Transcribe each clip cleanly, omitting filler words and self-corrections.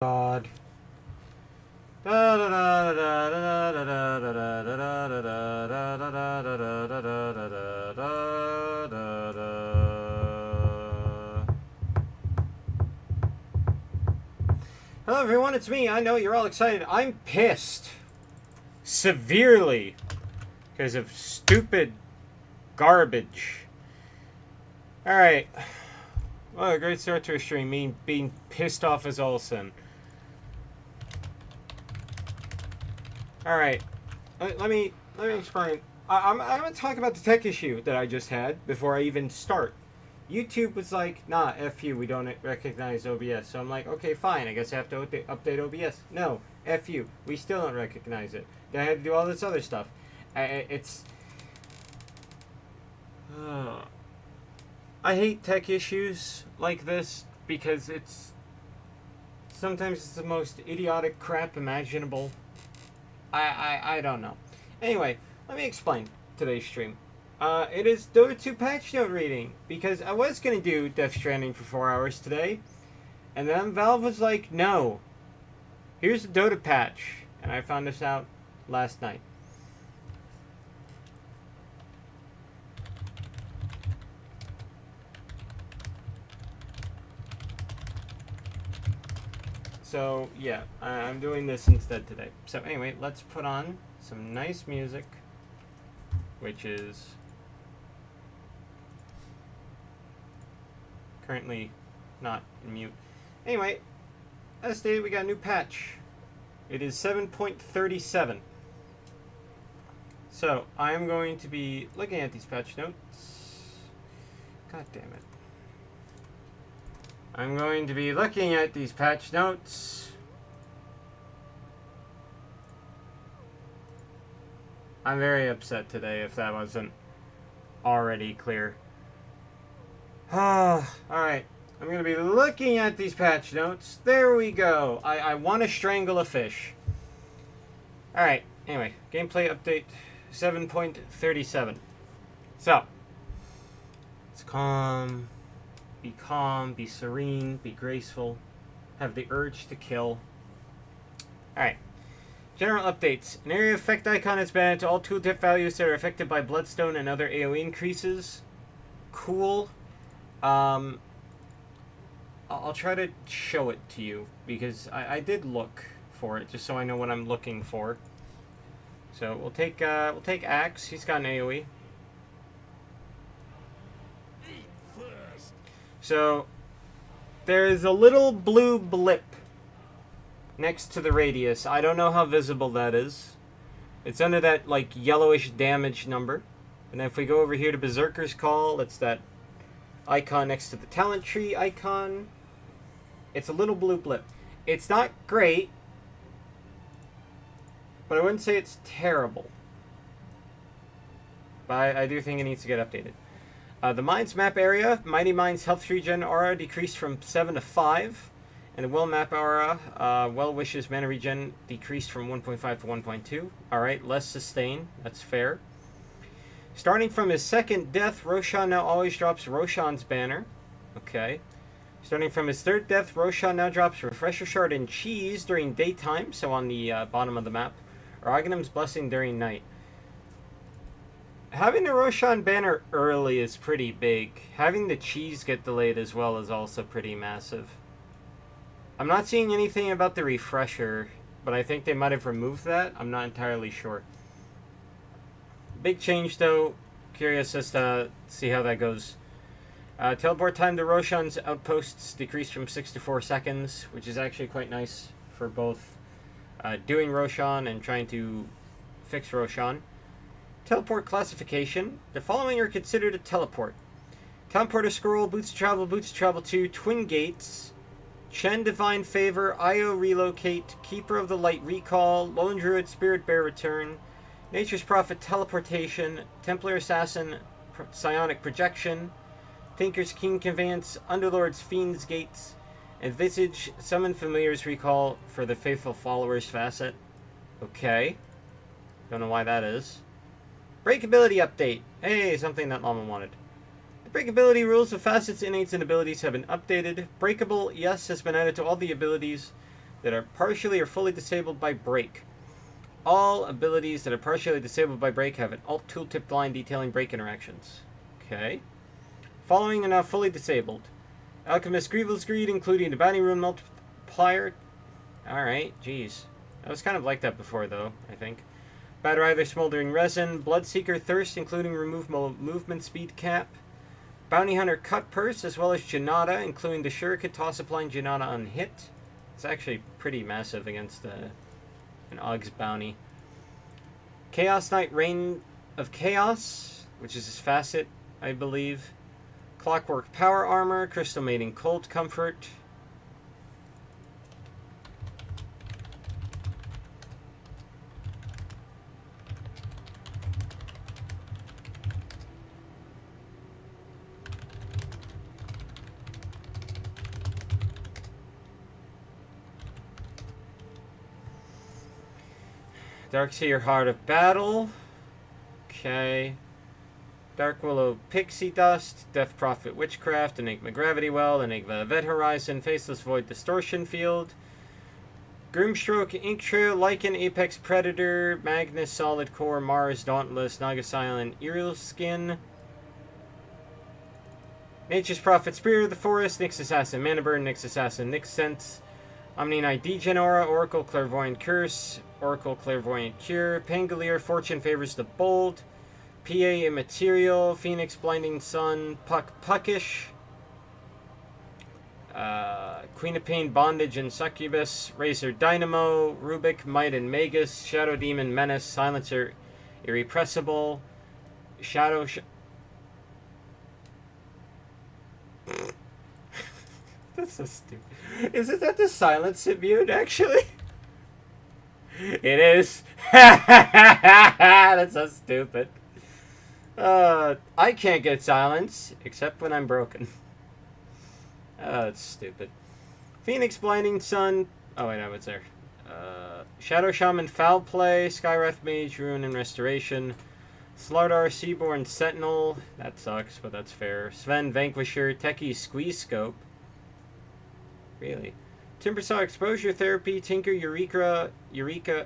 God. Hello everyone, it's me. I know you're all excited. I'm pissed. Severely. Because of stupid garbage. Alright. Well, a great start to a stream. Me being pissed off as all sin. Alright. Let me explain. I'm going to talk about the tech issue that I just had before I even start. YouTube was like, nah, F you, we don't recognize OBS. So I'm like, okay, fine, I guess I have to update OBS. No, F you, we still don't recognize it. Then I had to do all this other stuff. It's... I hate tech issues like this because sometimes it's the most idiotic crap imaginable. I don't know. Anyway, let me explain today's stream. It is Dota 2 patch note reading, because I was going to do Death Stranding for 4 hours today, and then Valve was like, no, here's the Dota patch, and I found this out last night. So, yeah, I'm doing this instead today. So anyway, let's put on some nice music, which is currently not in mute. Anyway, as stated, we got a new patch. It is 7.37. So, I am going to be looking at these patch notes. God damn it. I'm going to be looking at these patch notes. I'm very upset today, if that wasn't already clear. Alright. I'm going to be looking at these patch notes. There we go. I want to strangle a fish. Alright. Anyway, gameplay update 7.37. So, it's calm, be serene, be graceful, have the urge to kill. Alright. General updates. An area effect icon is banned to all tooltip values that are affected by Bloodstone and other AoE increases. Cool. I'll try to show it to you, because I did look for it, just so I know what I'm looking for. So we'll take Axe. He's got an AoE. So there is a little blue blip next to the radius. I don't know how visible that is. It's under that like yellowish damage number. And then if we go over here to Berserker's Call, it's that icon next to the talent tree icon. It's a little blue blip. It's not great, but I wouldn't say it's terrible. But I do think it needs to get updated. The Mines map area, Mighty Mines health regen aura decreased from 7 to 5. And the Well map aura, Well Wishes mana regen decreased from 1.5 to 1.2. Alright, less sustain. That's fair. Starting from his second death, Roshan now always drops Roshan's banner. Okay. Starting from his third death, Roshan now drops Refresher Shard and Cheese during daytime, so on the bottom of the map. Or Aghanim's Blessing during night. Having the Roshan banner early is pretty big. Having the Cheese get delayed as well is also pretty massive. I'm not seeing anything about the Refresher, but I think they might have removed that. I'm not entirely sure. Big change though. Curious as to see how that goes. Teleport time to Roshan's outposts decreased from 6 to 4 seconds, which is actually quite nice for both doing Roshan and trying to fix Roshan. Teleport classification. The following are considered a teleport. Teleporter Scroll, Boots of Travel 2, Twin Gates, Chen Divine Favor, Io Relocate, Keeper of the Light Recall, Lone Druid Spirit Bear Return, Nature's Prophet Teleportation, Templar Assassin Psionic Projection, Tinker's King Conveyance, Underlord's Fiend's Gates, and Visage Summon Familiar's Recall for the Faithful Followers facet. Okay. Don't know why that is. Breakability update. Hey, something that Llama wanted. The breakability rules of facets, innates, and abilities have been updated. Breakable, yes, has been added to all the abilities. that are partially or fully disabled by break. All abilities that are partially disabled by break have an alt tooltip line detailing break interactions. Okay. Following are now fully disabled. Alchemist Grievel's Greed, including the Bounty Rune multiplier. Alright, jeez. I was kind of like that before, though, I think. Bad Rider Smoldering Resin. Bloodseeker Thirst, including remove movement speed cap. Bounty Hunter Cut Purse, as well as Janata, including the Shuriken Toss applying Janata on hit. It's actually pretty massive against an Og's bounty. Chaos Knight Reign of Chaos, which is his facet, I believe. Clockwork Power Armor, Crystal Maiden Cold Comfort. Darkseer Heart of Battle. Okay. Dark Willow Pixie Dust. Death Prophet Witchcraft. Enigma Gravity Well. Enigma Event Horizon. Faceless Void Distortion Field. Grimstroke Ink Trail. Lycan Apex Predator. Magnus Solid Core. Mars Dauntless. Naga Silent Eel Skin. Nature's Prophet Spirit of the Forest. Nyx Assassin Mana Burn. Nyx Assassin Nyx Sense. Omni Knight Degenora. Oracle Clairvoyant Curse. Oracle Clairvoyant Cure, Pangolier, Fortune Favors the Bold, PA Immaterial, Phoenix Blinding Sun, Puckish, Queen of Pain Bondage and Succubus, Razor Dynamo, Rubik, Might and Magus, Shadow Demon Menace, Silencer Irrepressible, Shadow... That's so stupid. Isn't that the Silence Immune, actually? It is. That's so stupid. I can't get silence, except when I'm broken. That's stupid. Phoenix Blinding Sun. Oh, wait, no, it's there. Shadow Shaman Foul Play, Skywrath Mage, Ruin and Restoration. Slardar Seaborn Sentinel. That sucks, but that's fair. Sven Vanquisher, Techie Squeeze Scope. Really? Timbersaw Exposure Therapy, Tinker, Eureka,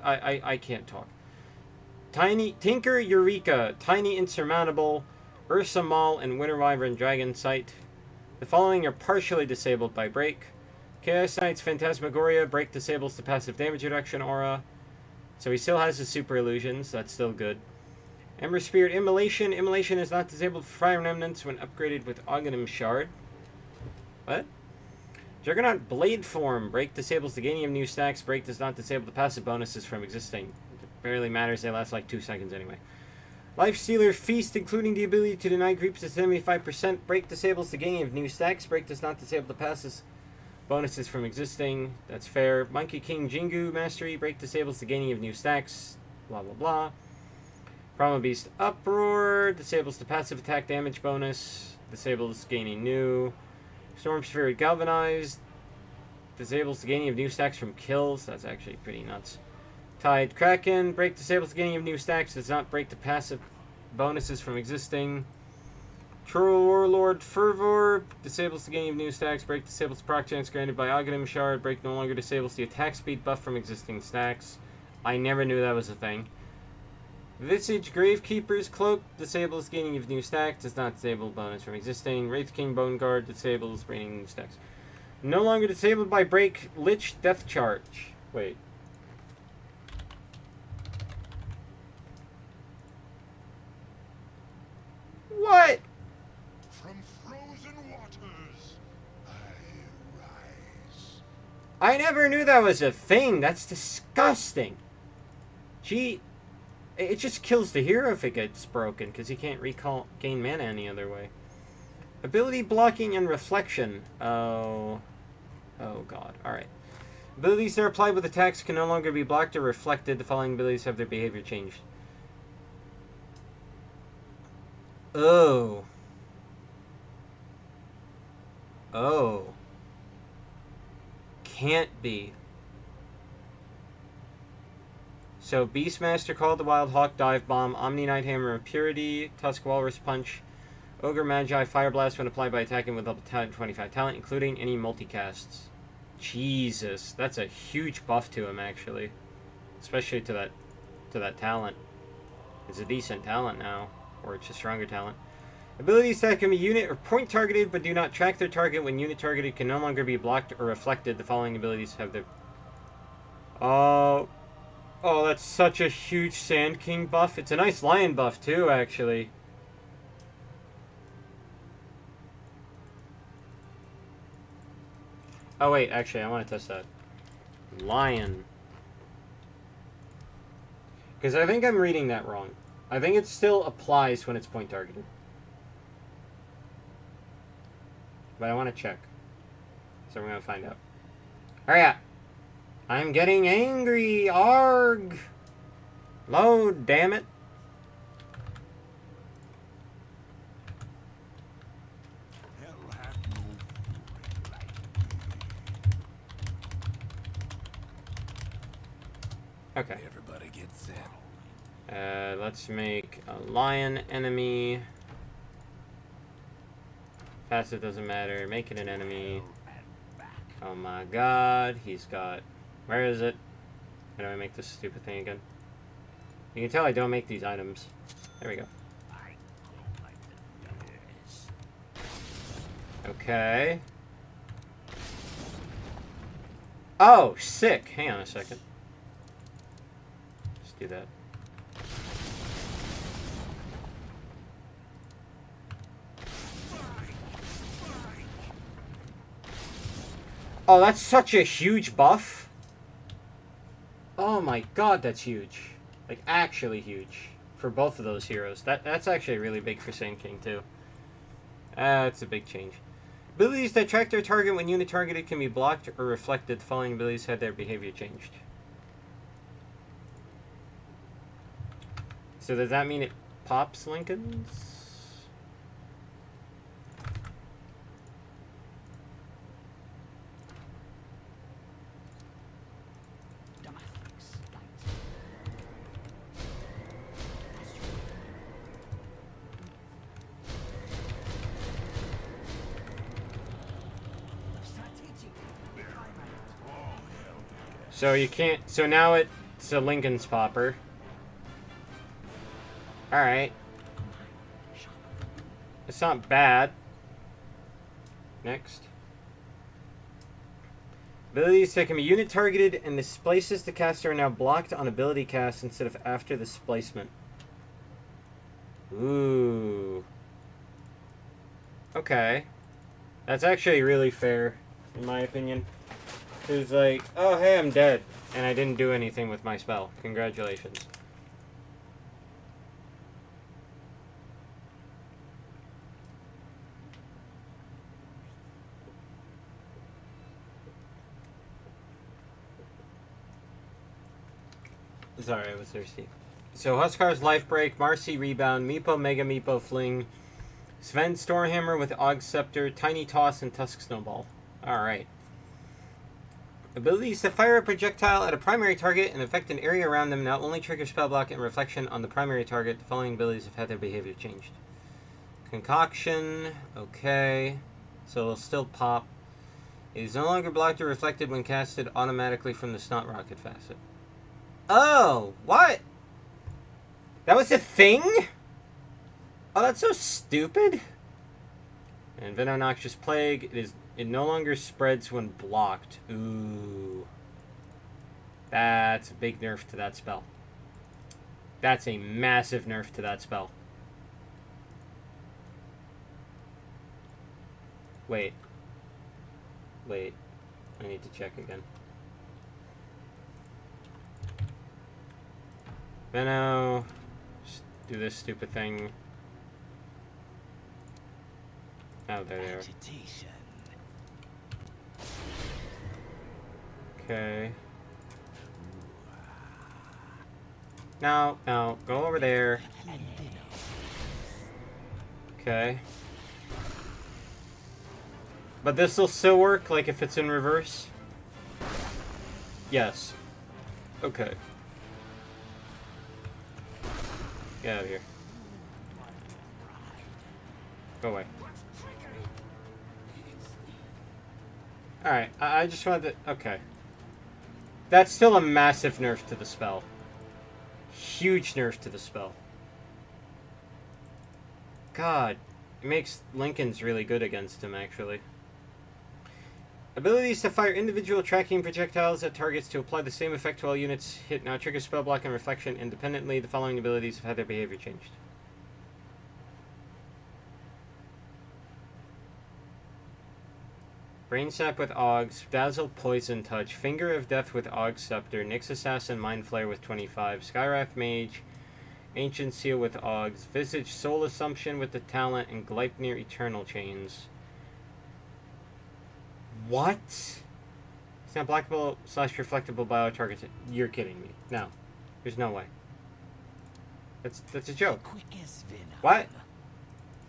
I can't talk. Tinker, Eureka, Tiny Insurmountable, Ursa Maul, and Winter Wyvern Dragon Sight. The following are partially disabled by break. Chaos Knight's Phantasmagoria, break disables the passive damage reduction aura. So he still has his super illusions, that's still good. Ember Spirit Immolation, Immolation is not disabled for Fire Remnants when upgraded with Oghanim Shard. What? Juggernaut Blade Form. Break disables the gaining of new stacks. Break does not disable the passive bonuses from existing. It barely matters. They last like 2 seconds anyway. Lifestealer Feast, including the ability to deny creeps to 75%. Break disables the gaining of new stacks. Break does not disable the passive bonuses from existing. That's fair. Monkey King Jingu Mastery. Break disables the gaining of new stacks. Blah, blah, blah. Primal Beast Uproar. Disables the passive attack damage bonus. Disables gaining new. Storm Spirit Galvanized. Disables the gaining of new stacks from kills. That's actually pretty nuts. Tide Kraken. Break disables the gaining of new stacks. Does not break the passive bonuses from existing. Troll Warlord Fervor. Disables the gaining of new stacks. Break disables the proc chance granted by Oghanim Shard. Break no longer disables the attack speed buff from existing stacks. I never knew that was a thing. Visage Gravekeeper's Cloak disables gaining of new stacks, does not disable bonus from existing. Wraith King Bone Guard disables gaining new stacks. No longer disabled by break. Lich Death Charge. Wait. What? From frozen waters, I rise. I never knew that was a thing. That's disgusting. Gee. It just kills the hero if it gets broken, because he can't gain mana any other way. Ability blocking and reflection. Oh god. Alright. Abilities that are applied with attacks can no longer be blocked or reflected. The following abilities have their behavior changed. Oh. Can't be. So, Beastmaster, Call of the Wild Hawk, Dive Bomb, Omni Knight Hammer of Purity, Tusk Walrus Punch, Ogre Magi, Fire Blast when applied by attacking with level 25 talent, including any multicasts. Jesus, that's a huge buff to him, actually. Especially to that talent. It's a decent talent now. Or it's a stronger talent. Abilities that can be unit or point targeted, but do not track their target when unit targeted can no longer be blocked or reflected. The following abilities have their... Oh, that's such a huge Sand King buff. It's a nice Lion buff, too, actually. Oh, wait, actually, I want to test that. Lion. Because I think I'm reading that wrong. I think it still applies when it's point targeted. But I want to check. So we're going to find out. Hurry up. I'm getting angry. Arg. Load, damn it. Okay. Everybody get set. Let's make a lion enemy. Fast, it doesn't matter. Make it an enemy. Oh my god, he's got... Where is it? How do I make this stupid thing again? You can tell I don't make these items. There we go. Okay. Oh, sick. Hang on a second. Let's do that. Oh, that's such a huge buff. Oh my god, that's huge. Like, actually huge. For both of those heroes. That's actually really big for Sand King, too. That's a big change. Abilities that track their target when unit targeted can be blocked or reflected. The following abilities had their behavior changed. So does that mean it pops Lincoln's? So you can't... So now it's a Lincoln's popper. Alright. It's not bad. Next. Abilities that can be unit targeted and displaces the caster are now blocked on ability cast instead of after the displacement. Ooh. Okay. That's actually really fair, in my opinion. It was like, oh hey, I'm dead. And I didn't do anything with my spell. Congratulations. Sorry, I was thirsty. So Huskar's Life Break, Marcy Rebound, Meepo Mega Meepo Fling, Sven Stormhammer with Og Scepter, Tiny Toss, and Tusk Snowball. Alright. Abilities to fire a projectile at a primary target and affect an area around them now only trigger spell block and reflection on the primary target. The following abilities have had their behavior changed. Concoction. Okay. So it'll still pop. It is no longer blocked or reflected when casted automatically from the Snot Rocket facet. Oh! What? That was a thing? Oh, that's so stupid. And Venom Noxious Plague. It no longer spreads when blocked. Ooh. That's a big nerf to that spell. That's a massive nerf to that spell. Wait. Wait. I need to check again. Veno. Just do this stupid thing. Oh, there they are. Okay. No, no, go over there. Okay. But this will still work, like if it's in reverse? Yes. Okay. Get out of here. Go away. Alright, I just wanted to... Okay. That's still a massive nerf to the spell. Huge nerf to the spell. God. It makes Lincoln's really good against him, actually. Abilities to fire individual tracking projectiles at targets to apply the same effect while units hit now trigger spell block and reflection independently. The following abilities have had their behavior changed. Brain Sap with Augs, Dazzle Poison Touch, Finger of Death with Aug Scepter, Nyx Assassin Mind Flare with 25, Skywrath Mage, Ancient Seal with Augs, Visage Soul Assumption with the Talent, and Gleipnir Eternal Chains. What? It's not blockable / reflectable bio targets. You're kidding me. No. There's no way. That's a joke. What?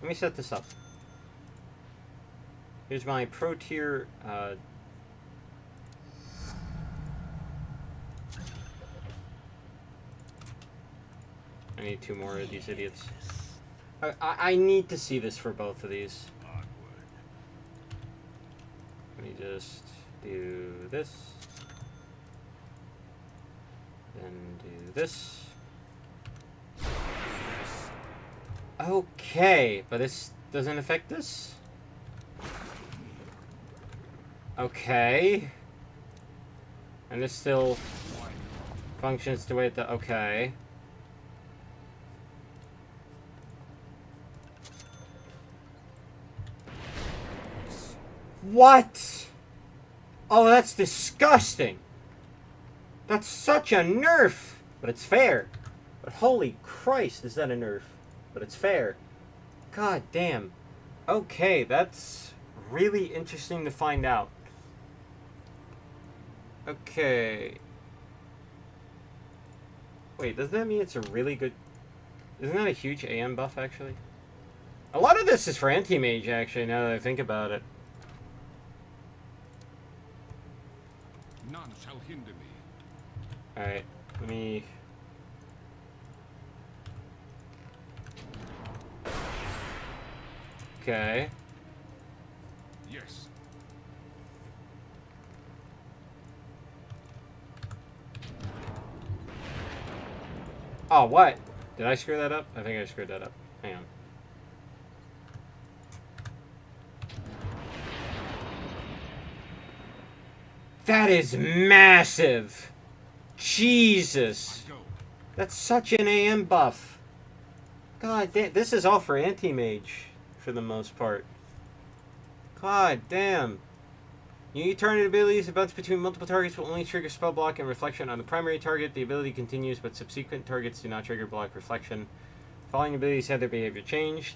Let me set this up. Here's my pro tier. I need 2 more of these idiots. I need to see this for both of these. Let me just do this. Then do this. Okay, but this doesn't affect this? Okay. And this still functions the way it does. Okay. What? Oh, that's disgusting. That's such a nerf. But it's fair. But holy Christ, is that a nerf? But it's fair. God damn. Okay, that's really interesting to find out. Okay. Wait, doesn't that mean it's a really good... Isn't that a huge AM buff, actually? A lot of this is for anti-mage, actually, now that I think about it. None shall hinder me. Alright, let me... Okay. Yes. Oh, what? Did I screw that up? I think I screwed that up. Hang on. That is massive! Jesus! That's such an AM buff. God damn, this is all for anti-mage, for the most part. God damn. Unique target abilities that bounce between multiple targets will only trigger spell block and reflection on the primary target. The ability continues, but subsequent targets do not trigger block reflection. Following abilities have their behavior changed.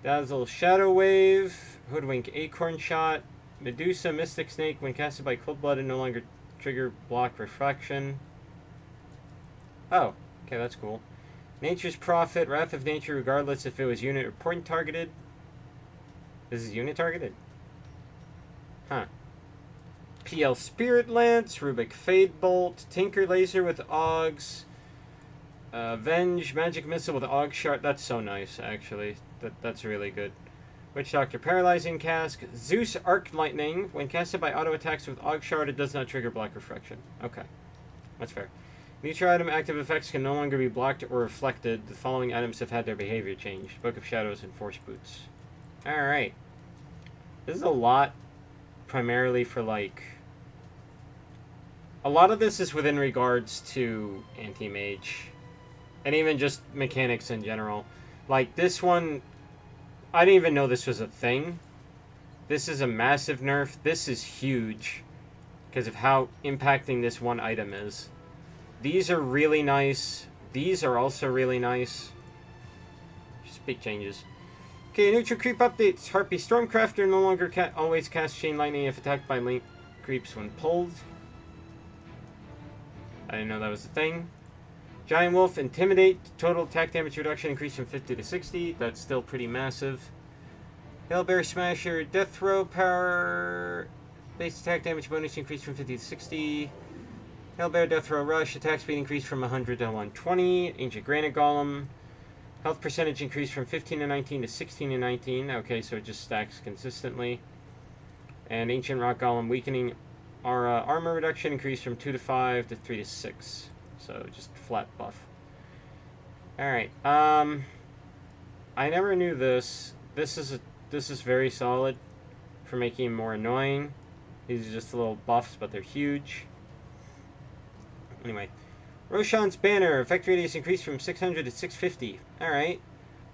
Dazzle Shadow Wave, Hoodwink Acorn Shot, Medusa Mystic Snake when casted by Cold Blooded no longer trigger block reflection. Oh, okay, that's cool. Nature's Prophet, Wrath of Nature, regardless if it was unit or point targeted. This is unit targeted? Huh. PL Spirit Lance, Rubik Fade Bolt, Tinker Laser with Augs, Venge Magic Missile with Aug Shard. That's so nice, actually. That's really good. Witch Doctor Paralyzing Cask, Zeus Arc Lightning. When casted by auto attacks with Aug Shard, it does not trigger block reflection. Okay, that's fair. Neutral item active effects can no longer be blocked or reflected. The following items have had their behavior changed. Book of Shadows and Force Boots. Alright. This is a lot primarily for, like... A lot of this is within regards to anti-mage. And even just mechanics in general. Like, this one... I didn't even know this was a thing. This is a massive nerf. This is huge. Because of how impacting this one item is. These are really nice. These are also really nice. Just big changes. Okay, neutral creep updates. Harpy Stormcrafter no longer always casts Chain Lightning if attacked by link creeps when pulled. I didn't know that was a thing. Giant Wolf Intimidate. Total attack damage reduction increased from 50 to 60. That's still pretty massive. Hellbear Smasher. Death Throw power. Base attack damage bonus increased from 50 to 60. Hellbear Death Row Rush, attack speed increased from 100 to 120. Ancient Granite Golem. Health percentage increased from 15 to 19 to 16 to 19. Okay, so it just stacks consistently. And Ancient Rock Golem weakening. Our armor reduction increased from 2 to 5 to 3 to 6. So just flat buff. Alright. I never knew this. This is very solid for making him more annoying. These are just little buffs, but they're huge. Anyway. Roshan's Banner. Effect radius increased from 600 to 650. Alright.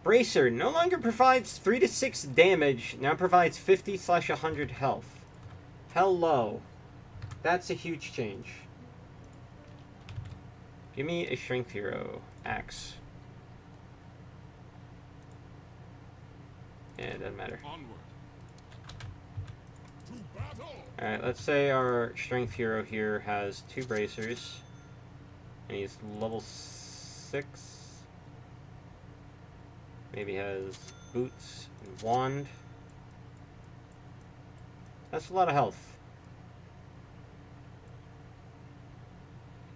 Bracer. No longer provides 3 to 6 damage. Now provides 50/100 health. Hello. That's a huge change. Give me a strength hero. Axe. Yeah, it doesn't matter. Alright, let's say our strength hero here has 2 bracers. And he's level 6. Maybe has boots and wand. That's a lot of health.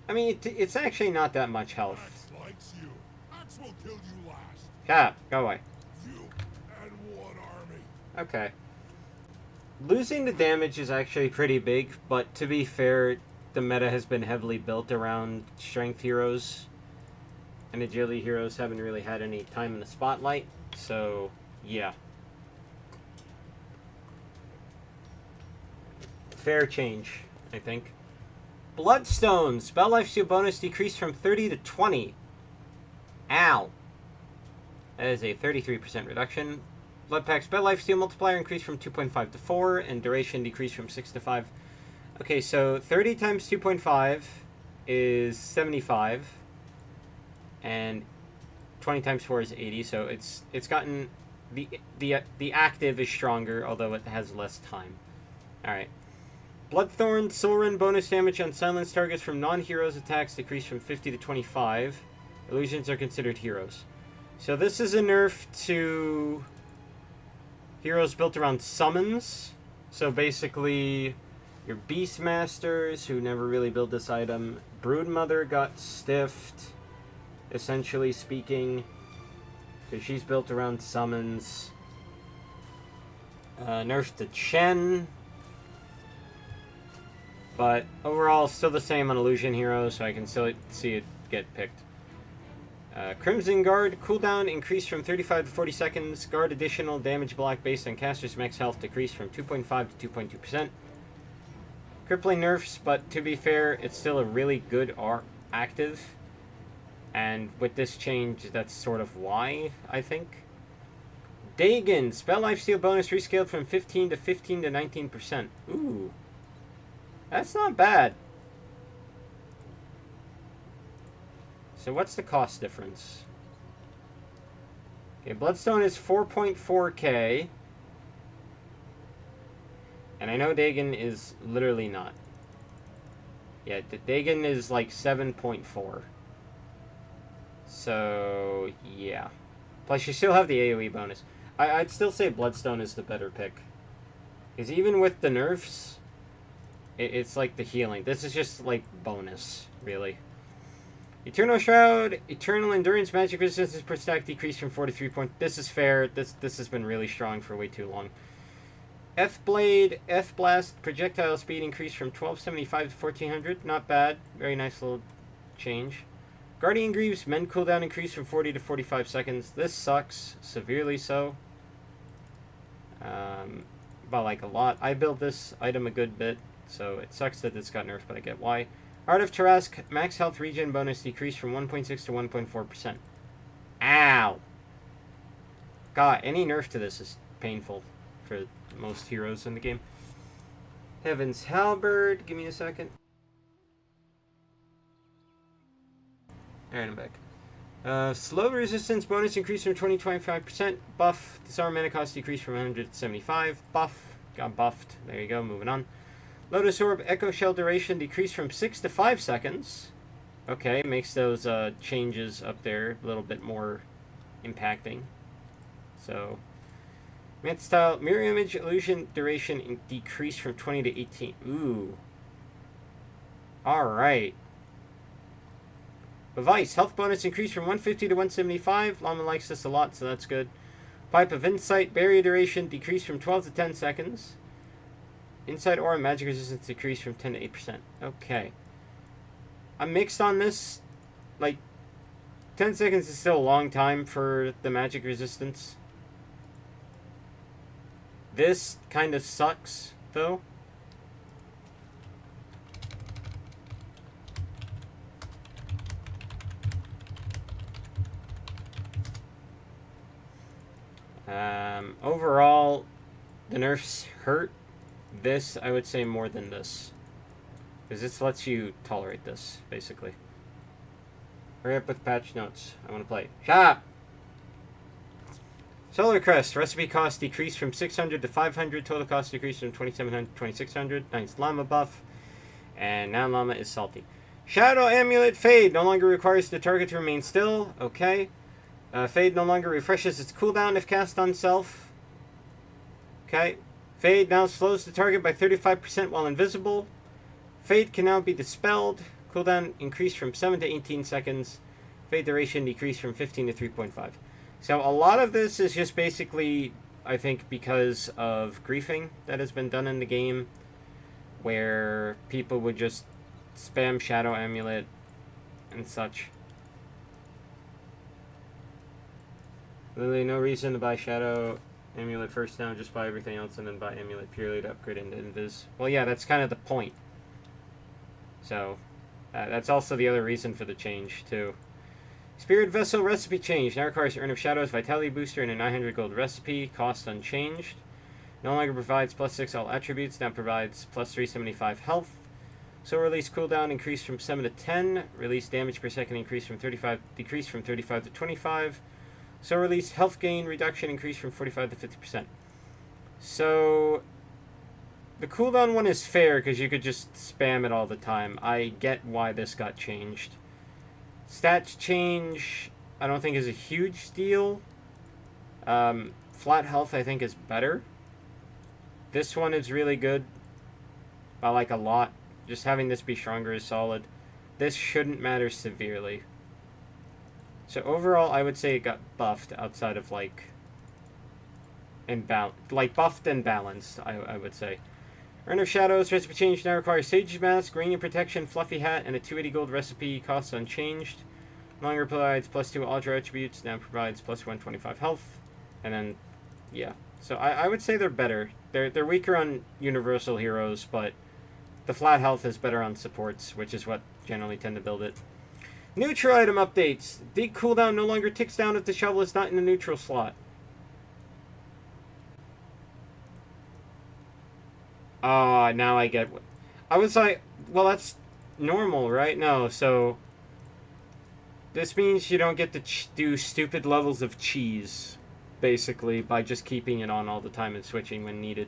I mean, it's actually not that much health. Axe likes you. Axe will kill you last. Yeah, go away. You and 1 army. Okay. Losing the damage is actually pretty big, but to be fair, the meta has been heavily built around strength heroes. And agility heroes haven't really had any time in the spotlight, so yeah. Fair change, I think. Bloodstone. Spell lifesteal bonus decreased from 30 to 20. Ow. That is a 33% reduction. Blood Pack spell lifesteal multiplier increased from 2.5 to 4, and duration decreased from 6 to 5. Okay, so 30 times 2.5 is 75, and 20 times 4 is 80. So it's gotten the active is stronger, although it has less time. All right. Bloodthorn, Soul Rend bonus damage on silenced targets from non-heroes attacks decreased from 50 to 25. Illusions are considered heroes. So this is a nerf to heroes built around summons. So basically, your Beastmasters, who never really build this item. Broodmother got stiffed, essentially speaking, because she's built around summons. Nerf to Chen. But overall, still the same on Illusion Heroes, so I can still see it get picked. Crimson Guard, cooldown increased from 35 to 40 seconds. Guard additional damage block based on caster's max health decreased from 2.5 to 2.2%. Crippling nerfs, but to be fair, it's still a really good active. And with this change, that's sort of why, I think. Dagon, spell lifesteal bonus rescaled from 15 to 19%. Ooh. That's not bad. So what's the cost difference? Okay, Bloodstone is 4.4k. And I know Dagon is literally not. Yeah, Dagon is like 7.4. So, yeah. Plus, you still have the AoE bonus. I'd still say Bloodstone is the better pick. Because even with the nerfs, it's like the healing. This is just like bonus, really. Eternal Shroud, Eternal Endurance, magic resistance per stack decreased from 4 to 3 points. This is fair. This has been really strong for way too long. F-Blade, F-Blast, projectile speed increased from 1275 to 1400. Not bad. Very nice little change. Guardian Greaves, Mend cooldown increased from 40 to 45 seconds. This sucks. Severely so. But like a lot. I built this item a good bit, so it sucks that this got nerfed, but I get why. Art of Tarask, max health regen bonus decreased from 1.6 to 1.4%. Ow! God, any nerf to this is painful for most heroes in the game. Heaven's Halberd, give me a second. Alright, I'm back. Slow resistance bonus increased from 20 to 25%. Buff. Disarm mana cost decreased from 100 to 75. Buff. Got buffed. There you go, moving on. Lotus Orb, Echo Shell duration decreased from 6 to 5 seconds. Okay, makes those changes up there a little bit more impacting. So, Manta Style, Mirror Image, Illusion duration decreased from 20 to 18. Ooh. Alright. Bevice, health bonus increased from 150 to 175. Llama likes this a lot, so that's good. Pipe of Insight, barrier duration decreased from 12 to 10 seconds. Inside aura magic resistance decreased from 10 to 8%. Okay. I'm mixed on this. Like, 10 seconds is still a long time for the magic resistance. This kind of sucks, though. Overall, the nerfs hurt. This, I would say, more than this. Because this lets you tolerate this, basically. Hurry up with patch notes. I want to play. Shut up! Solar Crest. Recipe cost decreased from 600 to 500. Total cost decreased from 2700 to 2600. Nice llama buff. And now llama is salty. Shadow Amulet Fade. No longer requires the target to remain still. Okay. Fade no longer refreshes its cooldown if cast on self. Okay. Fade now slows the target by 35% while invisible. Fade can now be dispelled. Cooldown increased from 7 to 18 seconds. Fade duration decreased from 15 to 3.5. So a lot of this is just basically, I think, because of griefing that has been done in the game, where people would just spam Shadow Amulet and such. Literally no reason to buy Shadow Amulet first now, just buy everything else and then buy Amulet purely to upgrade into Invis. Well, yeah, that's kind of the point. So, that's also the other reason for the change, too. Spirit Vessel recipe change. Now requires Urn of Shadows, Vitality Booster, and a 900 gold recipe. Cost unchanged. No longer provides +6 all attributes. Now provides +375 health. So release cooldown increased from 7 to 10. Release damage per second decreased from 35 to 25. So release health gain reduction increased from 45 to 50%. So the cooldown one is fair because you could just spam it all the time. I get why this got changed. Stats change, I don't think is a huge deal. Flat health, I think, is better. This one is really good. I like a lot. Just having this be stronger is solid. This shouldn't matter severely. So overall, I would say it got buffed outside of, like, buffed and balanced, I would say. Urn of Shadows, recipe change now requires Sage Mask, Radiant Protection, Fluffy Hat, and a 280 gold recipe. Costs unchanged. No longer provides +2 Ultra attributes, now provides +125 health. And then, yeah. So I would say they're better. They're weaker on universal heroes, but the flat health is better on supports, which is what generally tend to build it. Neutral item updates. Dig cooldown no longer ticks down if the shovel is not in the neutral slot. Oh, now I get what... I was like, well, that's normal, right? No, so... This means you don't get to do stupid levels of cheese, basically, by just keeping it on all the time and switching when needed.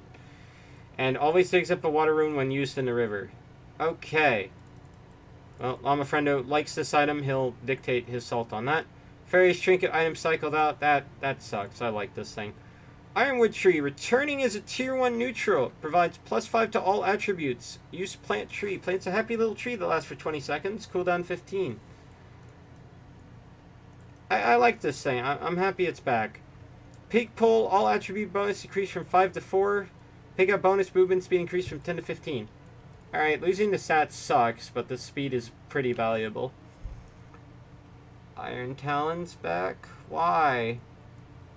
And always digs up a water rune when used in the river. Okay. Well, Llama Friendo likes this item. He'll dictate his salt on that. Fairy's Trinket item cycled out. That sucks. I like this thing. Ironwood Tree. Returning as a Tier 1 neutral. Provides +5 to all attributes. Use Plant Tree. Plants a happy little tree that lasts for 20 seconds. Cooldown 15. I like this thing. I'm happy it's back. Pig Pole. All attribute bonus decreased from 5 to 4. Pig up bonus movement speed increased from 10 to 15. Alright, losing the stats sucks, but the speed is pretty valuable. Iron Talon's back. Why?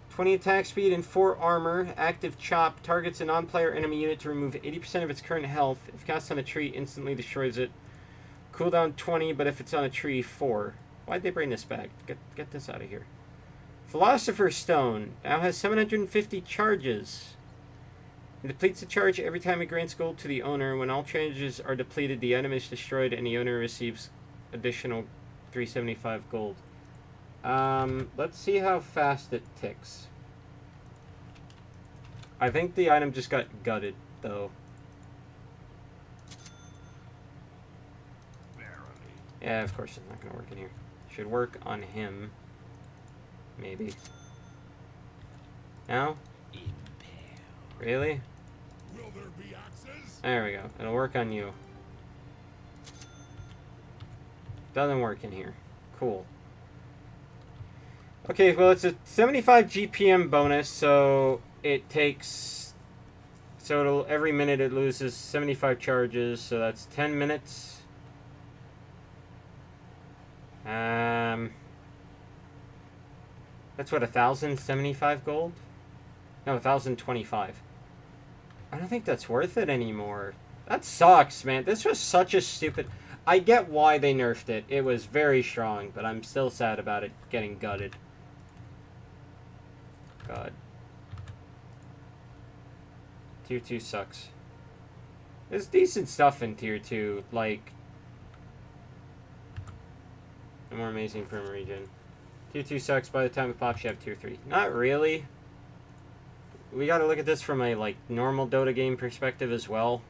20 attack speed and 4 armor. Active Chop. Targets a non-player enemy unit to remove 80% of its current health. If cast on a tree, instantly destroys it. Cooldown 20, but if it's on a tree, 4. Why'd they bring this back? Get this out of here. Philosopher's Stone. Now has 750 charges. It depletes a charge every time it grants gold to the owner. When all charges are depleted, the item is destroyed and the owner receives additional 375 gold. Let's see how fast it ticks. I think the item just got gutted, though. Yeah, of course it's not going to work in here. Should work on him. Maybe. Now? Really? Will there be axes? There we go. It'll work on you. Doesn't work in here. Cool. Okay, well, it's a 75 GPM bonus, so it takes So every minute it loses 75 charges, so that's 10 minutes. That's what, 1,075 gold? No, 1,025. I don't think that's worth it anymore. That sucks, man. This was such a stupid... I get why they nerfed it. It was very strong, but I'm still sad about it getting gutted. God. Tier 2 sucks. There's decent stuff in Tier 2, like... The more amazing from region. Tier 2 sucks. By the time it pops, you have Tier 3. Not really. We gotta look at this from a, like, normal Dota game perspective as well.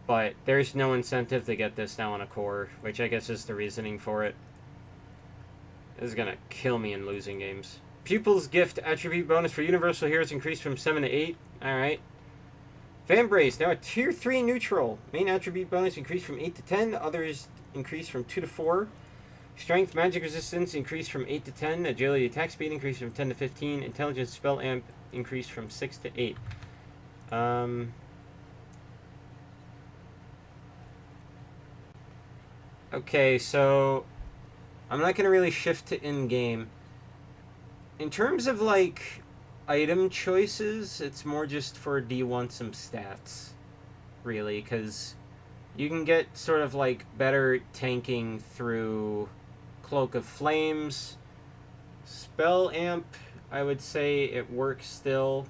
But there's no incentive to get this now on a core, which I guess is the reasoning for it. This is gonna kill me in losing games. Pupil's Gift attribute bonus for Universal Heroes increased from 7 to 8. Alright. Fanbrace, now a Tier 3 neutral. Main attribute bonus increased from 8 to 10. Others increased from 2 to 4. Strength, magic resistance increased from 8 to 10. Agility, attack speed increased from 10 to 15. Intelligence, spell amp increased from 6 to 8. Okay, so I'm not going to really shift to in-game. In terms of, like, item choices, it's more just for do you want some stats, really, because you can get sort of, like, better tanking through Cloak of Flames. Spell Amp, I would say it works still.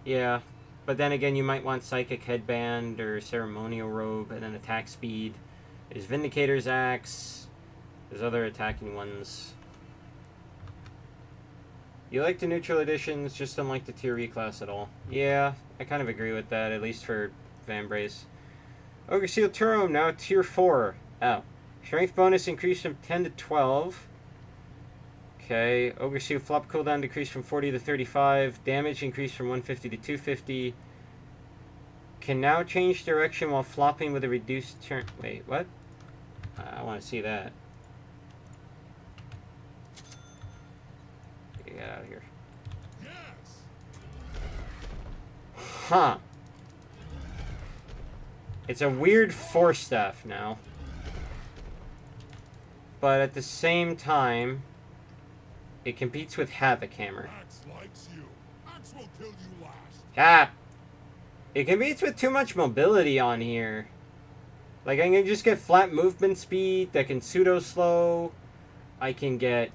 Yeah, but then again, you might want Psychic Headband or Ceremonial Robe, and then attack speed. There's Vindicator's Axe. There's other attacking ones. You like the neutral editions, just don't like the tier reclass at all. Yeah, I kind of agree with that, at least for Vambrace. Ogre Seal Turo, now tier 4. Oh. Strength bonus increased from 10 to 12. Okay. Ogre Seal flop cooldown decreased from 40 to 35. Damage increased from 150 to 250. Can now change direction while flopping with a reduced turn. Wait, what? I want to see that. Get out of here. Yes. Huh. It's a weird Force Staff now. But at the same time, it competes with Havoc Hammer. Axe likes you. Axe will kill you last. Ah! It competes with too much mobility on here. Like, I can just get flat movement speed that can pseudo-slow. I can get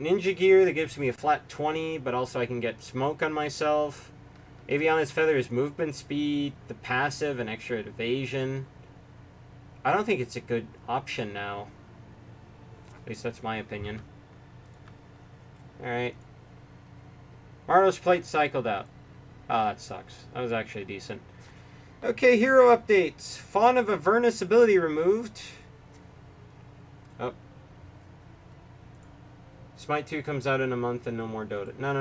Ninja Gear that gives me a flat 20, but also I can get Smoke on myself. Aviana's Feather is movement speed, the passive, and extra evasion. I don't think it's a good option now. At least that's my opinion. Alright. Marlo's plate cycled out. Ah, that sucks. That was actually decent. Okay, hero updates. Fawn of Avernus ability removed. Oh. Smite 2 comes out in a month and no more Dota. No.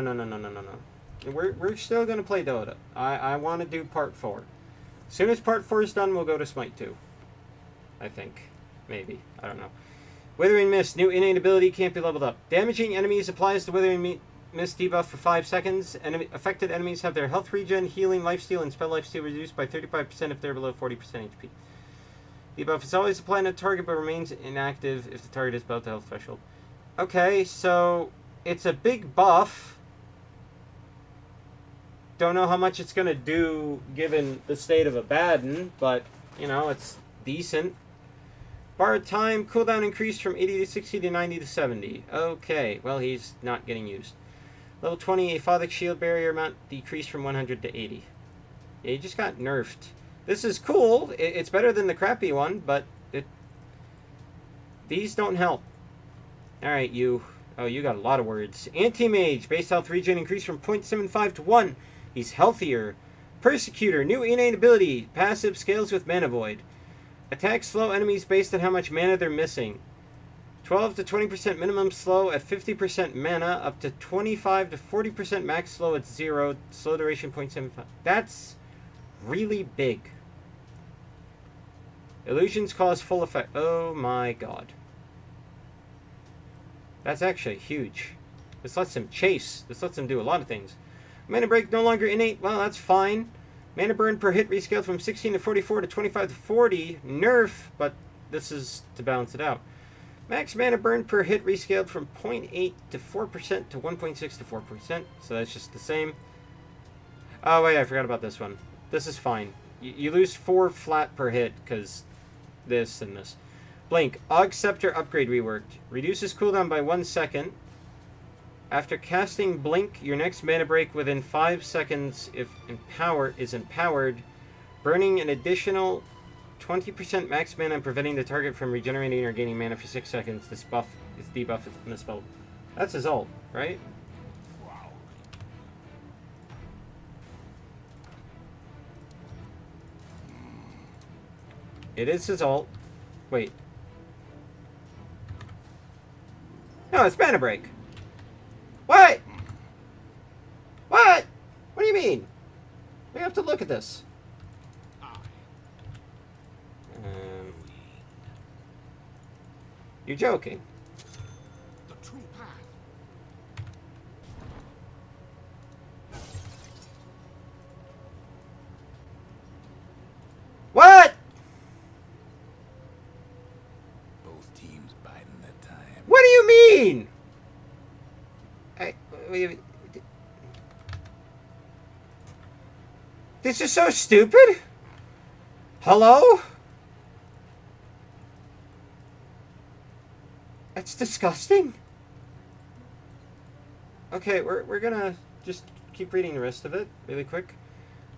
We're still going to play Dota. I want to do part 4. As soon as part 4 is done, we'll go to Smite 2. I think. Maybe. I don't know. Withering Mist. New innate ability can't be leveled up. Damaging enemies applies the Withering Mist debuff for 5 seconds. Affected enemies have their health regen, healing, lifesteal, and spell lifesteal reduced by 35% if they're below 40% HP. Debuff is always applied on a target but remains inactive if the target is below the health threshold. Okay, so it's a big buff. Don't know how much it's going to do given the state of Abaddon, but, you know, it's decent. Borrowed time, cooldown increased from 80 to 60 to 90 to 70. Okay, well, he's not getting used. Level 20, Aphodic Shield Barrier amount decreased from 100 to 80. Yeah, he just got nerfed. This is cool. It's better than the crappy one, but these don't help. Alright, you. Oh, you got a lot of words. Anti-Mage, base health regen increased from 0.75 to 1. He's healthier. Persecutor, new innate ability. Passive scales with Mana Void. Attack slow enemies based on how much mana they're missing. 12 to 20% minimum slow at 50% mana, up to 25 to 40% max slow at 0, slow duration 0.75. That's really big. Illusions cause full effect. Oh my god. That's actually huge. This lets him chase. This lets him do a lot of things. Mana break no longer innate. Well, that's fine. Mana burn per hit rescaled from 16 to 44 to 25 to 40. Nerf, but this is to balance it out. Max mana burn per hit rescaled from 0.8 to 4% to 1.6 to 4%. So that's just the same. Oh, wait, I forgot about this one. This is fine. You lose 4 flat per hit because this and this. Blink. Og Scepter upgrade reworked. Reduces cooldown by 1 second. After casting Blink, your next mana break within 5 seconds if is empowered, burning an additional 20% max mana and preventing the target from regenerating or gaining mana for 6 seconds. This buff is debuff in the spell. That's his ult, right? It is his ult. Wait. No, it's mana break. What? What? What do you mean? We have to look at this. You're joking. The true path. What? Both teams biding their time. What do you mean? This is so stupid. Hello? That's disgusting. Okay, we're gonna just keep reading the rest of it really quick.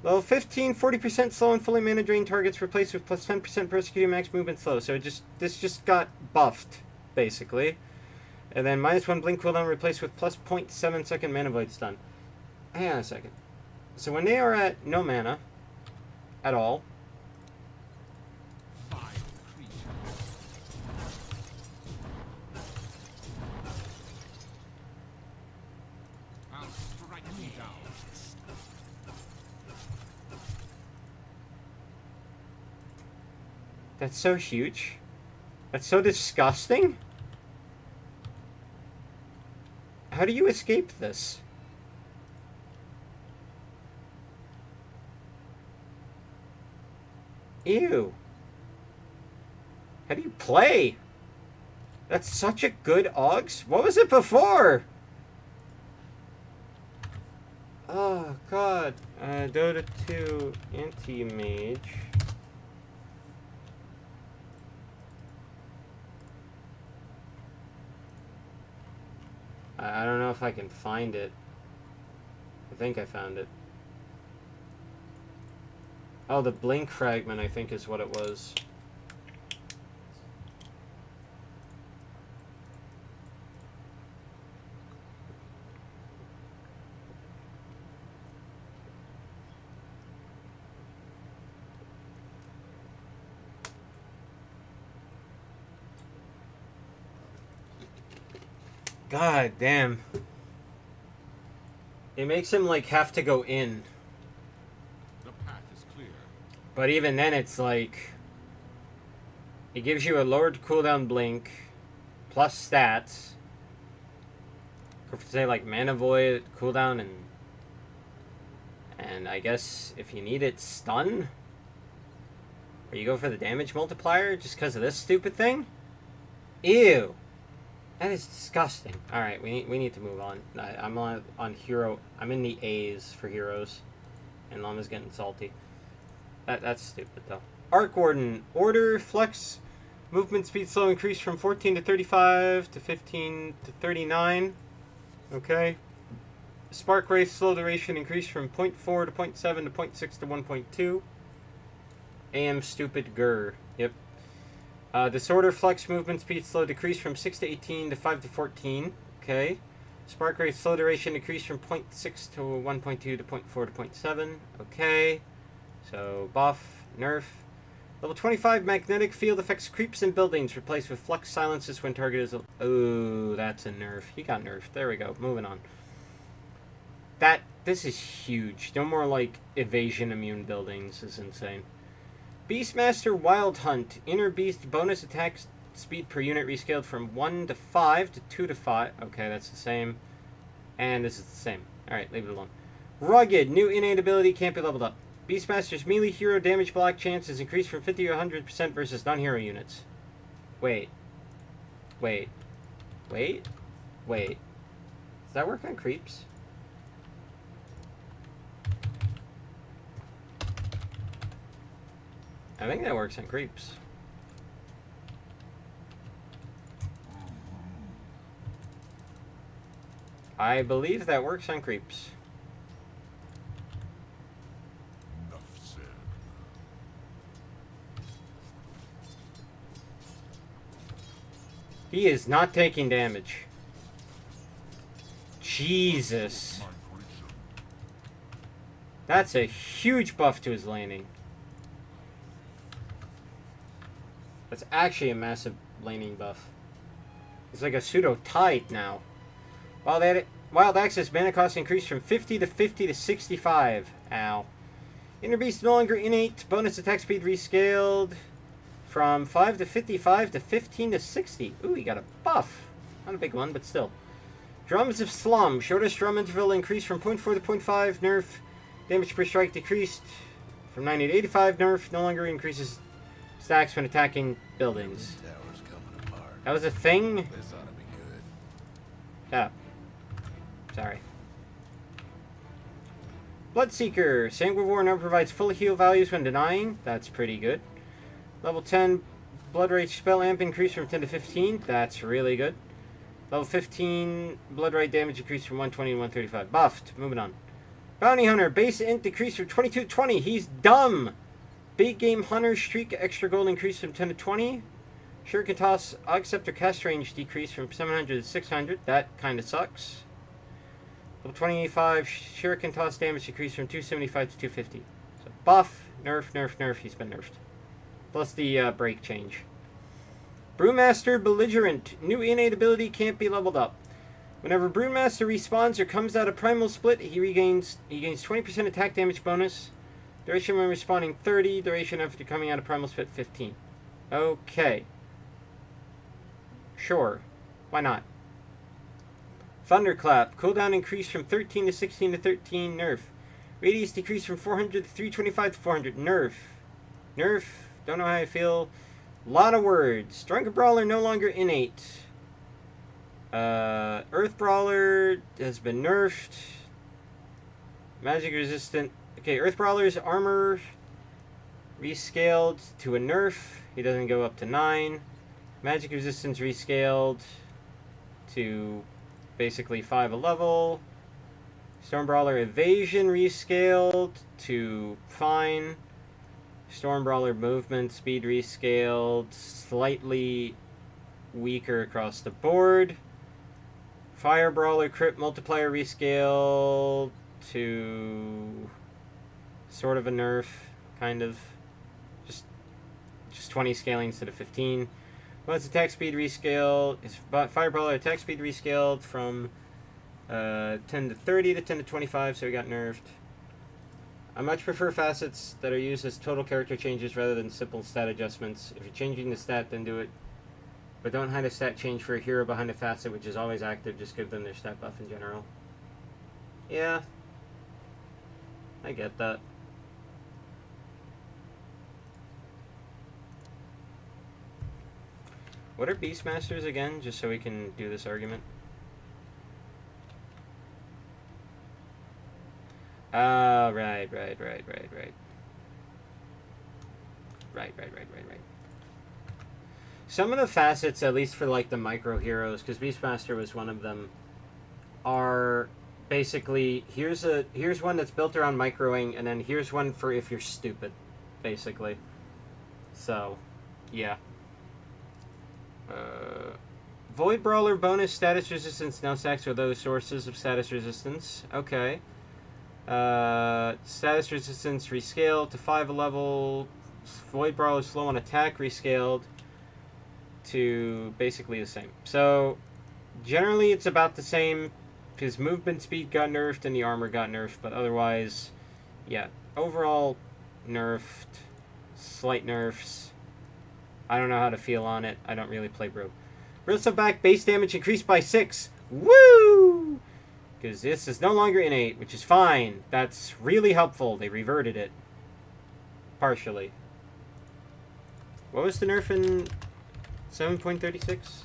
Level 15, 40% slow and fully mana drain targets replaced with plus 10% persecuting max movement slow. So this just got buffed, basically. And then minus 1 blink cooldown replaced with plus 0.7 second mana void stun. Hang on a second. So when they are at no mana at all, that's so huge. That's so disgusting. How do you escape this? Ew. How do you play? That's such a good Augs. What was it before? Oh, God. Dota 2 Anti-Mage. I don't know if I can find it. I think I found it. Oh, the blink fragment, I think, is what it was. God damn. It makes him, like, have to go in. The path is clear. But even then, it's like... It gives you a lowered cooldown blink, plus stats. Could say, like, mana void, cooldown, and I guess if you need it, stun? Or you go for the damage multiplier just because of this stupid thing? Ew. That is disgusting. Alright, we need to move on. I'm on hero. I'm in the A's for heroes. And Llama's getting salty. That's stupid, though. Arc Warden. Order, flex, movement speed slow increased from 14 to 35 to 15 to 39. Okay. Spark Wraith slow duration increased from 0.4 to 0.7 to 0.6 to 1.2. AM stupid grr. Yep. Disorder Flex movement speed slow decreased from 6 to 18 to 5 to 14. Okay. Spark Rate slow duration decreased from 0.6 to 1.2 to 0.4 to 0.7. Okay. So buff, nerf. Level 25 magnetic field affects creeps in buildings. Replaced with flux silences when target is... Oh, that's a nerf. He got nerfed. There we go. Moving on. This is huge. No more, like, evasion immune buildings. This is insane. Beastmaster Wild Hunt. Inner Beast bonus attack Speed per unit rescaled from 1 to 5 to 2 to 5. Okay, that's the same. And this is the same. Alright, leave it alone. Rugged. New innate ability can't be leveled up. Beastmaster's melee hero damage block chance is increased from 50 to 100% versus non-hero units. Wait. Wait. Wait. Wait. Does that work on creeps? I think that works on creeps. I believe that works on creeps. Enough said. He is not taking damage. Jesus. That's a huge buff to his laning. That's actually a massive buff. It's like a pseudo tide now. Wild access mana cost increased from 50 to 50 to 65. Ow. Inner Beast no longer innate. Bonus attack speed rescaled from 5 to 55 to 15 to 60. Ooh, he got a buff. Not a big one, but still. Drums of Slum. Shortest drum interval increased from 0.4 to 0.5. Nerf. Damage per strike decreased from 90 to 85. Nerf. No longer increases stacks when attacking buildings. Tower's coming apart. That was a thing? This ought to be good. Yeah. Sorry. Bloodseeker. Sanguivore now provides full heal values when denying. That's pretty good. Level 10 Blood Rage spell amp increased from 10 to 15. That's really good. Level 15 Blood Rage damage increased from 120 to 135. Buffed. Moving on. Bounty Hunter. Base int decreased from 22 to 20. He's dumb. Big Game Hunter Streak extra gold increased from 10 to 20. Shuriken Toss Scepter cast range decreased from 700 to 600. That kind of sucks. Level 25 Shuriken Toss damage decreased from 275 to 250. So buff, nerf, nerf, nerf. He's been nerfed. Plus the break change. Brewmaster Belligerent. New innate ability can't be leveled up. Whenever Brewmaster respawns or comes out of Primal Split, he gains 20% attack damage bonus. Duration when respawning 30. Duration after coming out of Primal Split 15. Okay. Sure. Why not? Thunderclap. Cooldown increased from 13 to 16 to 13. Nerf. Radius decreased from 400 to 325 to 400. Nerf. Nerf. Don't know how I feel. Lot of words. Drunken Brawler no longer innate. Earth Brawler has been nerfed. Magic resistant. Okay, Earth Brawler's armor rescaled to a nerf. He doesn't go up to 9. Magic resistance rescaled to basically 5 a level. Storm Brawler evasion rescaled to fine. Storm Brawler movement speed rescaled slightly weaker across the board. Fire Brawler crit multiplier rescaled to sort of a nerf, kind of. Just 20 scaling instead of 15. Well, its attack speed rescaled. Fire Brawler attack speed rescaled from 10 to 30 to 10 to 25, so we got nerfed. I much prefer facets that are used as total character changes rather than simple stat adjustments. If you're changing the stat, then do it. But don't hide a stat change for a hero behind a facet which is always active. Just give them their stat buff in general. Yeah. I get that. What are Beastmasters again, just so we can do this argument? Right. Some of the facets, at least for like the micro heroes, because Beastmaster was one of them, are basically here's one that's built around microing, and then here's one for if you're stupid, basically. So, yeah. Void Brawler bonus status resistance now stacks with those sources of status resistance. Okay. Status resistance rescaled to 5 a level. Void Brawler slow on attack rescaled to basically the same. So generally it's about the same. His movement speed got nerfed and the armor got nerfed, but otherwise, yeah, overall nerfed, slight nerfs. I don't know how to feel on it. I don't really play Brew. Bristleback base damage increased by 6. Woo! Because this is no longer innate, which is fine. That's really helpful. They reverted it. Partially. What was the nerf in 7.36?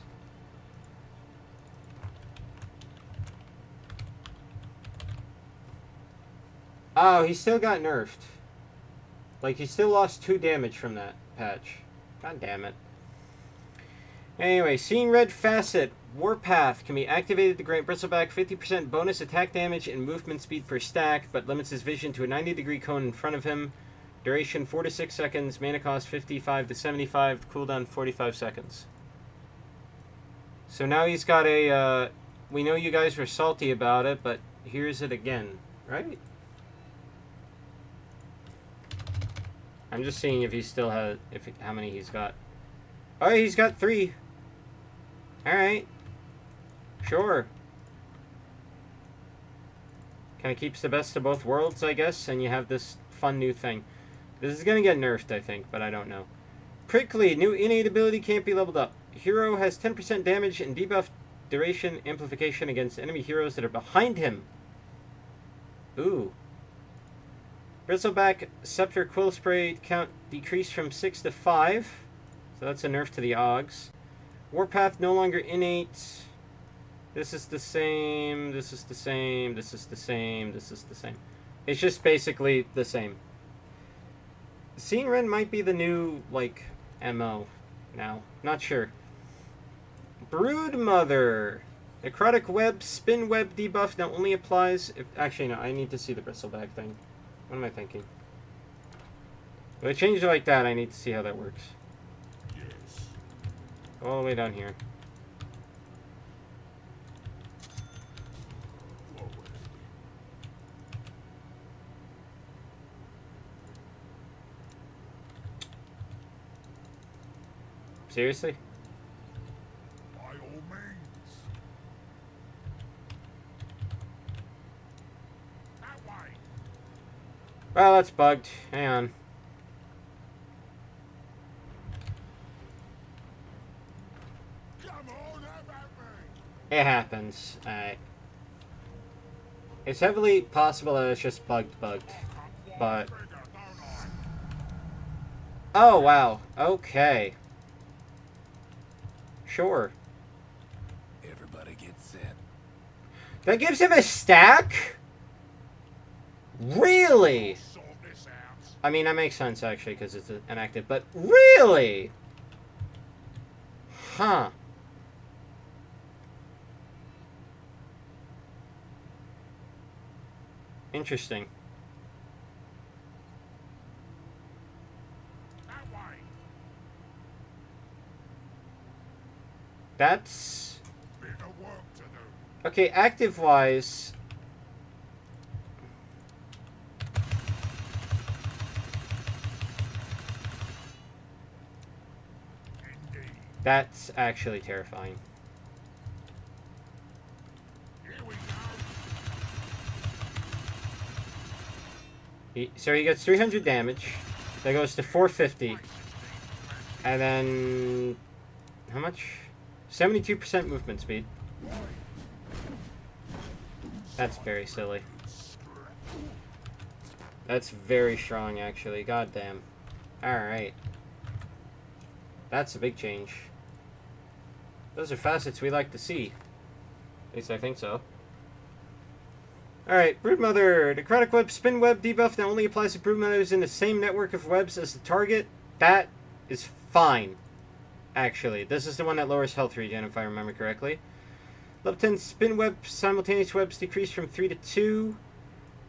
Oh, he still got nerfed. Like, he still lost 2 damage from that patch. God damn it. Anyway, Seeing Red Facet. Warpath can be activated to grant Bristleback 50% bonus attack damage and movement speed per stack, but limits his vision to a 90-degree cone in front of him. Duration 4 to 6 seconds. Mana cost 55 to 75. Cooldown 45 seconds. So now he's got a... we know you guys were salty about it, but here's it again. Right? I'm just seeing if he still has... how many he's got. Oh, he's got 3. Alright. Sure. Kind of keeps the best of both worlds, I guess, and you have this fun new thing. This is going to get nerfed, I think, but I don't know. Prickly. New innate ability can't be leveled up. Hero has 10% damage and debuff duration amplification against enemy heroes that are behind him. Ooh. Bristleback Scepter Quill Spray count decreased from 6 to 5. So that's a nerf to the Augs. Warpath no longer innate. This is the same. This is the same. This is the same. This is the same. It's just basically the same. Seeing Red might be the new, like, MO now. Not sure. Broodmother. Necrotic Web Spin Web debuff now only applies if... Actually, no. I need to see the Bristleback thing. What am I thinking? If I change it like that, I need to see how that works. Yes. Go all the way down here. Forward. Seriously? By all means. That way. Well, that's bugged. Hang on. Come on, have at me. It happens. Alright. It's heavily possible that it's just bugged. But... Oh, wow. Okay. Sure. Everybody gets set. That gives him a stack? Really? Sort this out. I mean, that makes sense, actually, because it's inactive. But really? Huh. Interesting. That way. That's... Bit of work to do. Okay, active-wise... Indeed. That's actually terrifying. Here we go. So he gets 300 damage. That goes to 450. And then... How much? 72% movement speed. That's very silly. That's very strong, actually. God damn. Alright. That's a big change. Those are facets we like to see. At least I think so. Alright, Broodmother. Necrotic Web Spin Web debuff now only applies to Broodmothers in the same network of webs as the target. That is fine. Actually, this is the one that lowers health regen, if I remember correctly. Level 10 Spin Web Simultaneous Webs decreased from 3 to 2.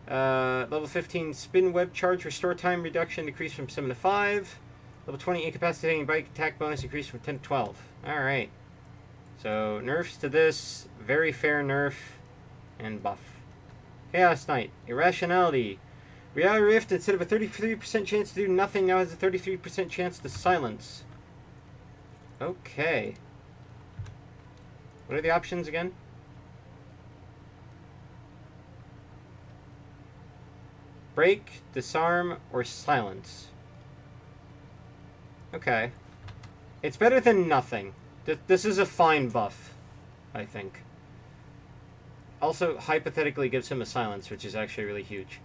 Level 15 Spin Web Charge Restore Time Reduction decreased from 7 to 5. Level 20 Incapacitating Bike Attack Bonus increased from 10 to 12. Alright. So, nerfs to this. Very fair nerf. And buff. Chaos Knight. Irrationality. Reality Rift, instead of a 33% chance to do nothing, now has a 33% chance to silence. Okay. What are the options again? Break, disarm, or silence. Okay. It's better than nothing. This is a fine buff, I think. Also, hypothetically gives him a silence, which is actually really huge.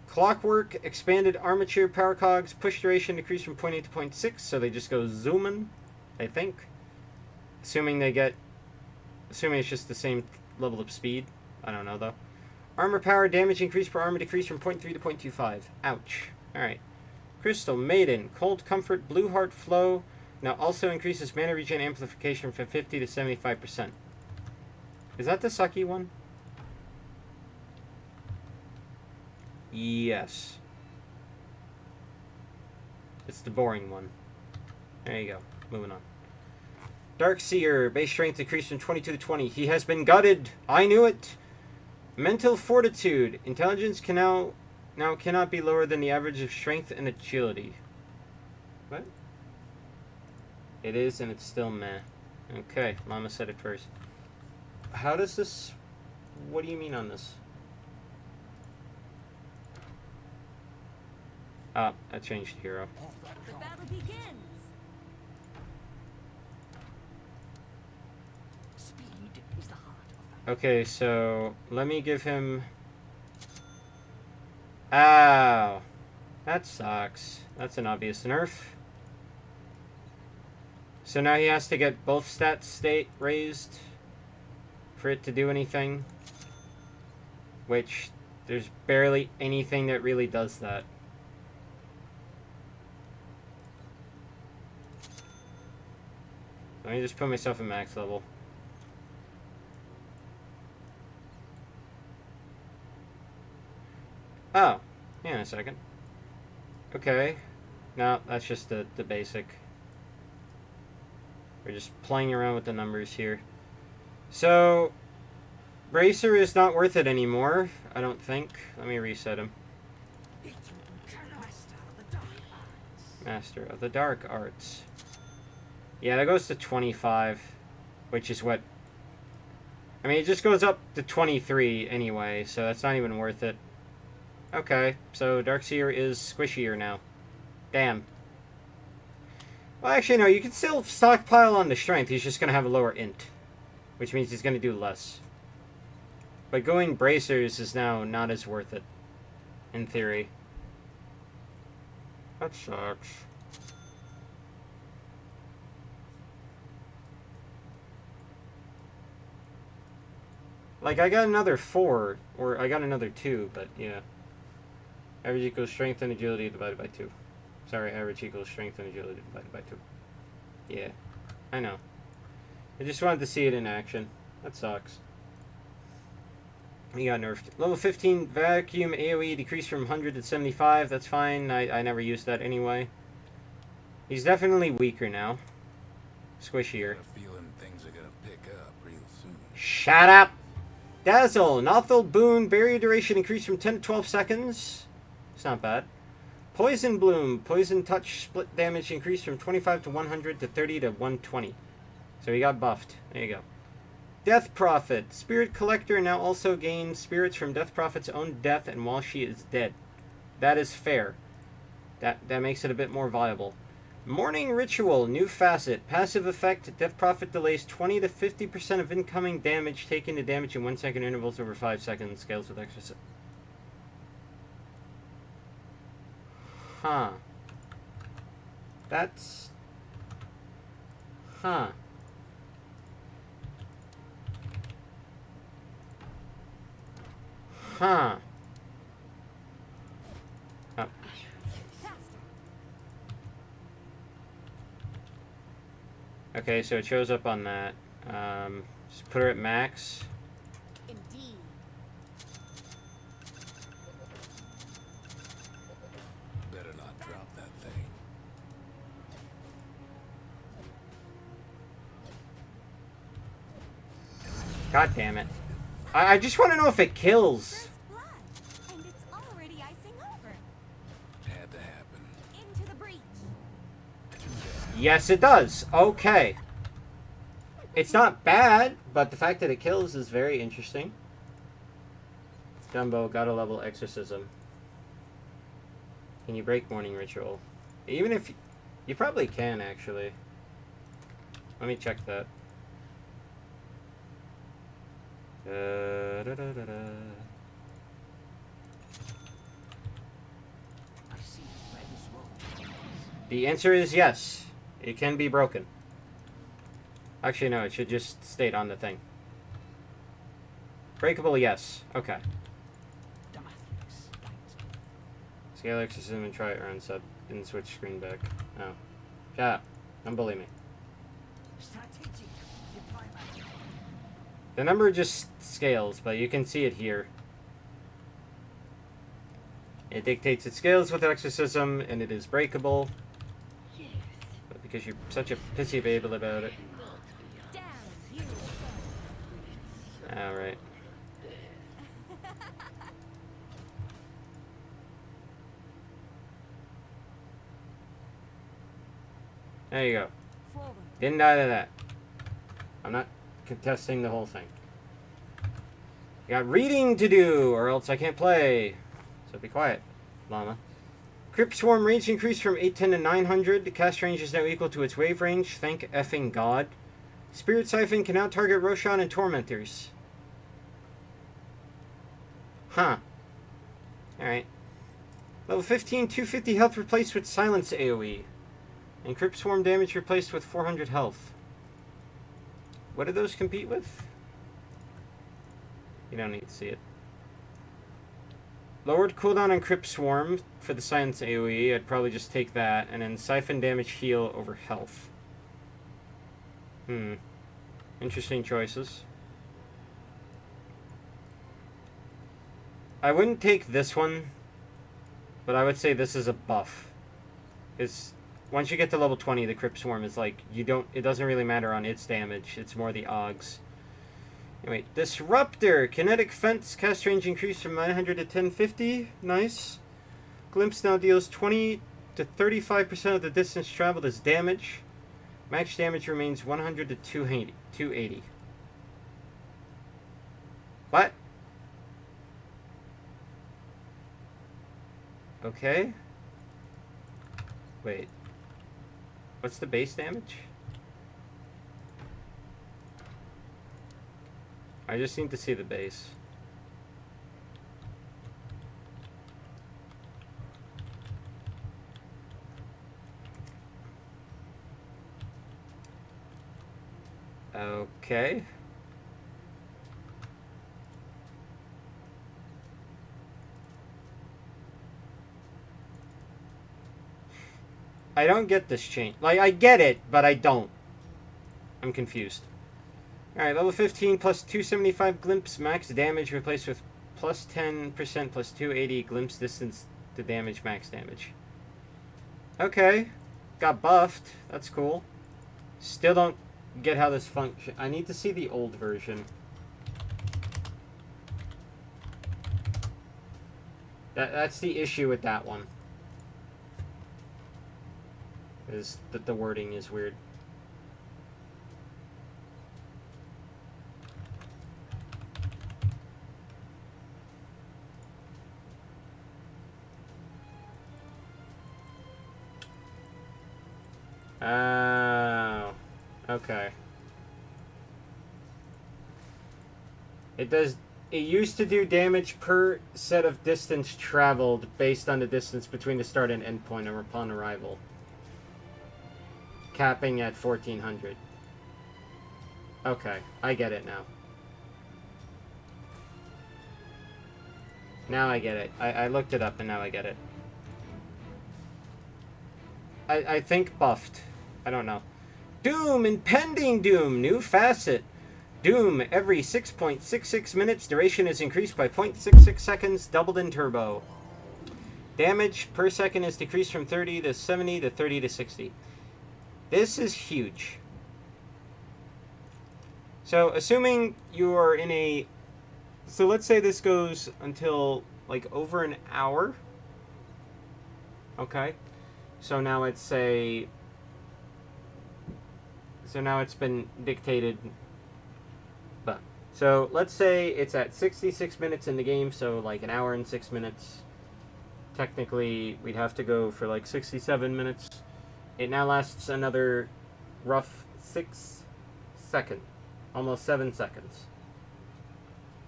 Clockwork, expanded armature power cogs, push duration decreased from 0.8 to 0.6, so they just go zooming, I think. Assuming it's just the same level of speed. I don't know, though. Armor power, damage increase per armor decreased from 0.3 to 0.25. Ouch. Alright. Crystal, Maiden, Cold Comfort, Blue Heart Flow. Now also increases mana regen amplification from 50 to 75%. Is that the sucky one? Yes. It's the boring one. There you go. Moving on. Darkseer, base strength decreased from 22 to 20. He has been gutted. I knew it. Mental fortitude. Intelligence can now cannot be lower than the average of strength and agility. What? It is, and it's still meh. Okay, Mama said it first. How does this... What do you mean on this? Ah, I changed hero. The battle begins. Speed is the heart of the... Okay, so let me give him... Ow! That sucks. That's an obvious nerf. So now he has to get both stats state raised for it to do anything. Which, there's barely anything that really does that. Let me just put myself at max level. Oh, hang on a second. Okay. No, that's just the basic. We're just playing around with the numbers here. So, Bracer is not worth it anymore, I don't think. Let me reset him. Master of the Dark Arts. Yeah, that goes to 25, which is what... I mean, it just goes up to 23 anyway, so that's not even worth it. Okay, so Darkseer is squishier now. Damn. Well, actually, no, you can still stockpile on the strength. He's just going to have a lower int, which means he's going to do less. But going bracers is now not as worth it, in theory. That sucks. Like, I got another 4, or I got another 2, but yeah. Average equals strength and agility divided by 2. Sorry, average equals strength and agility divided by 2. Yeah, I know. I just wanted to see it in action. That sucks. He got nerfed. Level 15 vacuum AoE decreased from 100 to 75. That's fine. I never used that anyway. He's definitely weaker now. Squishier. Feeling things are gonna pick up real soon. Shut up! Dazzle. Nothel Boon. Barrier duration increased from 10 to 12 seconds. It's not bad. Poison Bloom. Poison Touch split damage increased from 25 to 100 to 30 to 120. So he got buffed. There you go. Death Prophet. Spirit Collector now also gains spirits from Death Prophet's own death and while she is dead. That is fair. That makes it a bit more viable. Morning Ritual. New facet. Passive effect. Death Prophet delays 20 to 50% of incoming damage taken to damage in 1 second intervals over 5 seconds. Scales with extra... Huh. That's... Huh. Huh. Oh. Okay, so it shows up on that. Just put her at max. Indeed. Better not drop that thing. God damn it. I just want to know if it kills. First blood, and it's already icing over. Had to happen. Into the breach. Yes, it does. Okay. It's not bad, but the fact that it kills is very interesting. Jumbo, got a level exorcism. Can you break morning ritual? Even if... You probably can, actually. Let me check that. Da-da-da-da-da. I see where this road goes. The answer is yes. It can be broken. Actually, no, it should just state on the thing. Breakable, yes. Okay. Damascus guides me. Scale exorcism and try it around sub. Didn't switch screen back. Oh. Shut up. Don't bully me. Strategic deployment. The number just scales, but you can see it here. It dictates it scales with exorcism, and it is breakable. Yes. But because you're such a pissy babel about it. Down, you. Alright. There you go. Forward. Didn't die to that. I'm not contesting the whole thing. Got reading to do, or else I can't play. So be quiet, llama. Crypt Swarm range increased from 810 to 900. The cast range is now equal to its wave range. Thank effing God. Spirit Siphon can now target Roshan and Tormentors. Huh. Alright. Level 15, 250 health replaced with Silence AoE. And Crypt Swarm damage replaced with 400 health. What do those compete with? You don't need to see it. Lowered cooldown on Crypt Swarm for the Silence AoE. I'd probably just take that. And then Siphon damage heal over health. Interesting choices. I wouldn't take this one. But I would say this is a buff. Because once you get to level 20, the Crypt Swarm is like, it doesn't really matter on its damage. It's more the Augs. Anyway, Disruptor. Kinetic Fence. Cast range increased from 900 to 1050. Nice. Glimpse now deals 20 to 35% of the distance traveled as damage. Max damage remains 100 to 280. What? Okay. Wait. What's the base damage? I just need to see the base. Okay. I don't get this change. Like, I get it, but I don't. I'm confused. Alright, level 15 plus 275 glimpse max damage replaced with plus 10% plus 280 glimpse distance to damage max damage. Okay. Got buffed. That's cool. Still don't get how this functions. I need to see the old version. That's the issue with that one. Is that the wording is weird. Oh, okay. It used to do damage per set of distance traveled based on the distance between the start and end point upon arrival. Capping at 1400. Okay, I get it now. Now I get it. I looked it up and now I get it. I think buffed. I don't know. Doom! Impending Doom! New facet. Doom, every 6.66 minutes, duration is increased by 0.66 seconds, doubled in turbo. Damage per second is decreased from 30 to 70 to 30 to 60. This is huge. So, assuming you are in a... So, let's say this goes until, like, over an hour. Okay. So, now it's, say... So, now it's been dictated... But, so, let's say it's at 66 minutes in the game, so, like, an hour and 6 minutes. Technically, we'd have to go for, like, 67 minutes. It now lasts another rough 6 seconds. Almost 7 seconds.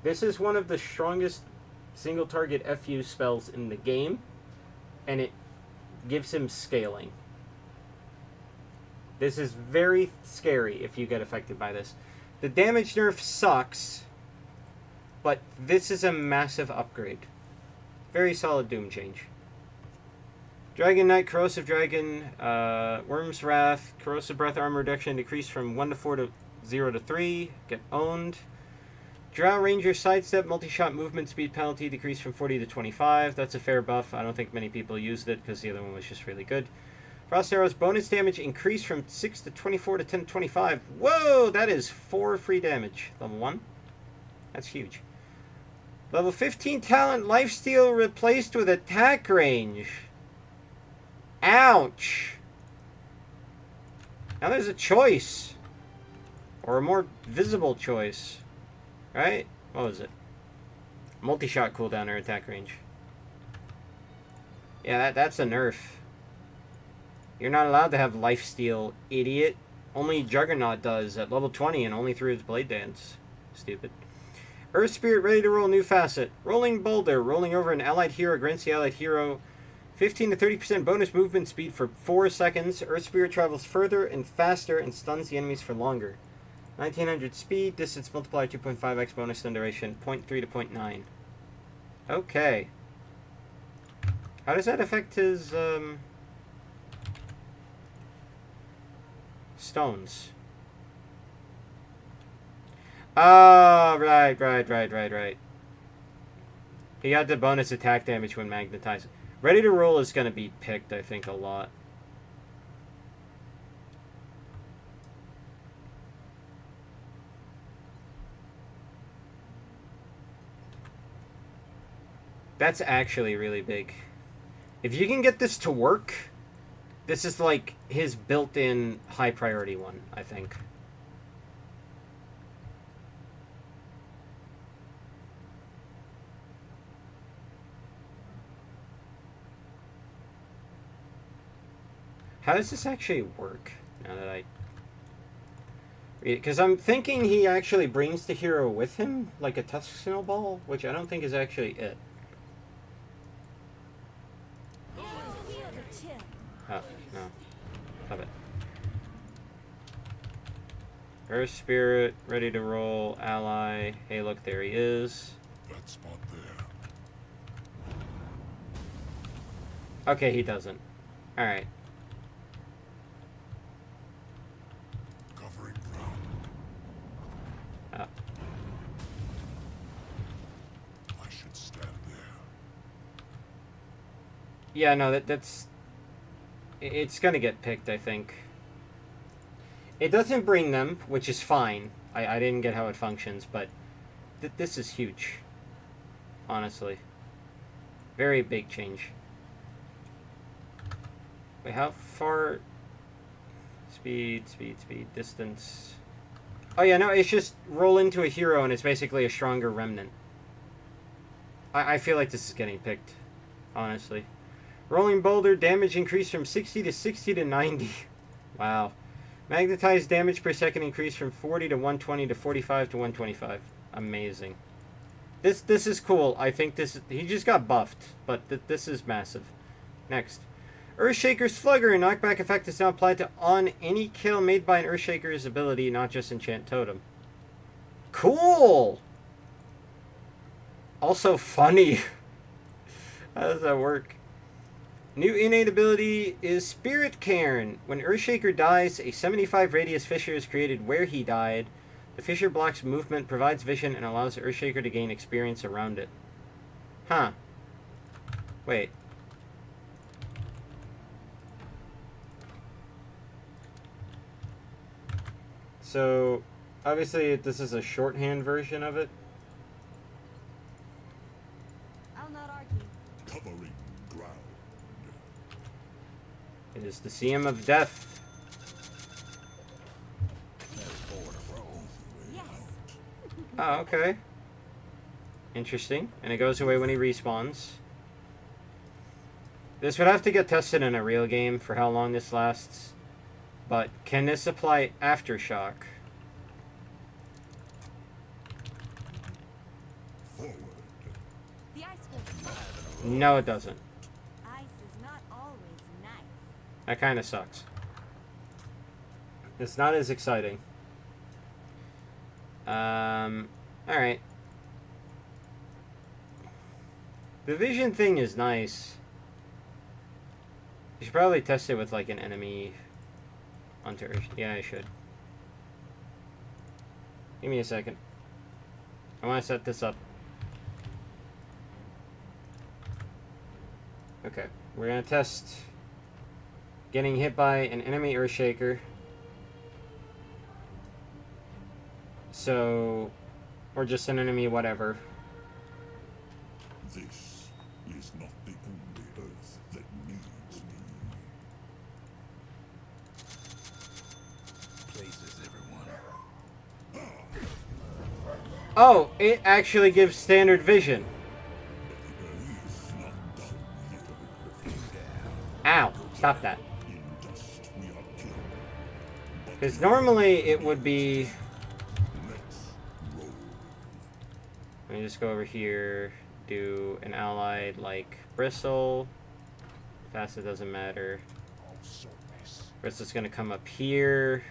This is one of the strongest single target FU spells in the game, and it gives him scaling. This is very scary if you get affected by this. The damage nerf sucks, but this is a massive upgrade. Very solid Doom change. Dragon Knight, Corrosive Dragon, Worm's Wrath, Corrosive Breath armor reduction decreased from 1 to 4 to 0 to 3. Get owned. Drow Ranger Sidestep, multi-shot movement speed penalty decreased from 40 to 25. That's a fair buff. I don't think many people used it because the other one was just really good. Frost Arrows bonus damage increased from 6 to 24 to 10 to 25. Whoa, that is 4 free damage. Level 1. That's huge. Level 15 talent, lifesteal replaced with attack range. Ouch. Now there's a choice. Or a more visible choice. Right? What was it? Multi-shot cooldown or attack range. Yeah, that's a nerf. You're not allowed to have lifesteal, idiot. Only Juggernaut does at level 20 and only through his Blade Dance. Stupid. Earth Spirit ready to roll new facet. Rolling Boulder. Rolling over an allied hero grants the allied hero 15 to 30% bonus movement speed for 4 seconds. Earth Spirit travels further and faster and stuns the enemies for longer. 1900 speed, distance multiplier 2.5x bonus stun duration, 0.3 to 0.9. Okay. How does that affect his, stones? Oh, right. He got the bonus attack damage when magnetized. Ready to roll is going to be picked, I think, a lot. That's actually really big. If you can get this to work, this is like his built-in high priority one, I think. How does this actually work? Now that I... Because I'm thinking he actually brings the hero with him, like a Tusk Snowball, which I don't think is actually it. Oh, no. Stop it. Earth Spirit, ready to roll, ally. Hey, look, there he is. That spot there. Okay, he doesn't. Alright. Covering ground. Oh. I should stand there. Yeah, no, that's... It's gonna get picked, I think. It doesn't bring them, which is fine. I didn't get how it functions, but this is huge. Honestly. Very big change. Wait, how far... Speed, distance... Oh yeah, no, it's just roll into a hero and it's basically a stronger remnant. I feel like this is getting picked, honestly. Rolling Boulder, damage increased from 60 to 60 to 90. Wow. Magnetized damage per second increased from 40 to 120 to 45 to 125. Amazing. This is cool. I think this... He just got buffed, but this is massive. Next. Earthshaker Slugger. Knockback effect is now applied to on any kill made by an Earthshaker's ability, not just Enchant Totem. Cool! Also funny. How does that work? New innate ability is Spirit Cairn. When Earthshaker dies, a 75 radius fissure is created where he died. The fissure blocks movement, provides vision, and allows Earthshaker to gain experience around it. Huh. Wait. So, obviously this is a shorthand version of it. I'll not argue. Covering ground. It is the Seam of Death. Yes. Oh, okay. Interesting. And it goes away when he respawns. This would have to get tested in a real game for how long this lasts. But can this apply aftershock? Forward. The ice will. No, it doesn't. Ice is not always nice. That kind of sucks. It's not as exciting. Alright. The vision thing is nice. You should probably test it with like an enemy hunter. Yeah, I should. Give me a second. I want to set this up. Okay, we're gonna test getting hit by an enemy Earthshaker. So, or just an enemy, whatever. This is not the only Earth that needs me. Places, everyone. Oh, it actually gives standard vision. Earth not done yet. Ow, stop that. In dust we are killed. Because normally it would be... Let's roll. Let me just go over here, do an allied like Bristle. Fast, it doesn't matter. Also miss. Bristle's gonna come up here.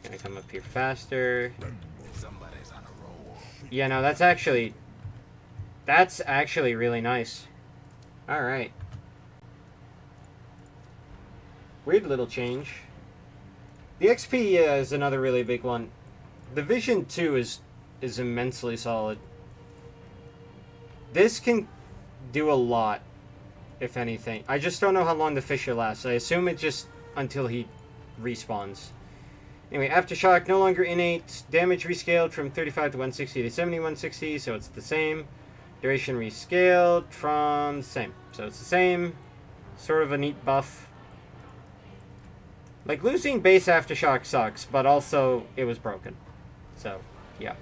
Gonna come up here faster. Somebody's on a roll. Yeah, no, that's actually really nice. Alright. Weird little change. The XP is another really big one. The Vision 2 is immensely solid. This can do a lot, if anything. I just don't know how long the Fisher lasts. I assume it just until he respawns. Anyway, Aftershock, no longer innate. Damage rescaled from 35 to 160 to 70, 160, so it's the same. Duration rescaled from the same. So it's the same. Sort of a neat buff. Like, losing base Aftershock sucks, but also it was broken. So, yeah.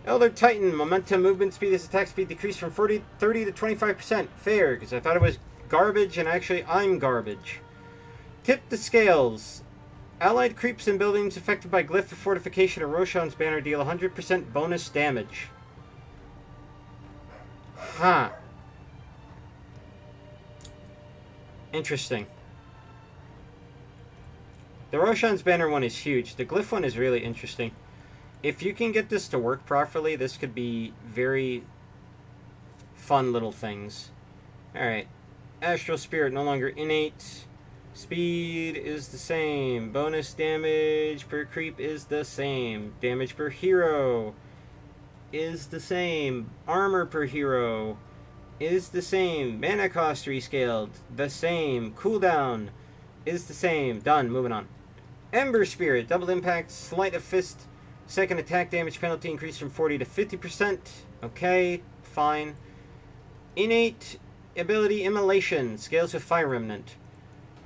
Elder Titan, momentum, movement speed, his attack speed decreased from 30 to 25%. Fair, because I thought it was garbage, and actually I'm garbage. Tip the scales. Allied creeps and buildings affected by Glyph of Fortification or Roshan's banner deal 100% bonus damage. Huh. Interesting. The Roshan's banner one is huge. The Glyph one is really interesting. If you can get this to work properly, this could be very fun little things. Alright. Astral Spirit, no longer innate. Speed is the same. Bonus damage per creep is the same. Damage per hero is the same. Armor per hero is the same. Mana cost rescaled, the same. Cooldown is the same. Done. Moving on. Ember Spirit, double impact, sleight of fist. Second attack damage penalty increased from 40 to 50%. Okay, fine. Innate ability Immolation, scales with Fire Remnant.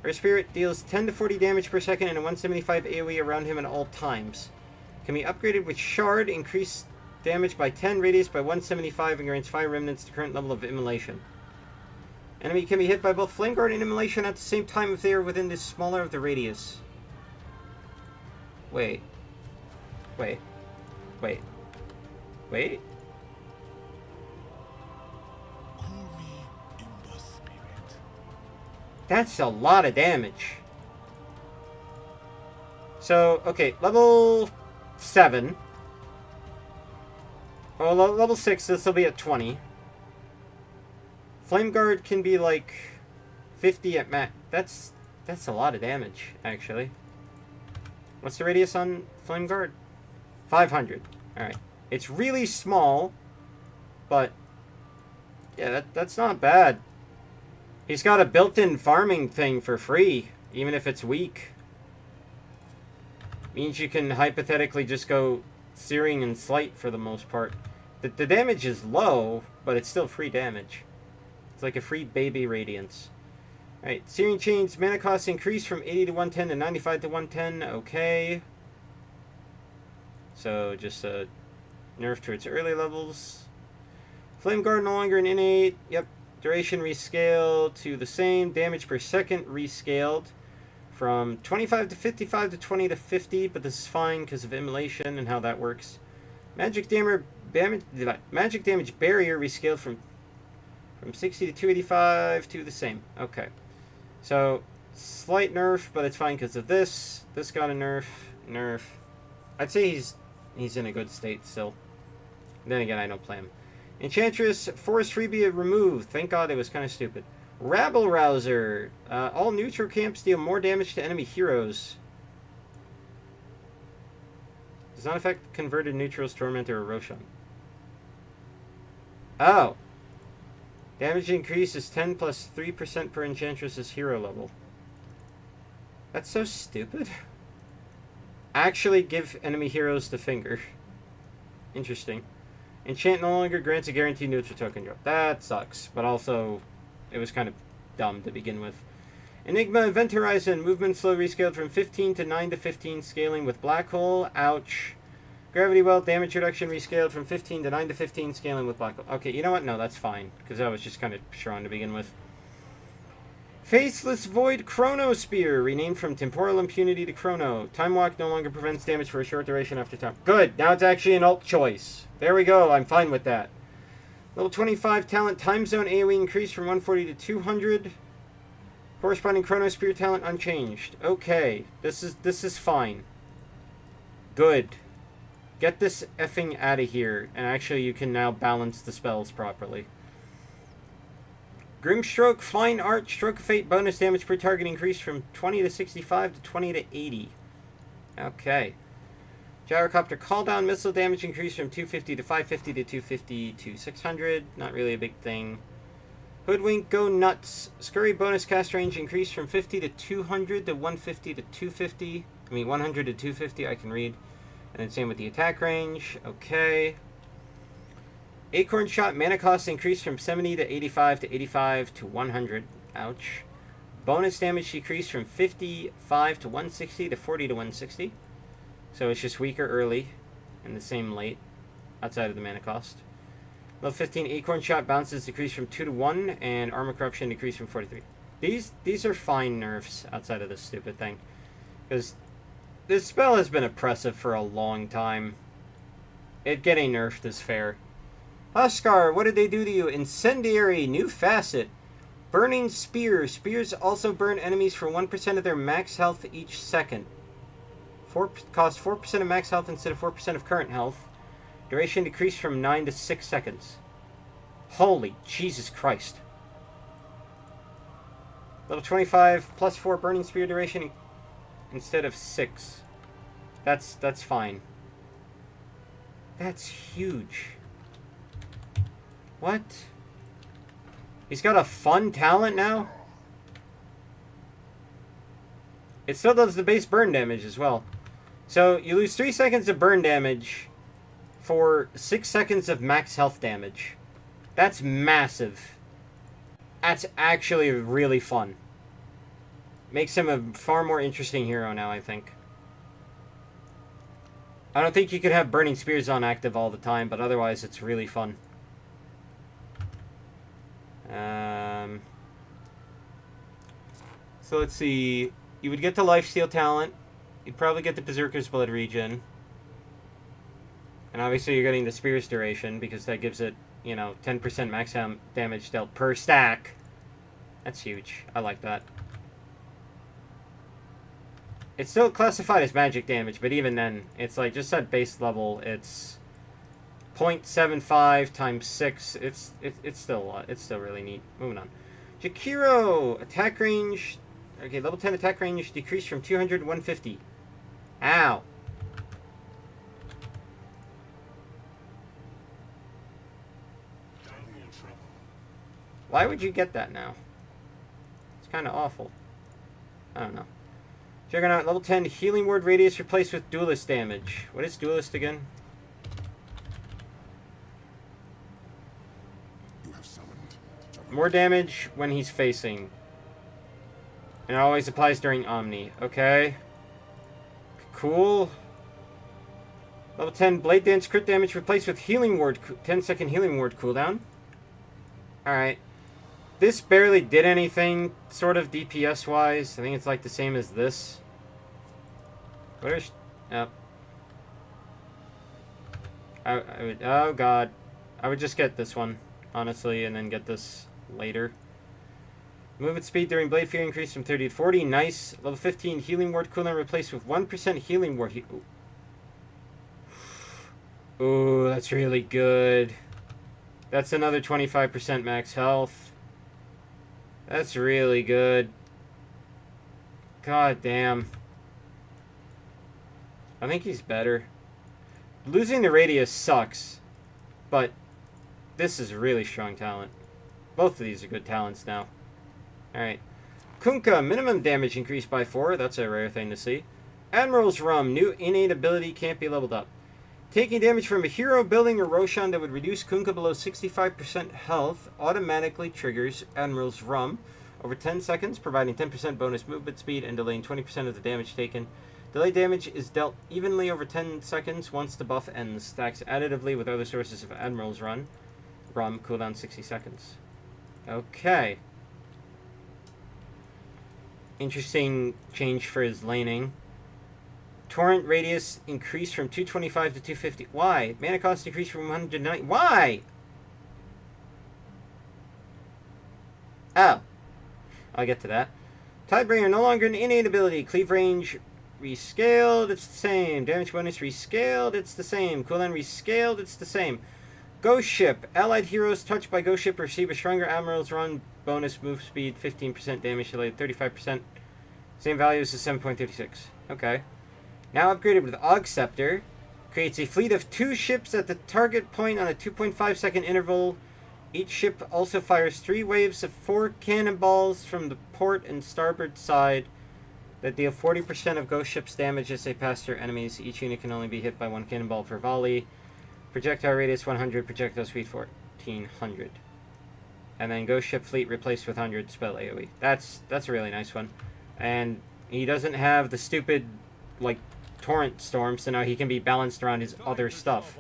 Her spirit deals 10 to 40 damage per second and a 175 AoE around him at all times. Can be upgraded with Shard, increase damage by 10, radius by 175, and grants Fire Remnants the current level of Immolation. Enemy can be hit by both Flame Guard and Immolation at the same time if they are within the smaller of the radius. Wait. Wait. Wait. Wait. Call me in the spirit. That's a lot of damage. So, okay, level 7. Oh, level 6, this will be at 20. Flame Guard can be like 50 at max. That's a lot of damage, actually. What's the radius on Flame Guard? 500. Alright. It's really small, but yeah, that's not bad. He's got a built-in farming thing for free, even if it's weak. Means you can hypothetically just go Searing and Slight for the most part. The damage is low, but it's still free damage. It's like a free baby Radiance. Alright, Searing Chains, mana cost increased from 80 to 110 to 95 to 110. Okay. So, just a nerf to its early levels. Flame Guard no longer an innate. Yep. Duration rescaled to the same. Damage per second rescaled from 25 to 55 to 20 to 50, but this is fine because of immolation and how that works. Magic damage barrier rescaled from 60 to 285 to the same. Okay. So, slight nerf, but it's fine because of this. This got a nerf. Nerf. I'd say he's in a good state still. Then again, I don't play him. Enchantress, Forest Freebie removed. Thank God, it was kind of stupid. Rabble Rouser. All neutral camps deal more damage to enemy heroes. Does not affect converted neutrals, Tormentor, or Roshan. Oh. Damage increase is 10 plus 3% per Enchantress's hero level. That's so stupid. Actually give enemy heroes the finger. Interesting. Enchant no longer grants a guaranteed neutral token drop. That sucks, but also it was kind of dumb to begin with. Enigma Event Horizon. Movement slow rescaled from 15 to 9 to 15, scaling with Black Hole. Ouch. Gravity Well, damage reduction rescaled from 15 to 9 to 15, scaling with Black Hole. Okay, you know what? No, that's fine, because that was just kind of strong to begin with. Faceless Void Chrono Spear, renamed from Temporal Impunity to Chrono. Time Walk no longer prevents damage for a short duration after time. Good, now it's actually an alt choice. There we go, I'm fine with that. Level 25 talent, Time Zone AoE increased from 140 to 200. Corresponding Chrono Spear talent unchanged. Okay, this is fine. Good. Get this effing out of here, and actually you can now balance the spells properly. Grimstroke, Flying Arch, Stroke of Fate, bonus damage per target increased from 20 to 65 to 20 to 80. Okay. Gyrocopter Call Down, missile damage increased from 250 to 550 to 250 to 600. Not really a big thing. Hoodwink, Go Nuts. Scurry bonus cast range increased from 50 to 200 to 150 to 250. I mean 100 to 250, I can read. And then same with the attack range. Okay. Acorn Shot, mana cost increased from 70 to 85 to 85 to 100. Ouch. Bonus damage decreased from 55 to 160 to 40 to 160. So it's just weaker early and the same late, outside of the mana cost. Level 15 Acorn Shot bounces decreased from 2 to 1, and Armor Corruption decreased from 43. These are fine nerfs outside of this stupid thing. Because this spell has been oppressive for a long time. It getting nerfed is fair. Huskar, what did they do to you? Incendiary, new facet. Burning Spear. Spears also burn enemies for 1% of their max health each second. Cost 4% of max health instead of 4% of current health. Duration decreased from 9 to 6 seconds. Holy Jesus Christ. Level 25, plus 4 Burning Spear duration instead of 6. That's fine. That's huge. What? He's got a fun talent now? It still does the base burn damage as well. So, you lose 3 seconds of burn damage for 6 seconds of max health damage. That's massive. That's actually really fun. Makes him a far more interesting hero now, I think. I don't think you could have Burning Spears on active all the time, but otherwise it's really fun. So let's see. You would get the Lifesteal talent. You'd probably get the Berserker's Blood regen. And obviously you're getting the Spear's duration, because that gives it, you know, 10% max damage dealt per stack. That's huge. I like that. It's still classified as magic damage, but even then, it's like, just at base level, it's 0.75 times 6. It's still a lot. It's still really neat. Moving on. Jakiro! Attack range... Okay, level 10 attack range decreased from 200 to 150. Ow. Why would you get that now? It's kind of awful. I don't know. Juggernaut, level 10, healing word radius replaced with duelist damage. What is duelist again? You have summoned More damage when he's facing. And it always applies during Omni. Okay. Cool. Level 10, Blade Dance crit damage replaced with healing word, 10-second healing word cooldown. Alright. This barely did anything, sort of DPS-wise. I think it's like the same as this. Where's... Oh. I would... Oh, God. I would just get this one, honestly, and then get this later. Movement speed during Blade Fear increased from 30 to 40. Nice. Level 15 Healing Ward cooldown replaced with 1% Healing Ward. Ooh, that's really good. That's another 25% max health. That's really good. God damn. I think he's better. Losing the radius sucks, but this is a really strong talent. Both of these are good talents now. Alright. Kunkka, minimum damage increased by 4. That's a rare thing to see. Admiral's Rum, new innate ability can't be leveled up. Taking damage from a hero, building, or Roshan that would reduce Kunkka below 65% health automatically triggers Admiral's Rum over 10 seconds, providing 10% bonus movement speed and delaying 20% of the damage taken. Delayed damage is dealt evenly over 10 seconds once the buff ends. Stacks additively with other sources of Admiral's Rum, cooldown 60 seconds. Okay. Interesting change for his laning. Torrent radius increased from 225 to 250. Why? Mana cost decreased from 190. Why? Oh. I'll get to that. Tidebringer, no longer an innate ability. Cleave range rescaled, it's the same. Damage bonus rescaled, it's the same. Cooldown rescaled, it's the same. Ghost Ship. Allied heroes touched by Ghost Ship receive a stronger Admiral's Run bonus move speed, 15% damage delayed, 35%. Same value as the 7.36. Okay. Now upgraded with Og Scepter. Creates a fleet of 2 ships at the target point on a 2.5 second interval. Each ship also fires 3 waves of 4 cannonballs from the port and starboard side that deal 40% of Ghost Ship's damage as they pass through enemies. Each unit can only be hit by 1 cannonball per volley. Projectile radius 100, projectile speed 1400. And then Ghost Ship fleet replaced with 100 spell AoE. That's a really nice one. And he doesn't have the stupid, like, torrent storm, so now he can be balanced around his other stuff.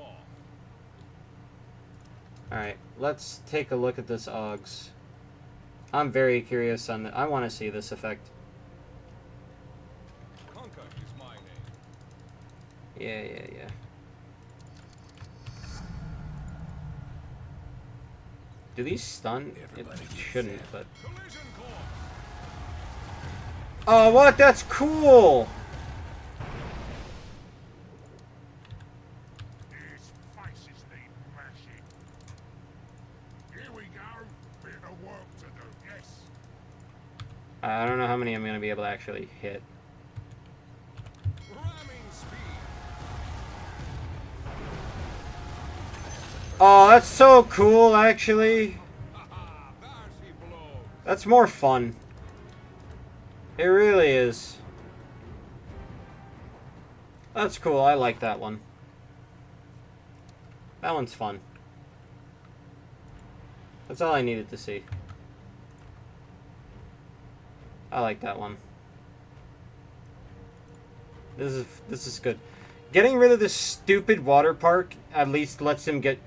Alright, let's take a look at this Augs. I'm very curious on the... I want to see this effect. Yeah. Do these stun? It shouldn't, but... Oh, what? That's cool! His faces need mashing. Here we go. Bit of work to do, yes? I don't know how many I'm going to be able to actually hit. Oh, that's so cool, actually. That's more fun. It really is. That's cool. I like that one. That one's fun. That's all I needed to see. I like that one. This is good. Getting rid of this stupid water park at least lets him get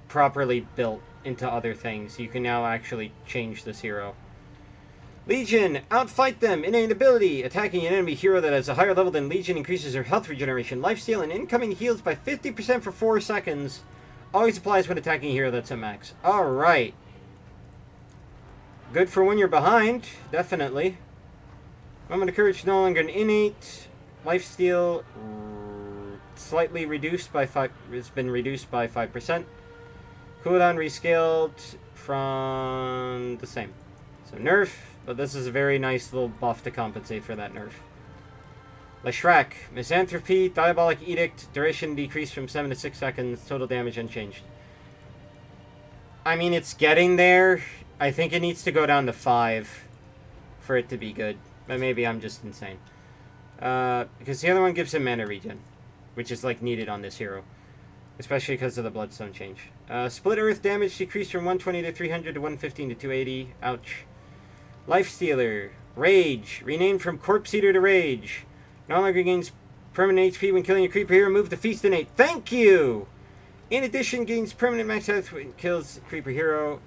properly built into other things. You can now actually change this hero. Legion, outfight them. Innate ability. Attacking an enemy hero that has a higher level than Legion increases their health regeneration, lifesteal, and incoming heals by 50% for 4 seconds. Always applies when attacking a hero that's at max. Alright. Good for when you're behind. Definitely. Moment of Courage no longer an innate. Lifesteal slightly reduced by 5. It's been reduced by 5%. Cooldown rescaled from the same. So nerf, but this is a very nice little buff to compensate for that nerf. Leshrac, Misanthropy, Diabolic Edict, duration decreased from 7 to 6 seconds, total damage unchanged. I mean, it's getting there. I think it needs to go down to 5 for it to be good. But maybe I'm just insane. Because the other one gives him mana regen, which is like needed on this hero. Especially because of the Bloodstone change. Split Earth damage decreased from 120 to 300 to 115 to 280. Ouch. Lifestealer. Rage. Renamed from Corpse Eater to Rage. No longer gains permanent HP when killing a creeper hero. Move to Feast Innate. Thank you! In addition, gains permanent max health when kills creeper hero.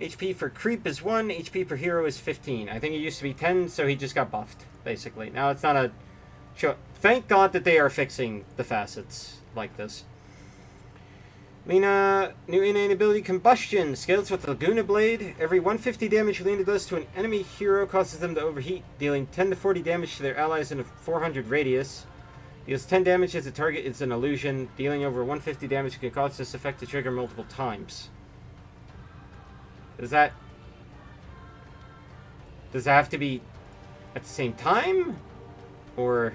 HP for creep is 1, HP per hero is 15. I think it used to be 10, so he just got buffed, basically. Now it's not a... Thank God that they are fixing the facets like this. Lena, new innate ability, Combustion. Scales with Laguna Blade. Every 150 damage Lena does to an enemy hero causes them to overheat, dealing 10 to 40 damage to their allies in a 400 radius. Deals 10 damage as the target is an illusion. Dealing over 150 damage can cause this effect to trigger multiple times. Does that have to be at the same time? Or,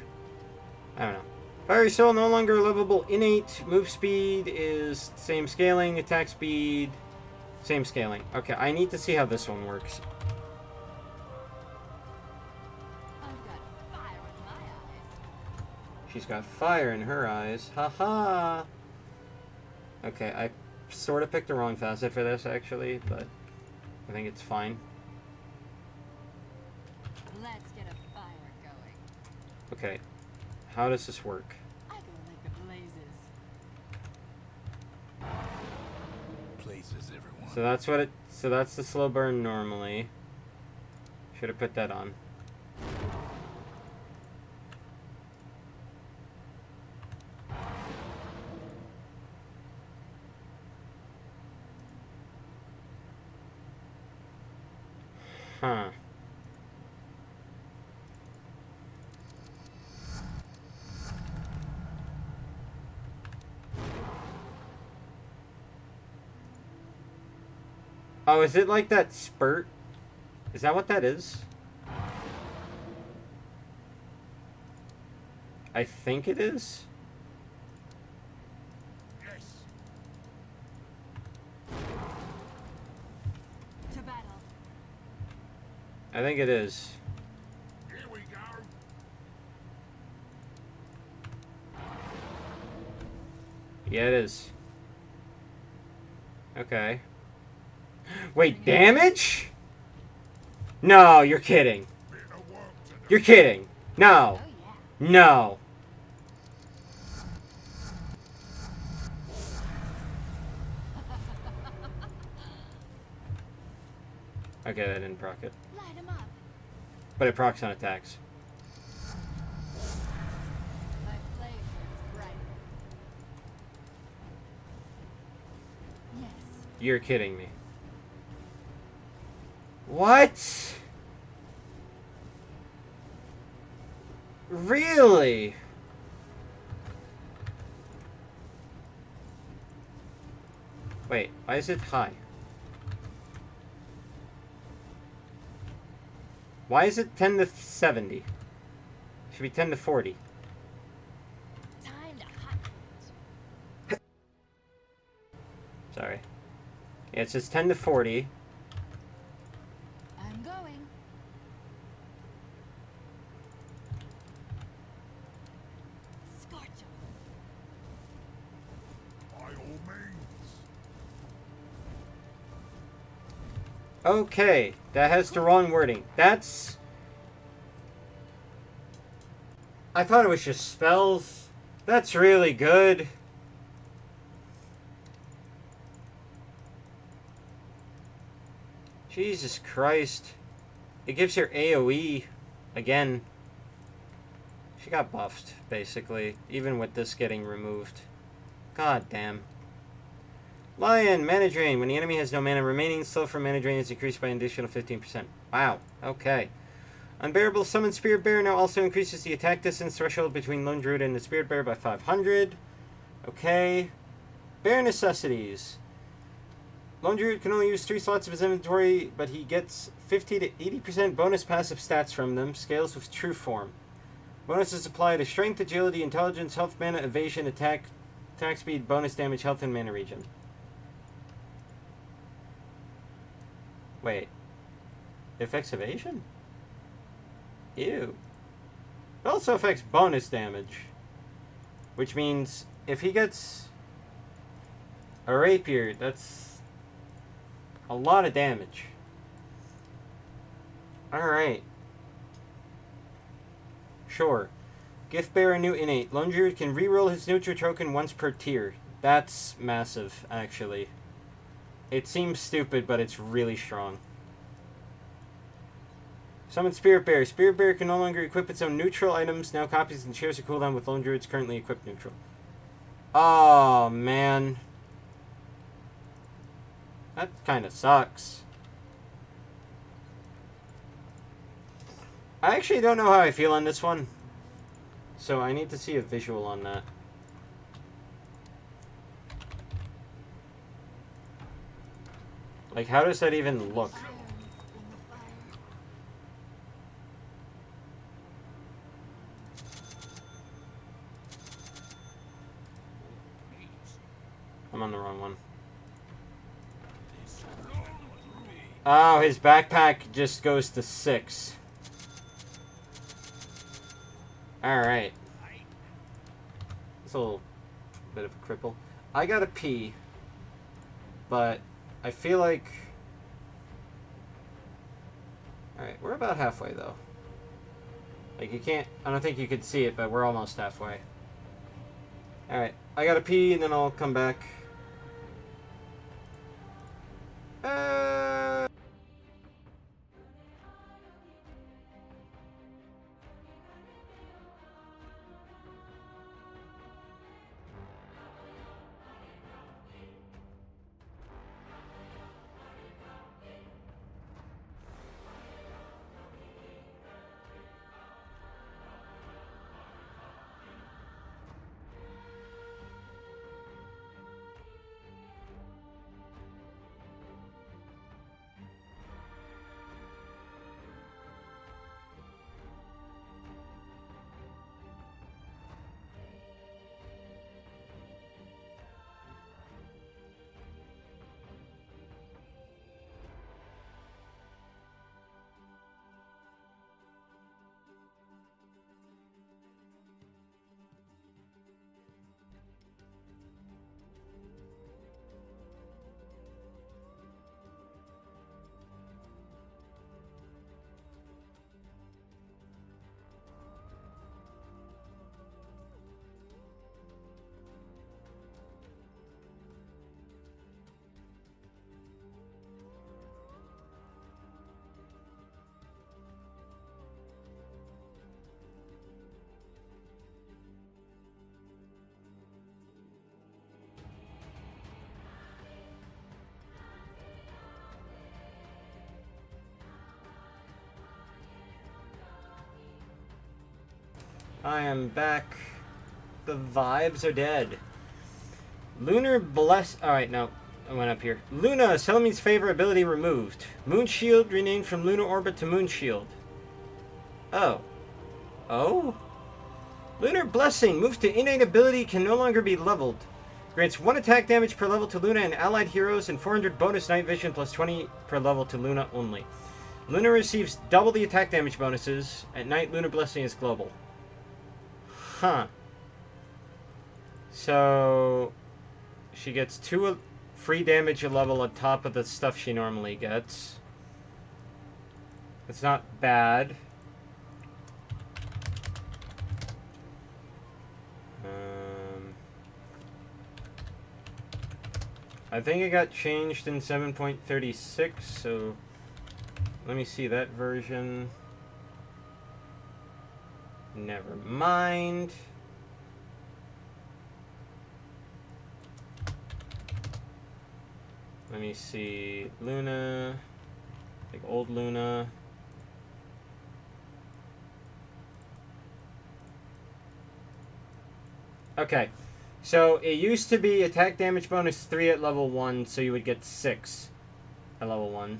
I don't know. Fiery Soul, no longer lovable innate. Move speed is same scaling. Attack speed, same scaling. Okay, I need to see how this one works. I've got fire in my eyes. She's got fire in her eyes. Haha. Okay, I sort of picked the wrong facet for this, actually, but I think it's fine. Let's get a fire going. Okay, how does this work? I go like the blazes. Places, everyone. So that's what it. So that's the slow burn normally. Should have put that on. Huh. Oh, is it like that spurt? Is that what that is? I think it is. Yes. To battle. I think it is. Here we go. Yeah, it is. Okay. Wait, damage? No, you're kidding. Bit of work to do. You're kidding. No. Oh yeah. No. Okay, that didn't proc it. Light 'em up. But it procs on attacks. My flame burns bright. Yes. You're kidding me. What? Really? Wait, why is it high? Why is it 10 to 70? It should be 10 to 40. Time to hot it. Sorry. Yeah, it says 10 to 40. I'm going. Scorch 'em. By all means. Okay, that has the wrong wording. That's... I thought it was just spells. That's really good. Jesus Christ. It gives her AoE again. She got buffed, basically, even with this getting removed. God damn. Lion, mana drain. When the enemy has no mana remaining, slow for mana drain is increased by an additional 15%. Wow, okay. Unbearable Summon Spirit Bear now also increases the attack distance threshold between Lone Druid and the Spirit Bear by 500. Okay. Bear necessities. Lone Druid can only use 3 slots of his inventory, but he gets 50 to 80% bonus passive stats from them. Scales with True Form. Bonuses apply to Strength, Agility, Intelligence, Health, Mana, Evasion, Attack Speed, Bonus Damage, Health, and Mana Regen. Wait. It affects Evasion? Ew. It also affects bonus damage. Which means if he gets a rapier, that's a lot of damage. Alright. Sure. Gift Bearer new innate. Lone Druid can reroll his neutral token once per tier. That's massive, actually. It seems stupid, but it's really strong. Summon Spirit Bear. Spirit Bear can no longer equip its own neutral items. Now copies and shares a cooldown with lone druids currently equipped neutral. Oh, man. That kind of sucks. I actually don't know how I feel on this one. So I need to see a visual on that. Like, how does that even look? I'm on the wrong one. Oh, his backpack just goes to 6. Alright. It's a little bit of a cripple. I gotta pee. But I feel like... Alright, we're about halfway though. Like you can't... I don't think you could see it, but we're almost halfway. Alright, I gotta pee and then I'll come back. I am back. The vibes are dead. Lunar Bless... Alright, no. I went up here. Luna, Seleme's favor ability removed. Moon Shield renamed from Lunar Orbit to Moon Shield. Oh. Oh? Lunar Blessing. Moves to innate ability can no longer be leveled. Grants 1 attack damage per level to Luna and allied heroes and 400 bonus night vision plus 20 per level to Luna only. Luna receives double the attack damage bonuses. At night, Lunar Blessing is global. Huh. So she gets 2 free damage a level on top of the stuff she normally gets. It's not bad. I think it got changed in 7.36, so let me see that version. Never mind. Let me see. Luna. Like old Luna. Okay. So it used to be attack damage bonus 3 at level 1, so you would get 6 at level 1.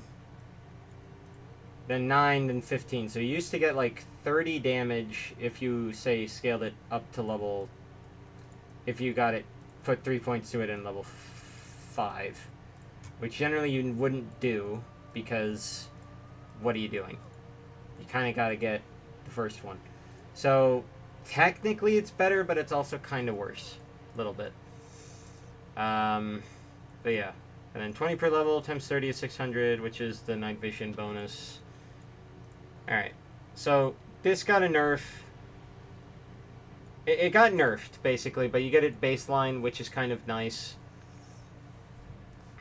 Then 9, then 15. So you used to get like 30 damage if you, say, scaled it up to level... If you got it, put 3 points to it in level 5. Which generally you wouldn't do, because what are you doing? You kind of got to get the first one. So technically it's better, but it's also kind of worse. A little bit. But yeah. And then 20 per level times 30 is 600, which is the night vision bonus. Alright, so this got a nerf. It got nerfed, basically, but you get it baseline, which is kind of nice.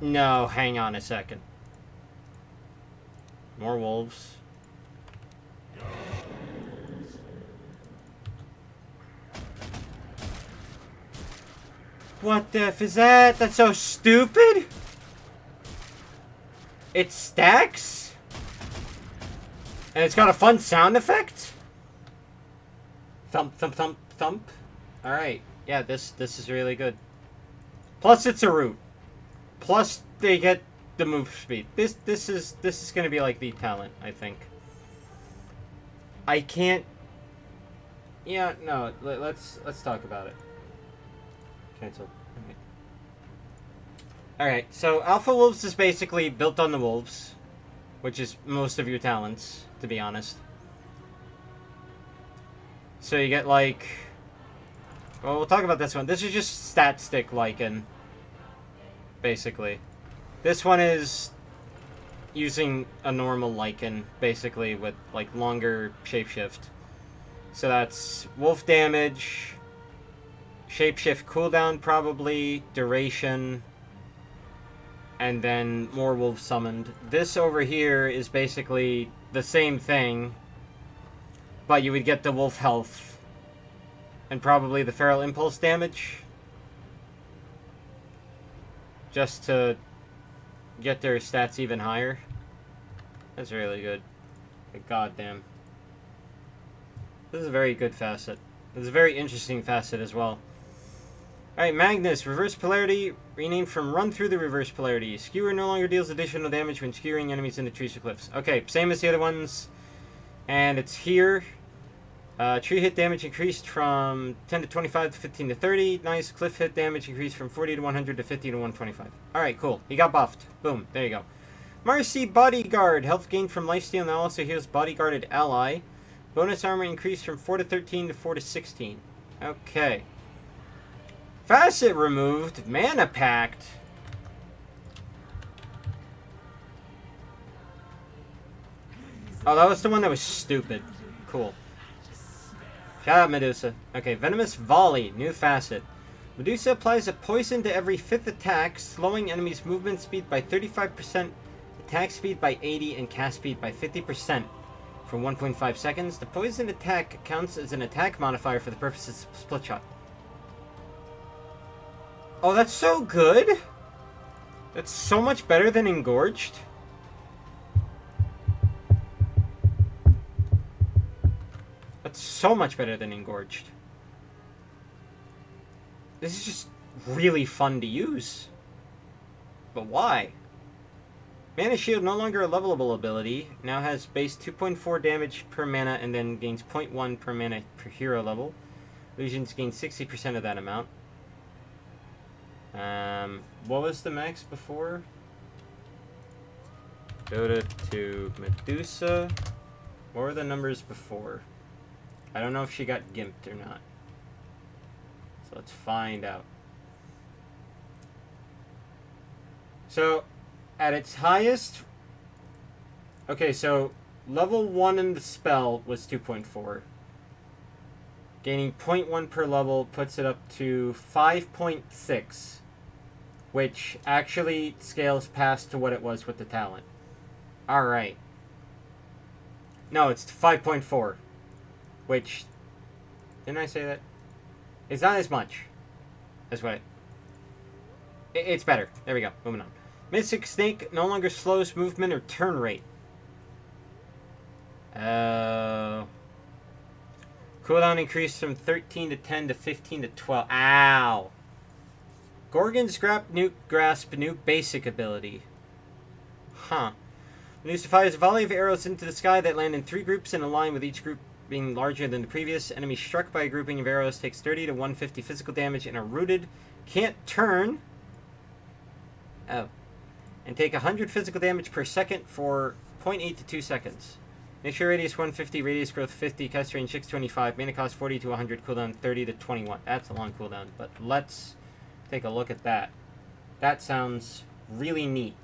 No, hang on a second. More wolves. What the F is that? That's so stupid! It stacks? And it's got a fun sound effect? Thump, thump, thump, thump. Alright. Yeah, this is really good. Plus it's a root. Plus they get the move speed. This is gonna be like the talent, I think. I can't. Yeah, no. Let's talk about it. Cancel. Alright, so Alpha Wolves is basically built on the Wolves, which is most of your talents, to be honest. So you get like. Well, we'll talk about this one. This is just stat stick Lycan, basically. This one is using a normal Lycan, basically, with like longer shapeshift. So that's wolf damage, shapeshift cooldown probably, duration, and then more wolves summoned. This over here is basically the same thing, but you would get the wolf health. And probably the feral impulse damage. Just to get their stats even higher. That's really good. Goddamn. This is a very good facet. This is a very interesting facet as well. Alright, Magnus. Reverse polarity. Renamed from Run Through the Reverse Polarity. Skewer no longer deals additional damage when skewering enemies into trees or cliffs. Okay, same as the other ones. And it's here. Tree hit damage increased from 10 to 25 to 15 to 30. Nice. Cliff hit damage increased from 40 to 100 to 50 to 125. Alright, cool. He got buffed. Boom. There you go. Marcy Bodyguard. Health gained from lifesteal and also heals bodyguarded ally. Bonus armor increased from 4 to 13 to 4 to 16. Okay. Facet removed. Mana pact. Oh, that was the one that was stupid. Cool. Shout out Medusa. Okay, Venomous Volley, new facet. Medusa applies a poison to every 5th attack, slowing enemies' movement speed by 35%, attack speed by 80%, and cast speed by 50% for 1.5 seconds. The poison attack counts as an attack modifier for the purposes of split shot. Oh, that's so good! That's so much better than Engorged. That's so much better than Engorged. This is just really fun to use. But why? Mana Shield, no longer a levelable ability, now has base 2.4 damage per mana and then gains 0.1 per mana per hero level. Illusions gain 60% of that amount. What was the max before? Dota to Medusa. What were the numbers before? I don't know if she got gimped or not. So let's find out. So, at its highest... Okay, so level 1 in the spell was 2.4. Gaining 0.1 per level puts it up to 5.6. Which actually scales past to what it was with the talent. Alright. No, it's 5.4. Which, didn't I say that? It's not as much as what it's better. There we go. Moving on. Mystic Snake no longer slows movement or turn rate. Cooldown increased from 13 to 10 to 15 to 12. Ow! Gorgon's Grasp, new basic ability. Huh. Medusa fires a volley of arrows into the sky that land in 3 groups in a line, with each group being larger than the previous. Enemy struck by a grouping of arrows takes 30 to 150 physical damage and are rooted. Can't turn. Oh. And take 100 physical damage per second for 0.8 to 2 seconds. Initial radius 150, radius growth 50, cast range 625, mana cost 40 to 100, cooldown 30 to 21. That's a long cooldown, but let's take a look at that. That sounds really neat.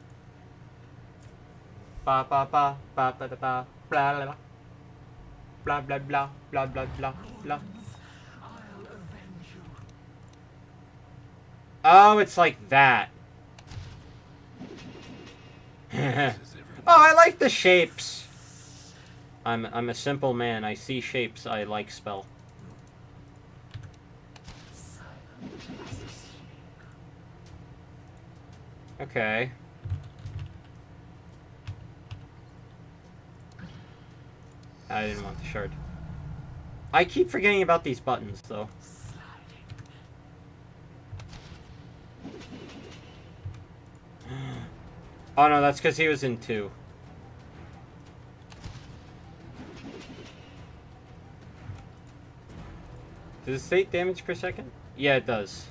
Ba ba ba ba ba ba blah blah blah blah blah blah blah blah blah. Oh, it's like that. Places everyone. Oh, I like the shapes. I'm a simple man. I see shapes. I like spell. Okay. I didn't want the shard. I keep forgetting about these buttons, though. Oh no, that's because he was in 2. Does it state damage per second? Yeah, it does.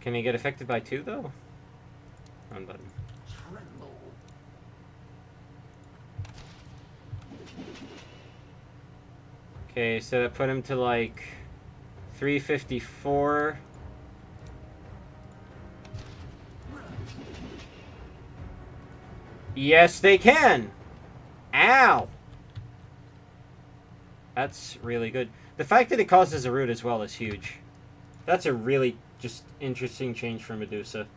Can he get affected by 2, though? One button. Okay, so that put him to like 354. Yes, they can! Ow! That's really good. The fact that it causes a root as well is huge. That's a really just interesting change for Medusa.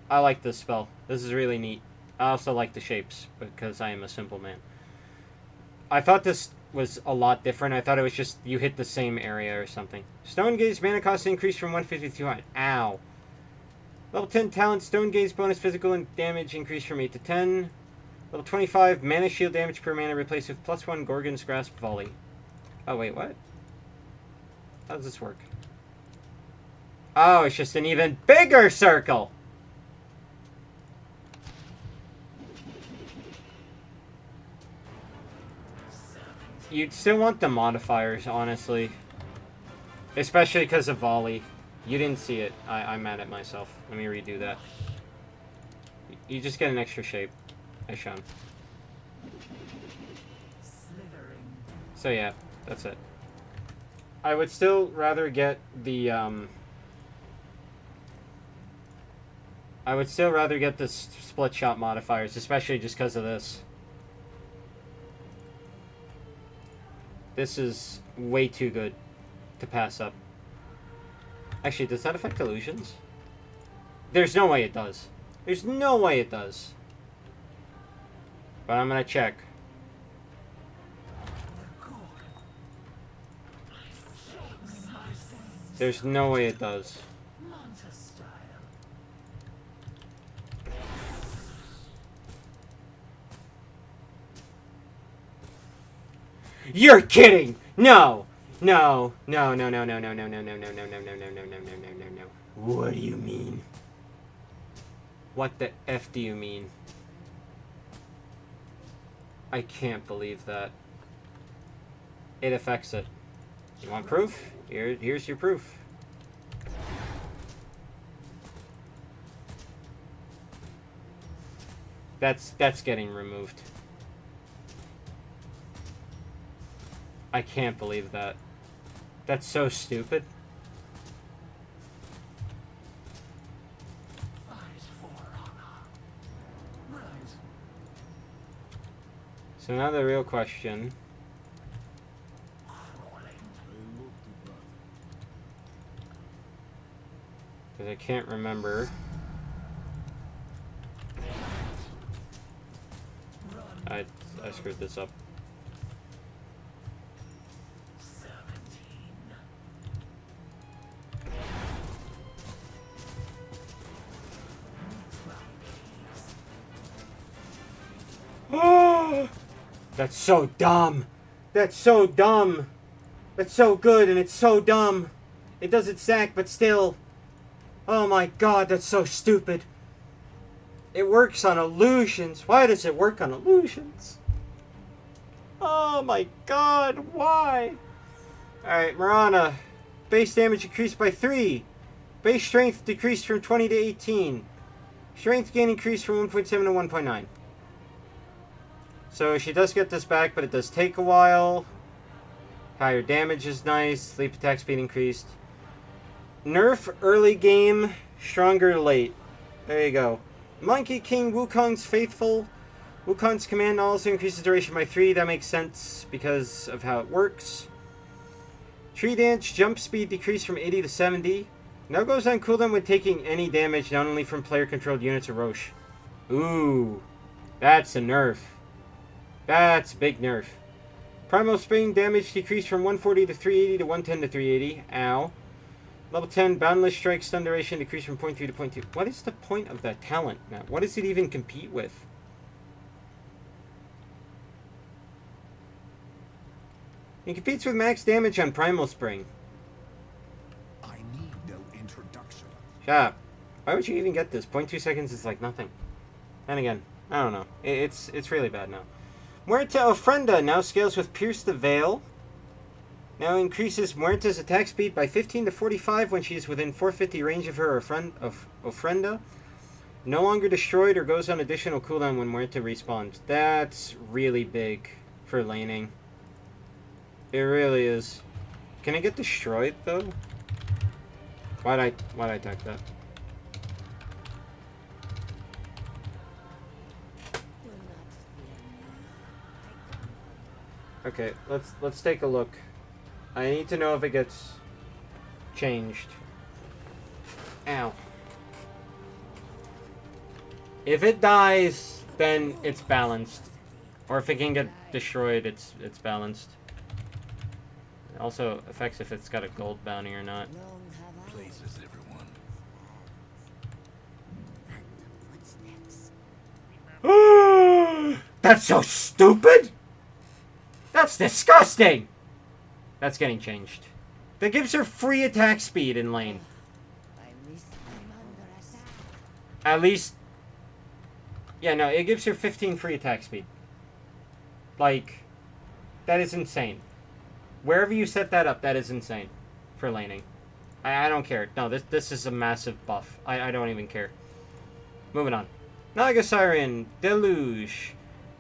I like this spell. This is really neat. I also like the shapes, because I am a simple man. I thought this was a lot different. I thought it was just you hit the same area or something. Stone Gaze mana cost increased from 150 to 200. Ow. Level 10 talent, Stone Gaze bonus physical and damage increased from 8 to 10. Level 25, mana shield damage per mana replaced with +1 Gorgon's Grasp volley. Oh, wait, what? How does this work? Oh, it's just an even bigger circle! You'd still want the modifiers, honestly. Especially because of volley. You didn't see it. I'm mad at myself. Let me redo that. You just get an extra shape, as shown. So yeah, that's it. I would still rather get the, I would still rather get the split shot modifiers, especially just because of this. This is way too good to pass up. Actually, does that affect illusions? There's no way it does. There's no way it does. But I'm gonna check. There's no way it does. You're kidding! No! No! No, no, no, no, no, no, no, no, no, no, no, no, no, no, no, no, no, no, no. What do you mean? What the F do you mean? I can't believe that. It affects it. You want proof? Here's your proof. That's getting removed. I can't believe that. That's so stupid. So now the real question. Because I can't remember. I screwed this up. That's so dumb. That's so dumb. That's so good and it's so dumb. It doesn't stack, but still. Oh my god, that's so stupid. It works on illusions. Why does it work on illusions? Oh my god, why? Alright, Marana. Base damage increased by 3. Base strength decreased from 20 to 18. Strength gain increased from 1.7 to 1.9. So she does get this back, but it does take a while. Higher damage is nice. Sleep attack speed increased. Nerf early game, stronger late. There you go. Monkey King Wukong's Faithful. Wukong's command also increases duration by 3. That makes sense because of how it works. Tree Dance jump speed decreased from 80 to 70. Now goes on cooldown when taking any damage, not only from player-controlled units or Roche. Ooh, that's a nerf. That's a big nerf. Primal Spring damage decreased from 140 to 380 to 110 to 380. Ow. Level 10, Boundless Strike stun duration decreased from 0.3 to 0.2. What is the point of that talent, Matt? What does it even compete with? It competes with max damage on Primal Spring. I need no introduction. Shut up. Why would you even get this? 0.2 seconds is like nothing. And again, I don't know. It's really bad now. Muerta Ofrenda now scales with Pierce the Veil. Now increases Muerta's attack speed by 15 to 45 when she is within 450 range of her Ofrenda. No longer destroyed or goes on additional cooldown when Muerta respawns. That's really big for laning. It really is. Can I get destroyed though? Why'd I attack that? Okay, let's take a look. I need to know if it gets changed. Ow. If it dies, then it's balanced. Or if it can get destroyed, it's balanced. It also affects if it's got a gold bounty or not. Places, everyone. That's so stupid! That's disgusting! That's getting changed. That gives her free attack speed in lane. At least... Yeah, no, it gives her 15 free attack speed. Like, that is insane. Wherever you set that up, that is insane for laning. I don't care. No, this is a massive buff. I don't even care. Moving on. Naga Siren, Deluge.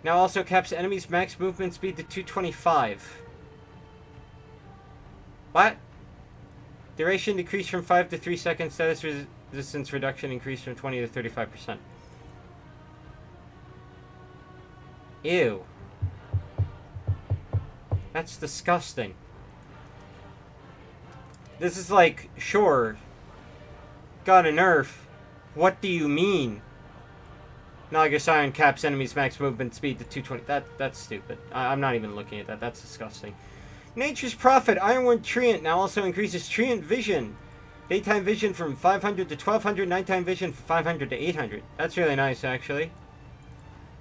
Now also caps enemies' max movement speed to 225. What? Duration decreased from 5 to 3 seconds. Status resistance reduction increased from 20 to 35%. Ew. That's disgusting. This is like, sure, got a nerf. What do you mean? Naga Siren caps enemies' max movement speed to 220. That's stupid. I'm not even looking at that. That's disgusting. Nature's Prophet, Ironwood Treant now also increases Treant Vision. Daytime Vision from 500 to 1200, nighttime Vision from 500 to 800. That's really nice, actually.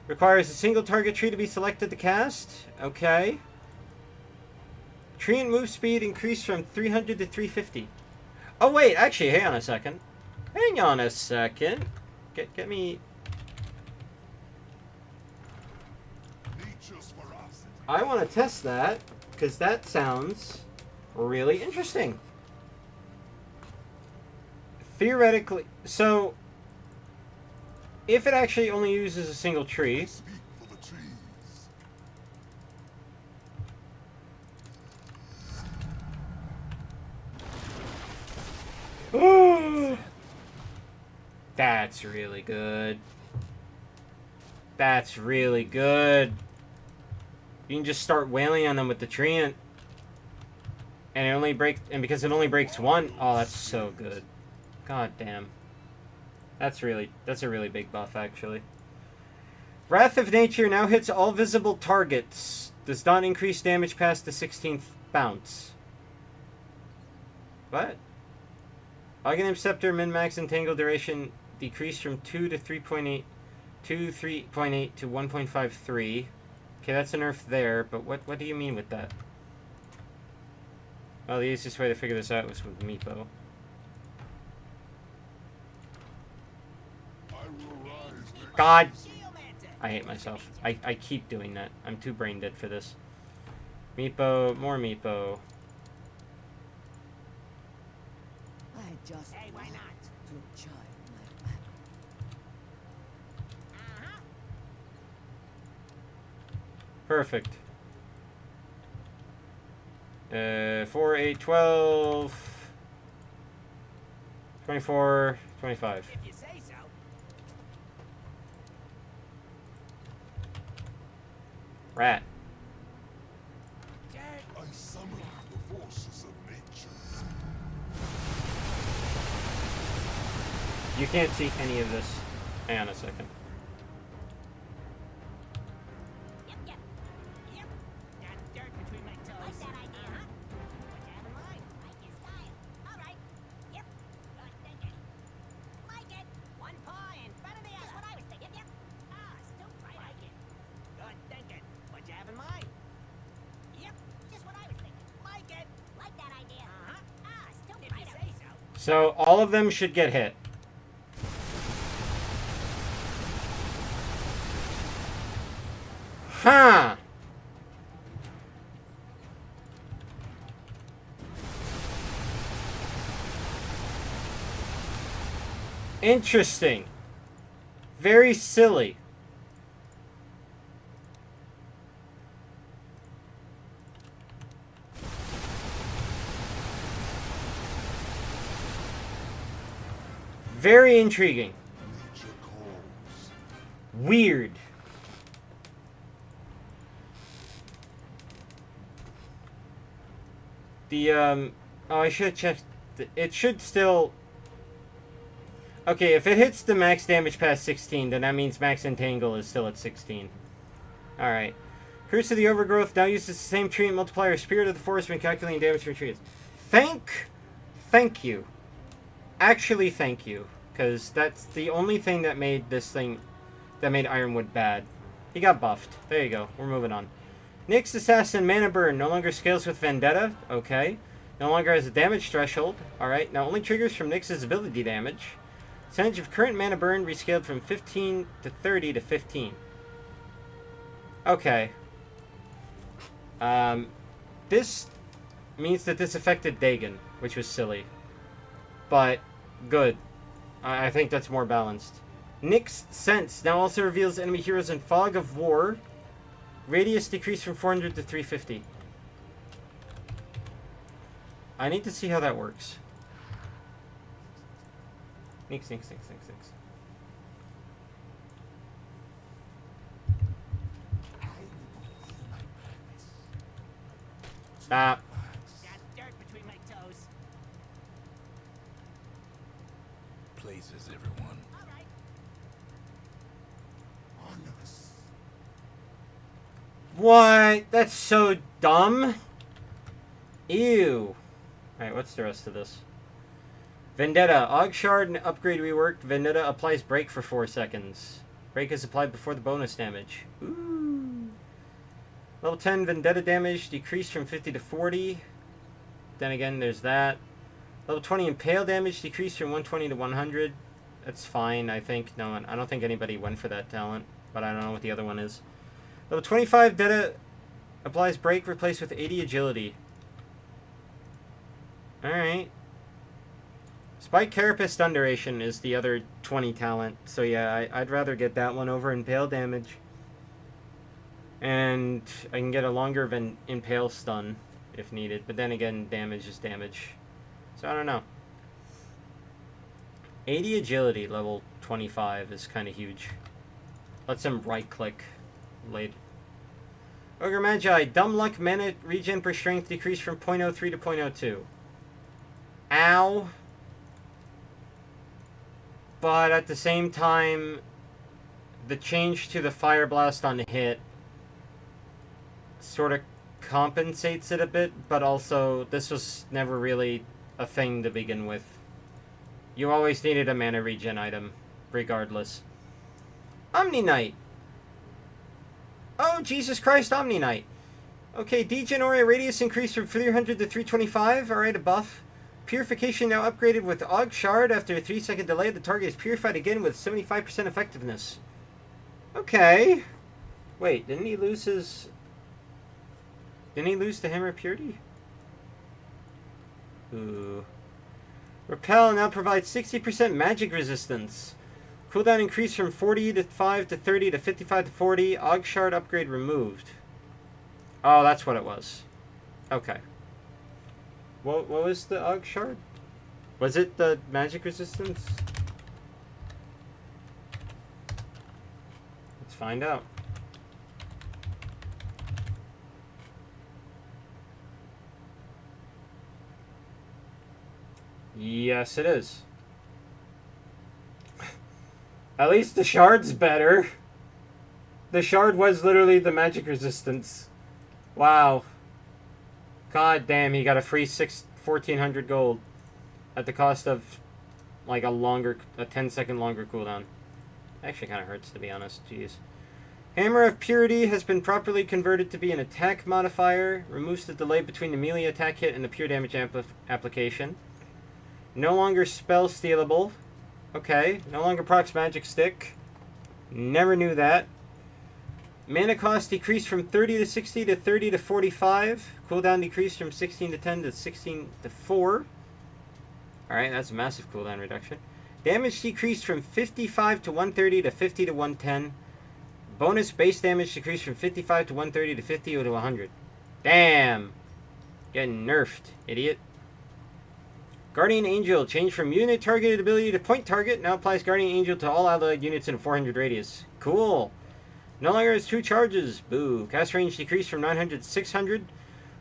Requires a single target tree to be selected to cast. Okay. Treant move speed increased from 300 to 350. Oh, wait, actually, hang on a second. Hang on a second. Get me... Nature's ferocity. I want to test that, because that sounds really interesting. Theoretically, so if it actually only uses a single tree, Speak for the trees. that's really good. That's really good. You can just start wailing on them with the treant. And it only breaks, and because it only breaks one, oh, that's so good. God damn. That's a really big buff, actually. Wrath of Nature now hits all visible targets. Does not increase damage past the 16th bounce. What? Aghanim Scepter min-max entangle duration decreased from 2 to 3.8 to 3.8 to 1.53. Okay, that's a nerf there, but what do you mean with that? Well, the easiest way to figure this out was with Meepo. I will rise next. God! I hate myself. I keep doing that. I'm too brain dead for this. Meepo, more Meepo. I just Hey, why not? to join my family. Perfect. 4, 8, 12, 24, 25. If you say so. Rat. I summon the forces of nature. You can't see any of this. Hang on a second. Yep, yep. Yep. Got dirt between my toes. Like that idea, huh? What you have in mind? Like your style. All right. Yep. Good thinking. Like it. One paw in front of the other. Just what I was thinking. Yep. Ah, still right. Like it. Good thinking. What you have in mind? Yep. Just what I was thinking. Like it. Like that idea. Uh-huh. Ah, still right. If you say so. So all of them should get hit. Huh. Interesting. Very silly. Very intriguing. Nature calls. Weird. The, oh, I should check. It should still... Okay, if it hits the max damage past 16, then that means max entangle is still at 16. Alright. Curse of the Overgrowth now uses the same treatment multiplier Spirit of the Forest when calculating damage from trees. Thank you. Actually, thank you. Because that's the only thing that made this thing... that made Ironwood bad. He got buffed. There you go. We're moving on. Nyx Assassin Mana Burn no longer scales with Vendetta. Okay. No longer has a damage threshold. Alright. Now only triggers from Nyx's ability damage. Percentage of current Mana Burn rescaled from 15 to 30 to 15. Okay. This means that this affected Dagon, which was silly. But, good. I think that's more balanced. Nyx Sense now also reveals enemy heroes in Fog of War. Radius decreased from 400 to 350. I need to see how that works. Nyx. Stop. Got dirt between my toes. Places, everyone. All right. On us. What? That's so dumb. Ew. Alright, what's the rest of this? Vendetta. Og Shard and upgrade reworked. Vendetta applies break for 4 seconds. Break is applied before the bonus damage. Ooh. Level 10 Vendetta damage decreased from 50 to 40. Then again, there's that. Level 20 Impale damage decreased from 120 to 100. That's fine, I think. No, I don't think anybody went for that talent. But I don't know what the other one is. Level 25 Vendetta applies break replaced with 80 agility. Alright. Spike Carapace Stun Duration is the other 20 talent. So yeah, I'd rather get that one over Impale damage. And I can get a longer Impale Stun if needed. But then again, damage is damage. So I don't know. 80 agility level 25 is kind of huge. Let's him right click later. Ogre Magi, Dumb Luck mana regen per strength decreased from 0.03 to 0.02. Ow. But at the same time, the change to the Fire Blast on hit sort of compensates it a bit, but also this was never really a thing to begin with. You always needed a mana regen item, regardless. Omni Knight. Oh, Jesus Christ, Omni Knight. Okay, Degenerate radius increased from 300 to 325. Alright, a buff. Purification now upgraded with Og Shard. After a 3-second delay, the target is purified again with 75% effectiveness. Okay. Wait, didn't he lose his... Didn't he lose the Hammer of Purity? Ooh. Repel now provides 60% magic resistance. Cooldown increased from 45 to 30 to 55 to 40. Og Shard upgrade removed. Oh, that's what it was. Okay. What was the Og Shard? Was it the magic resistance? Let's find out. Yes, it is. At least the shard's better. The shard was literally the magic resistance. Wow. God damn, he got a free 1400 gold at the cost of like a 10-second longer cooldown. Actually kind of hurts, to be honest. Jeez. Hammer of Purity has been properly converted to be an attack modifier. Removes the delay between the melee attack hit and the pure damage application. No longer spell stealable. Okay. No longer procs magic stick. Never knew that. Mana cost decreased from 30 to 60 to 30 to 45. Cooldown decreased from 16 to 10 to 16 to 4. Alright, that's a massive cooldown reduction. Damage decreased from 55 to 130 to 50 to 110. Bonus base damage decreased from 55 to 130 to 50 to 100. Damn! Getting nerfed, idiot. Guardian Angel changed from unit targeted ability to point target. Now applies Guardian Angel to all allied units in a 400 radius. Cool! No longer has 2 charges. Boo. Cast range decreased from 900 to 600.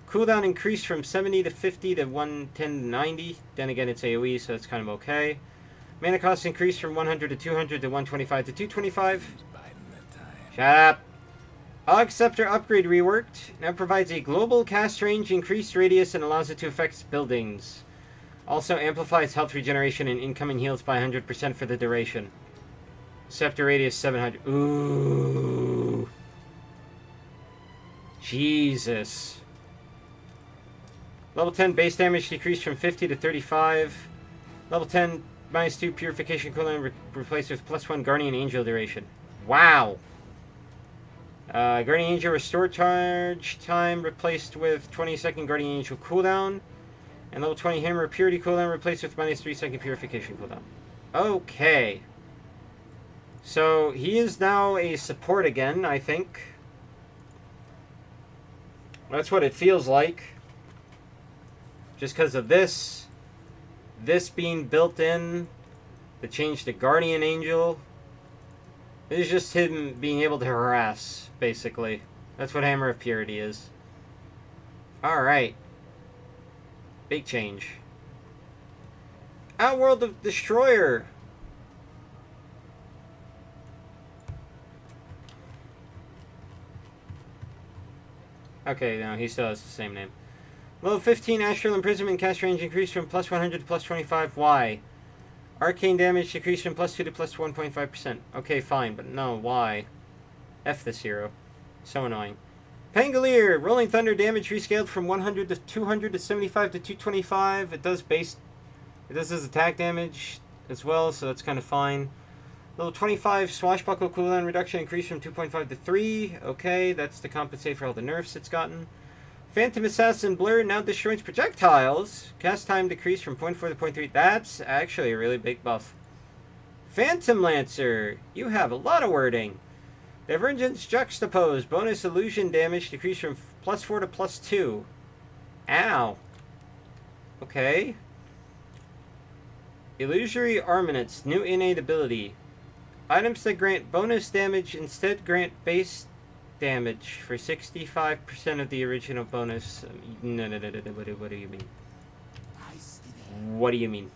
Cooldown increased from 70 to 50 to 110 to 90. Then again, it's AoE, so that's kind of okay. Mana cost increased from 100 to 200 to 125 to 225. Shut up. Og Scepter upgrade reworked. Now provides a global cast range, increased radius, and allows it to affect buildings. Also amplifies health regeneration and incoming heals by 100% for the duration. Scepter radius 700. Ooh. Jesus. Level 10 base damage decreased from 50 to 35. Level 10 -2 purification cooldown replaced with +1 Guardian Angel duration. Wow. Guardian Angel restore charge time replaced with 20-second Guardian Angel cooldown. And level 20 Hammer Purity cooldown replaced with -3-second purification cooldown. Okay. So he is now a support again, I think. That's what it feels like. Just because of this being built in, the change to Guardian Angel. It's just him being able to harass, basically. That's what Hammer of Purity is. Alright. Big change. Outworld of Destroyer. Okay, no, he still has the same name. Level 15 Astral Imprisonment cast range increased from +100 to +25. Why? Arcane damage decreased from +2 to +1.5%. Okay, fine, but no, why? F this hero. So annoying. Pangolier! Rolling Thunder damage rescaled from 100 to 200 to 75 to 225. It does his attack damage as well, so that's kind of fine. Level 25 Swashbuckle cooldown reduction increased from 2.5 to 3. Okay, that's to compensate for all the nerfs it's gotten. Phantom Assassin Blur now destroys projectiles. Cast time decreased from 0.4 to 0.3. That's actually a really big buff. Phantom Lancer. You have a lot of wording. Divergence Juxtapose. Bonus illusion damage decreased from +4 to +2. Ow. Okay. Illusory Armaments. New innate ability. Items that grant bonus damage instead grant base damage for 65% of the original bonus. No. What do you mean? What do you mean?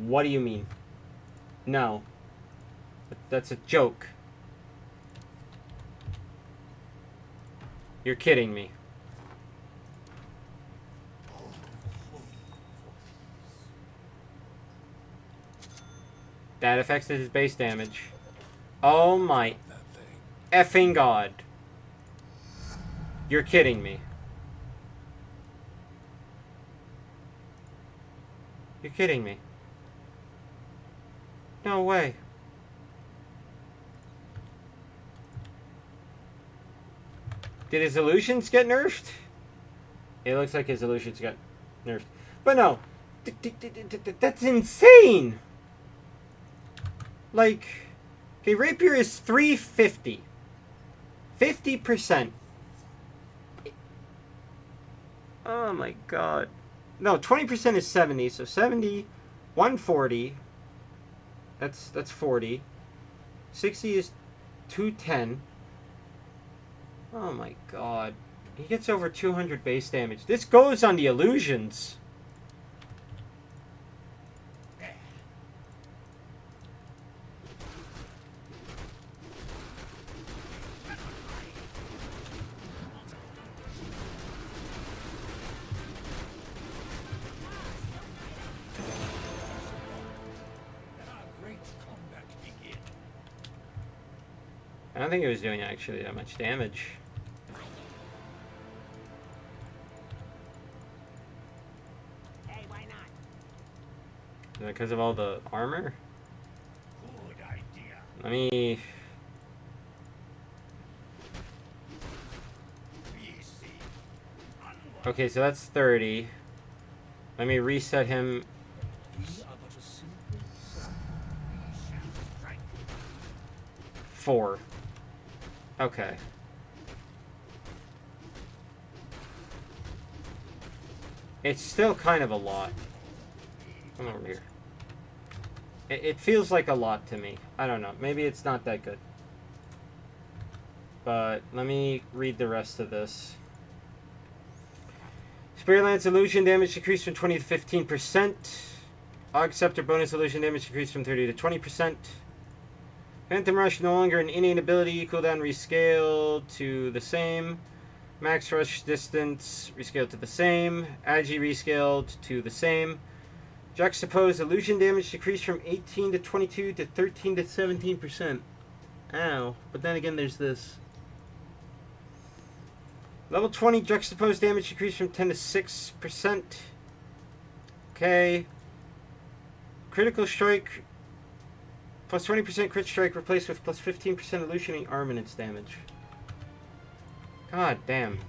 What do you mean? No. That's a joke. You're kidding me. That affects his base damage. Oh my effing god. You're kidding me. You're kidding me. No way. Did his illusions get nerfed? It looks like his illusions got nerfed. But no. That's insane! Like, okay, Rapier is 350. 50%. Oh my god. No, 20% is 70, so 70, 140. That's 40. 60 is 210. Oh my god. He gets over 200 base damage. This goes on the illusions. don't think it was doing actually that much damage. Hey, why not? Is that because of all the armor? Good idea. Let me... We see. Okay, so that's 30. Let me reset him. We are but a simple sum. Shall strike. 4. Okay. It's still kind of a lot. Come over here. It feels like a lot to me. I don't know. Maybe it's not that good. But let me read the rest of this. Spirit Lance illusion damage decreased from 20 to 15%. Aug Scepter bonus illusion damage decreased from 30 to 20%. Phantom Rush no longer an innate ability. Cooldown rescaled to the same. Max Rush distance rescaled to the same. Agi rescaled to the same. Juxtapose illusion damage decreased from 18 to 22 to 13 to 17%. Ow. But then again, there's this. Level 20 juxtapose damage decreased from 10 to 6%. Okay. Critical strike plus 20% crit strike replaced with plus 15% illusioning armaments damage. God damn.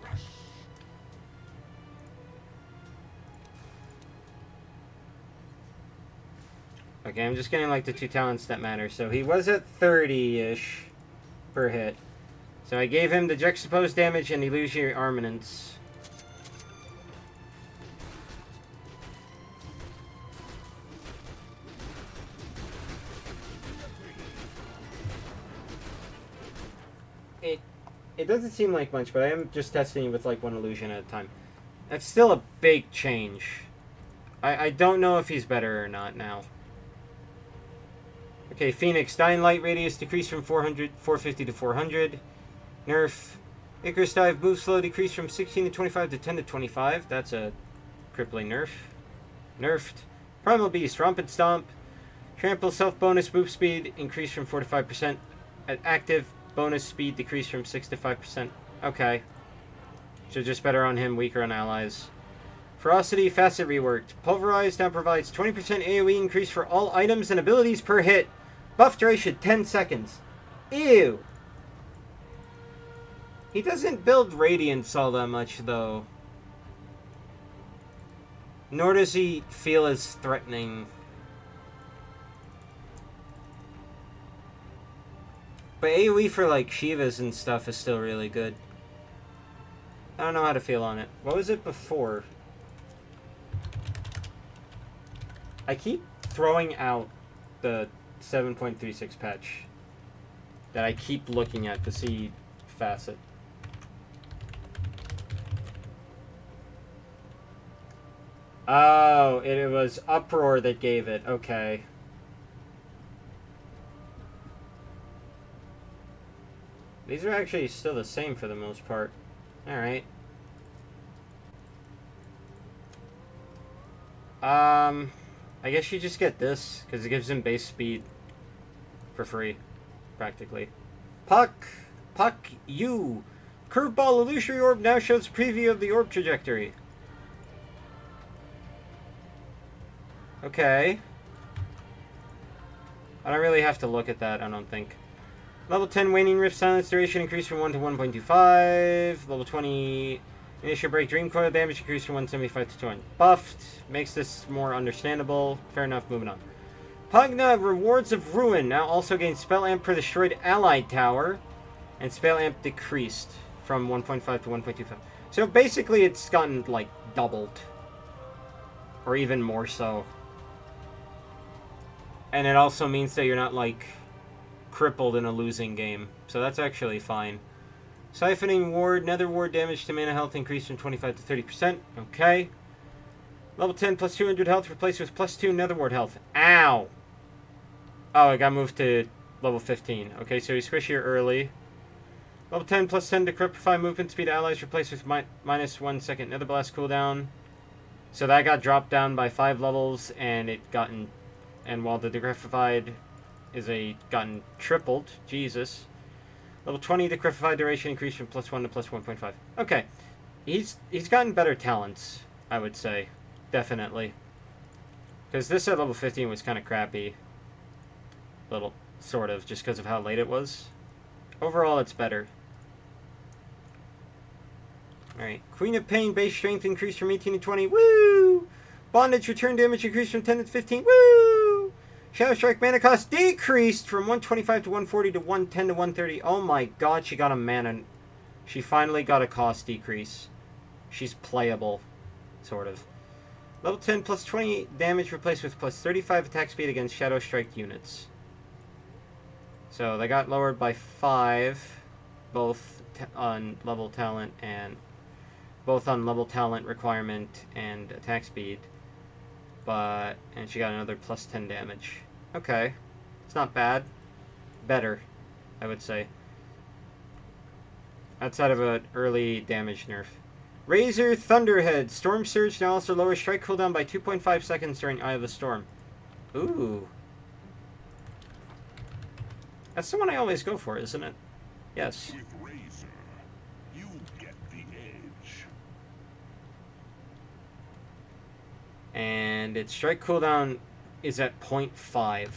Okay, I'm just getting like the 2 talents that matter. So he was at 30-ish per hit. So I gave him the juxtapose damage and illusionary armaments. It doesn't seem like much, but I am just testing with like 1 illusion at a time. That's still a big change. I don't know if he's better or not now. Okay, Phoenix. Dying Light radius decreased from 450 to 400. Nerf. Icarus Dive move slow decreased from 16 to 25 to 10 to 25. That's a crippling nerf. Nerfed. Primal Beast. Romp and Stomp. Trample self bonus move speed increased from 4 to 5%. At active, bonus speed decreased from 6 to 5%. Okay. So just better on him, weaker on allies. Ferocity Facet reworked. Pulverized now provides 20% AoE increase for all items and abilities per hit. Buff duration 10 seconds. Ew. He doesn't build Radiance all that much though. Nor does he feel as threatening. But AoE for like Shivas and stuff is still really good. I don't know how to feel on it. What was it before? I keep throwing out the 7.36 patch that I keep looking at to see Facet. Oh, it was Uproar that gave it. Okay. These are actually still the same for the most part. Alright. I guess you just get this, because it gives him base speed for free, practically. Puck! Puck, you! Curveball Illusory Orb now shows a preview of the orb trajectory. Okay. I don't really have to look at that, I don't think. Level 10 Waning Rift Silence duration increased from 1 to 1.25. Level 20 Initial Break Dream Coil damage increased from 175 to 200. Buffed. Makes this more understandable. Fair enough, moving on. Pugna Rewards of Ruin now also gains Spell Amp per destroyed allied tower. And Spell Amp decreased from 1.5 to 1.25. So basically it's gotten, like, doubled. Or even more so. And it also means that you're not, like, crippled in a losing game. So that's actually fine. Siphoning Ward, Nether Ward damage to mana health increased from 25 to 30%. Okay. Level 10 plus 200 health replaced with plus 2 Nether Ward health. Ow! Oh, it got moved to level 15. Okay, so he's squishier early. Level 10 plus 10 decryptify movement speed allies replaced with minus 1 second Nether Blast cooldown. So that got dropped down by 5 levels, and it gotten... And while the decryptified is gotten tripled, Jesus. Level 20, the Crucify duration increased from +1 to +1.5. Okay. He's gotten better talents, I would say. Definitely. Because this at level 15 was kind of crappy. Little, sort of, just because of how late it was. Overall, it's better. Alright. Queen of Pain base strength increased from 18 to 20. Woo! Bondage return damage increased from 10 to 15. Woo! Shadow Strike mana cost decreased from 125 to 140 to 110 to 130. Oh my god, she got a mana. She finally got a cost decrease. She's playable. Sort of. Level 10 plus 20 damage replaced with plus 35 attack speed against Shadow Strike units. So they got lowered by 5, both on level talent and both on level talent requirement and attack speed. And she got another plus 10 damage. Okay. It's not bad. Better, I would say. Outside of an early damage nerf. Razor Thunderhead. Storm Surge now also lowers strike cooldown by 2.5 seconds during Eye of the Storm. Ooh. That's the one I always go for, isn't it? Yes. With Razor, you get the edge. And its strike cooldown is at 0.5.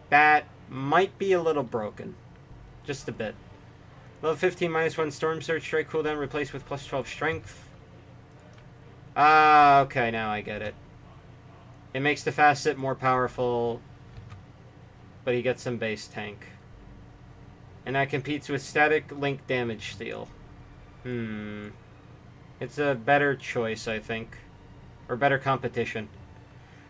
That might be a little broken. Just a bit. Level 15 -1 Storm Surge strike cooldown replaced with plus 12 strength. Ah, okay, now I get it. It makes the Facet more powerful, but he gets some base tank. And that competes with Static Link Damage Steal. It's a better choice, I think. Or better competition.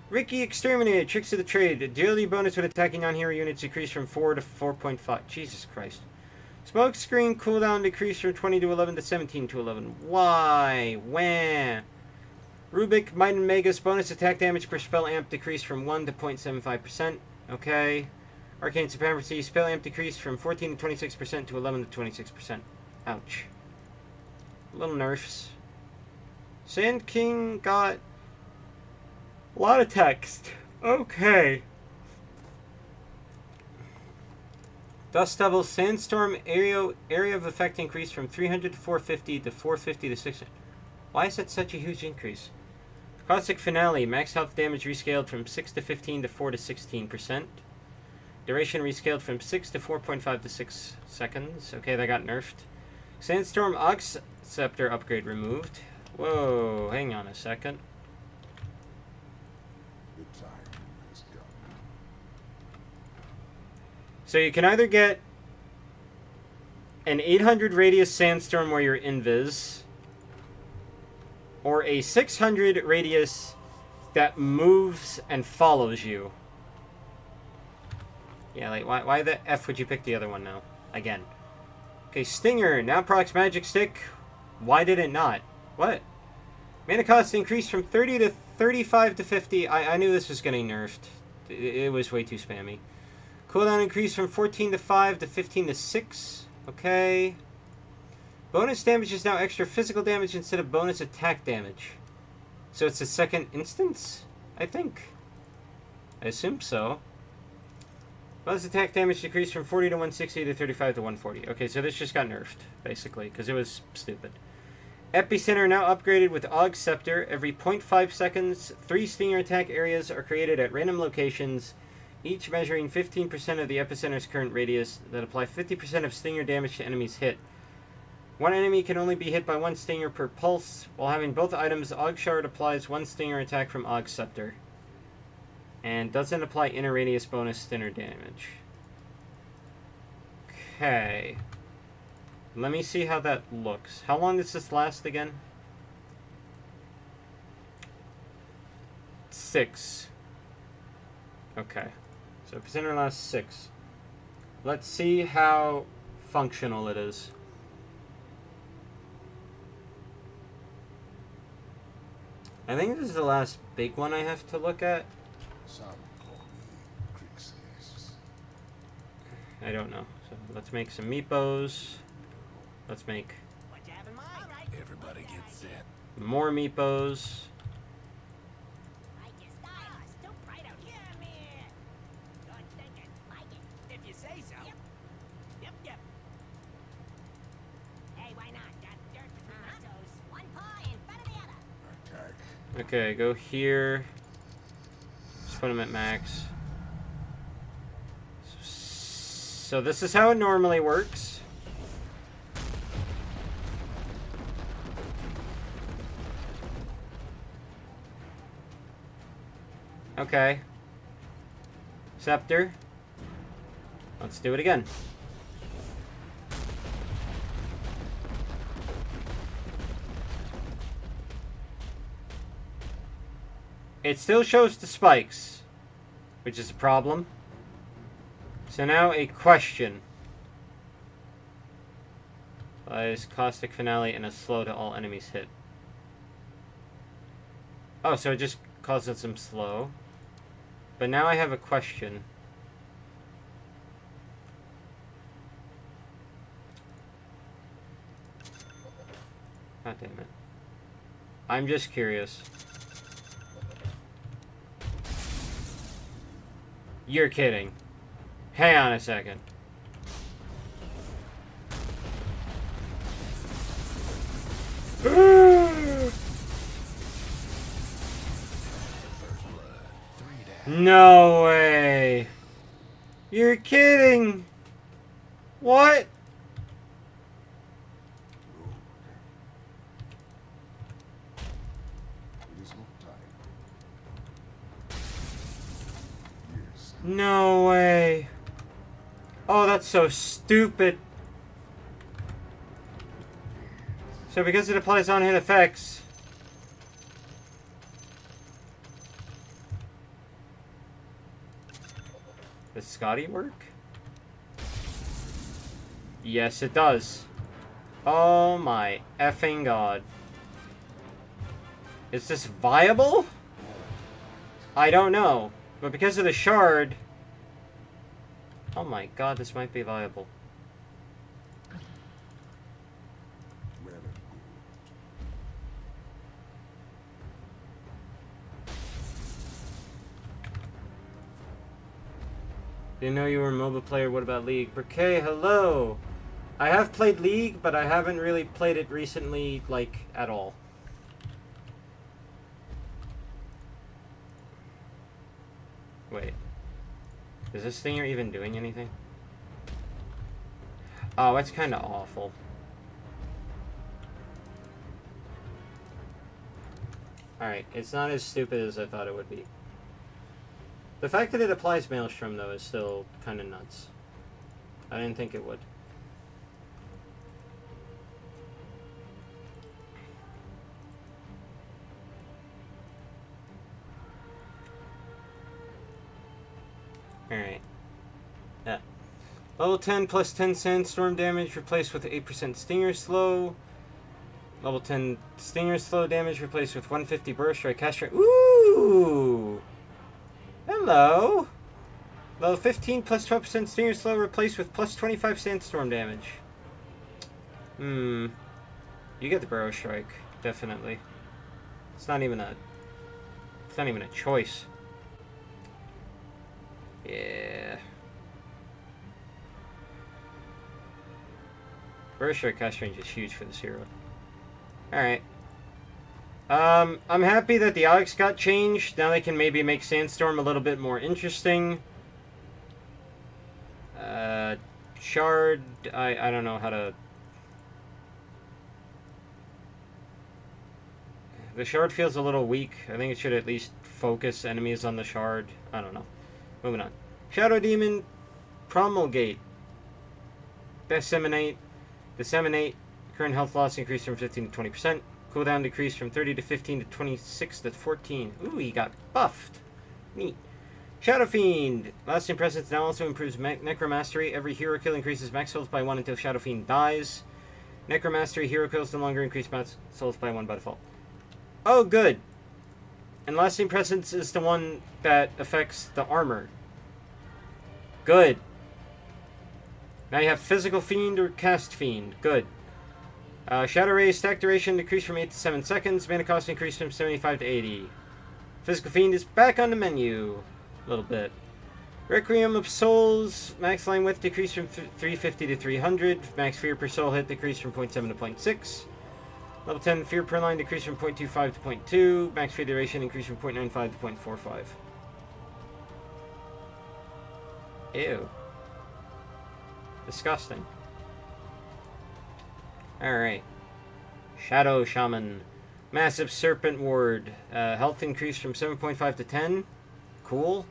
Ricky Exterminator, Tricks of the Trade. Agility bonus when attacking non-hero units decreased from 4 to 4.5. Jesus Christ. Smoke Screen cooldown decreased from 20 to 11 to 17 to 11. Why? When? Rubik Might and Magus bonus attack damage per spell amp decreased from 1 to 0.75%. Okay. Arcane Supremacy spell amp decreased from 14 to 26% to 11 to 26%. Ouch. Little nerfs. Sand King got a lot of text. Okay. Dust Devil Sandstorm area of effect increased from 300 to 450 to 450 to 600. Why is that such a huge increase? Caustic Finale, max health damage rescaled from 6 to 15 to 4 to 16%. Duration rescaled from 6 to 4.5 to 6 seconds. Okay, that got nerfed. Sandstorm Ox Scepter upgrade removed. Whoa, hang on a second. The time has come. So you can either get an 800 radius Sandstorm where you're invis, or a 600 radius that moves and follows you. Yeah, like, why the F would you pick the other one now? Again. Okay, Stinger, now procs Magic Stick. Why did it not? What? Mana cost increased from 30 to 35 to 50. I knew this was getting nerfed. It was way too spammy. Cooldown increased from 14 to 5 to 15 to 6. Okay. Bonus damage is now extra physical damage instead of bonus attack damage. So it's a second instance, I think. I assume so. Bonus attack damage decreased from 40 to 160 to 35 to 140. Okay, so this just got nerfed, basically, because it was stupid. Epicenter now upgraded with Og Scepter. Every 0.5 seconds, 3 Stinger attack areas are created at random locations, each measuring 15% of the Epicenter's current radius, that apply 50% of Stinger damage to enemies hit. One enemy can only be hit by 1 Stinger per pulse. While having both items, Og Shard applies 1 Stinger attack from Og Scepter. And doesn't apply inner radius bonus Stinger damage. Okay. Let me see how that looks. How long does this last again? 6. Okay. So Epicenter lasts 6. Let's see how functional it is. I think this is the last big one I have to look at. Some call me Crixus. I don't know. So let's make some meepos. Let's make What you have in mind? All right. Everybody gets set. more meepos. Like your style. It's too bright out here, man. Good thinking. Like it. If you say so. Yep. Yep. Okay, go here. Just put them at max. So this is how it normally works. Okay. Scepter. Let's do it again. It still shows the spikes, which is a problem. So now a question. Applies caustic finale and a slow to all enemies hit. Oh, so it just causes them slow. But now I have a question. God damn it. I'm just curious. You're kidding. Hang on a second. No way. You're kidding. What? No way. Oh, that's so stupid. So because it applies on-hit effects... Does Scotty work? Yes, it does. Oh my effing god. Is this viable? I don't know. But because of the shard... Oh my god, this might be viable. Didn't know you were a mobile player. What about League? Briquet, hello! I have played League, but I haven't really played it recently, like, at all. Wait. Is this stinger even doing anything? Oh, it's kind of awful. Alright, it's not as stupid as I thought it would be. The fact that it applies Maelstrom, though, is still kind of nuts. I didn't think it would. Alright. Yeah. Level 10 plus 10 sandstorm damage replaced with 8% stinger slow. Level 10 stinger slow damage replaced with 150 burst strike cast strike. Ooh! Hello! Level 15 plus 12% stinger slow replaced with plus 25 sandstorm damage. You get the burrow strike, definitely. It's not even a choice. Yeah. Burrow strike cast range is huge for this hero. Alright. I'm happy that the Alex got changed. Now they can maybe make Sandstorm a little bit more interesting. Shard, I don't know how to... The Shard feels a little weak. I think it should at least focus enemies on the Shard. I don't know. Moving on. Shadow Demon, Promulgate. Disseminate. Current health loss increased from 15 to 20%. Cooldown decreased from 30 to 15 to 26 to 14. Ooh, he got buffed. Neat. Shadow Fiend. Lasting Presence now also improves Necromastery. Every hero kill increases max health by 1 until Shadow Fiend dies. Necromastery hero kills no longer increase max health by 1 by default. Oh, good. And Lasting Presence is the one that affects the armor. Good. Now you have Physical Fiend or Cast Fiend. Good. Shadow Ray's stack duration decreased from 8 to 7 seconds. Mana cost increased from 75 to 80. Physical Fiend is back on the menu. A little bit. Requiem of Souls. Max line width decreased from 350 to 300. Max fear per soul hit decreased from 0.7 to 0.6. Level 10, fear per line decreased from 0.25 to 0.2. Max fear duration increased from 0.95 to 0.45. Ew. Disgusting. Alright. Shadow Shaman. Massive Serpent Ward. Health increased from 7.5 to 10. Cool.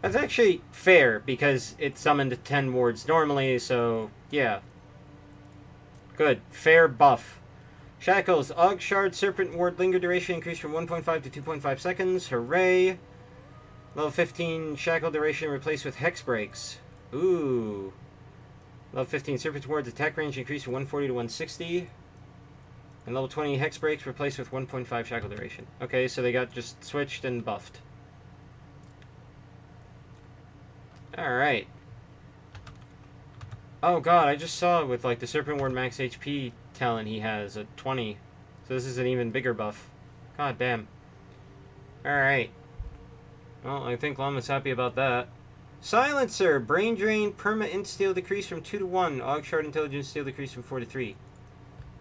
That's actually fair, because it summoned 10 wards normally, so yeah. Good. Fair buff. Shackles. Og Shard Serpent Ward Linger duration increased from 1.5 to 2.5 seconds. Hooray. Level 15 Shackle duration replaced with Hex Breaks. Ooh. Level 15 Serpent Ward's attack range increased from 140 to 160. And level 20 Hex Breaks replaced with 1.5 Shackle duration. Okay, so they got just switched and buffed. Alright. Oh god, I just saw with like the Serpent Ward max HP talent he has at 20. So this is an even bigger buff. God damn. Alright. Well, I think Llama's happy about that. Silencer! Brain Drain, Perma Int Steal decreased from 2 to 1. Og Shard Intelligence Steal decreased from 4 to 3.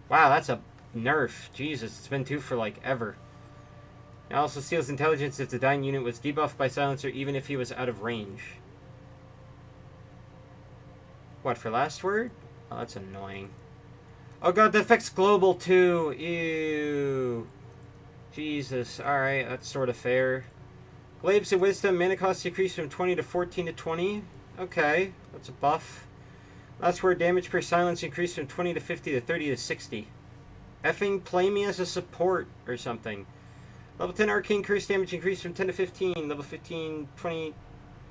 Wow, that's a nerf. Jesus, it's been 2 for like ever. It also steals intelligence if the dying unit was debuffed by Silencer even if he was out of range. What, for last word? Oh, that's annoying. Oh god, that affects global too. Ew. Jesus. Alright, that's sort of fair. Glaives of Wisdom, mana cost decreased from 20 to 14 to 20. Okay, that's a buff. Last word damage per silence increased from 20 to 50 to 30 to 60. Effing play me as a support or something. Level 10 Arcane Curse damage increased from 10 to 15. Level 15, 20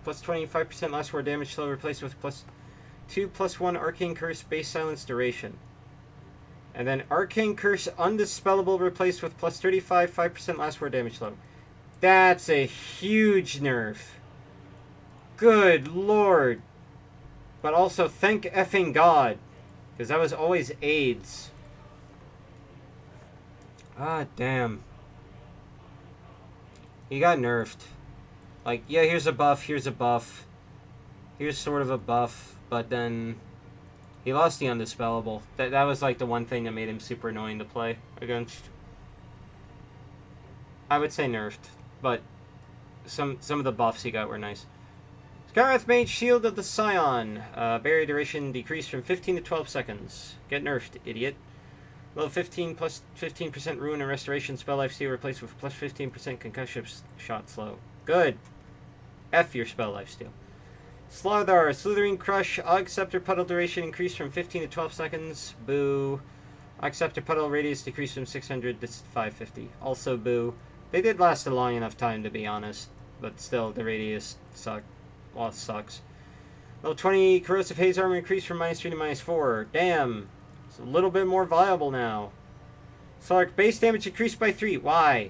plus 25% last word damage slow replaced with plus 2+1 Arcane Curse base silence duration. And then Arcane Curse Undispellable replaced with plus 35, 5% last word damage slow. That's a huge nerf. Good lord. But also thank effing god. Because that was always AIDS. Ah, damn. He got nerfed. Like, yeah, here's a buff, here's a buff. Here's sort of a buff. But then he lost the Undispellable. That was like the one thing that made him super annoying to play against. I would say nerfed, but some of the buffs he got were nice. Scarith Mage Shield of the Scion. Barrier duration decreased from 15 to 12 seconds. Get nerfed, idiot. Level 15 plus 15% Ruin and Restoration spell life steal replaced with plus 15% concussion shot slow. Good. F your spell life steal. Slothar, Slithering Crush, Og Scepter Puddle duration increased from 15 to 12 seconds. Boo. Og Scepter Puddle radius decreased from 600 to 550. Also boo. They did last a long enough time to be honest, but still the radius sucks. Level 20 Corrosive Haze Armor increased from -3 to -4. Damn. It's a little bit more viable now. Solark base damage increased by 3. Why?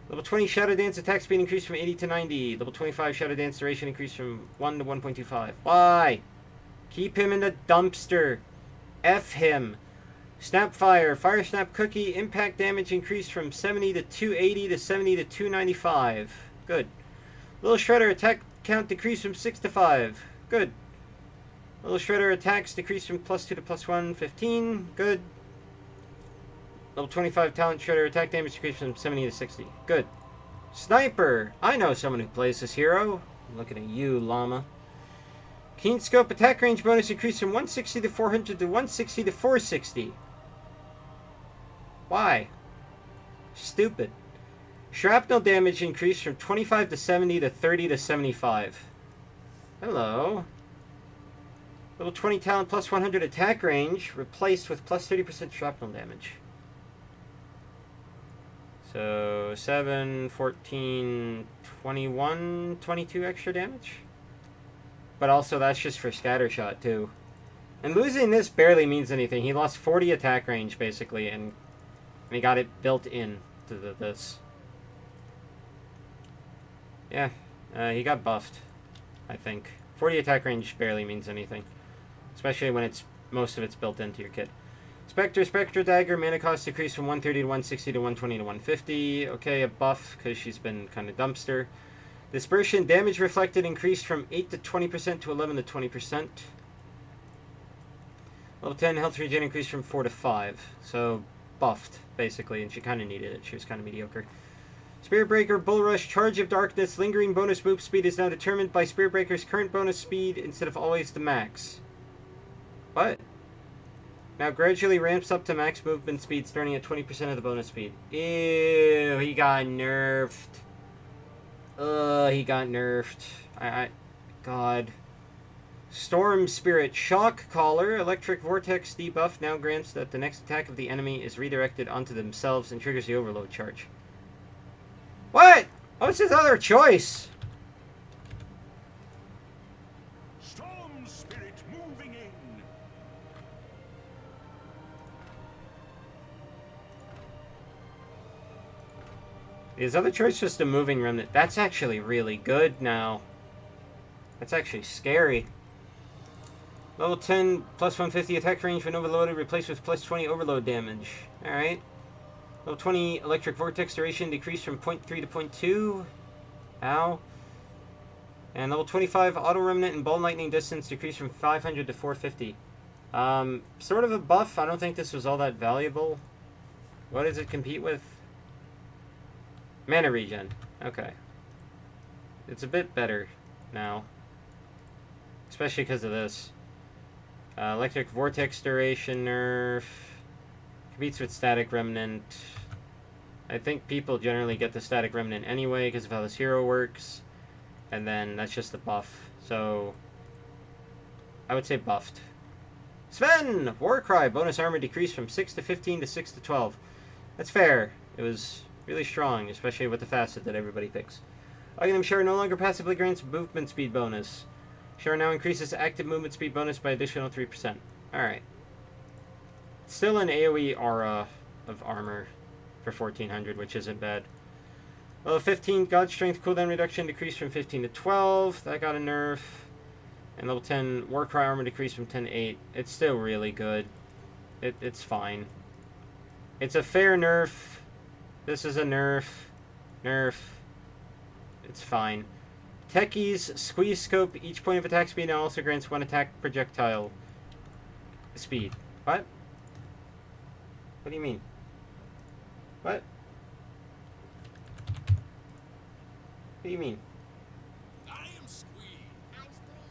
Level 20 Shadow Dance attack speed increased from 80 to 90. Level 25 Shadow Dance duration increased from 1 to 1.25. Why? Keep him in the dumpster. F him. Snapfire. Fire Snap Cookie. Impact damage increased from 70 to 280 to 70 to 295. Good. Little Shredder attack count decreased from 6 to 5. Good. Little Shredder attacks decreased from +2 to +1. 15. Good. Level 25 Talent Shredder attack damage decreased from 70 to 60. Good. Sniper! I know someone who plays this hero. I'm looking at you, Llama. Keen Scope attack range bonus increased from 160 to 400 to 160 to 460. Why? Stupid. Shrapnel damage increased from 25 to 70 to 30 to 75. Hello. Level 20 Talent plus 100 attack range replaced with plus 30% shrapnel damage. So 7, 14, 21, 22 extra damage. But also that's just for Scattershot too. And losing this barely means anything. He lost 40 attack range basically, and he got it built in to this. Yeah, he got buffed, I think. 40 attack range barely means anything, especially when most of it's built into your kit. Spectre Dagger, mana cost decreased from 130 to 160 to 120 to 150. Okay, a buff, because she's been kind of dumpster. Dispersion damage reflected increased from 8 to 20% to 11 to 20%. Level 10 health regen increased from 4 to 5. So buffed, basically, and she kind of needed it. She was kind of mediocre. Spirit Breaker, Bull Rush, Charge of Darkness, Lingering bonus move speed is now determined by Spirit Breaker's current bonus speed instead of always the max. What? Now gradually ramps up to max movement speed starting at 20% of the bonus speed. Ew, he got nerfed. He got nerfed. God. Storm Spirit, Shock Collar, Electric Vortex debuff now grants that the next attack of the enemy is redirected onto themselves and triggers the overload charge. What? What's his other choice? Storm Spirit moving in. His other choice was the Moving Remnant. That's actually really good now. That's actually scary. Level 10, plus 150 attack range when overloaded, replaced with plus 20 overload damage. Alright. Level 20, Electric Vortex duration decreased from 0.3 to 0.2. Ow. And level 25, Auto Remnant and Ball Lightning distance decreased from 500 to 450. Sort of a buff. I don't think this was all that valuable. What does it compete with? Mana regen. Okay. It's a bit better now. Especially because of this. Electric Vortex duration nerf. Competes with Static Remnant. I think people generally get the Static Remnant anyway because of how this hero works. And then that's just a buff. So, I would say buffed. Sven! Warcry. Bonus armor decreased from 6 to 15 to 6 to 12. That's fair. It was really strong, especially with the facet that everybody picks. Item Share no longer passively grants movement speed bonus. Share now increases active movement speed bonus by additional 3%. Alright. Still an AoE aura of armor for 1400, which isn't bad. Level 15, God Strength cooldown reduction decreased from 15 to 12. That got a nerf. And level 10, Warcry armor decreased from 10 to 8. It's still really good. It's fine. It's a fair nerf. This is a nerf. Nerf. It's fine. Techies, Squeeze Scope, each point of attack speed now also grants one attack projectile speed. What? What do you mean? What? What do you mean? I am Squeeze. I'm Spleen.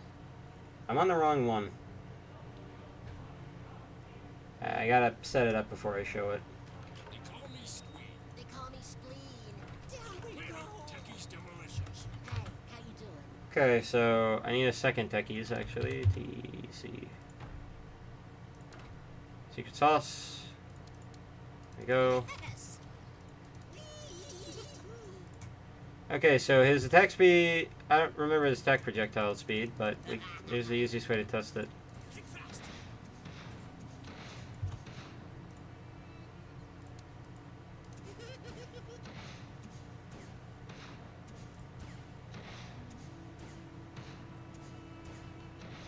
I'm on the wrong one. I gotta set it up before I show it. They call me Squeeze. They call me Spleen. Down we Wait, go. Techie's Demolitions. Hey, how you doing? Okay, so I need a second techies actually. TC. Secret sauce. There we go. Yes. Okay, so his attack speed, I don't remember his attack projectile speed, but here's the easiest way to test it. Think fast.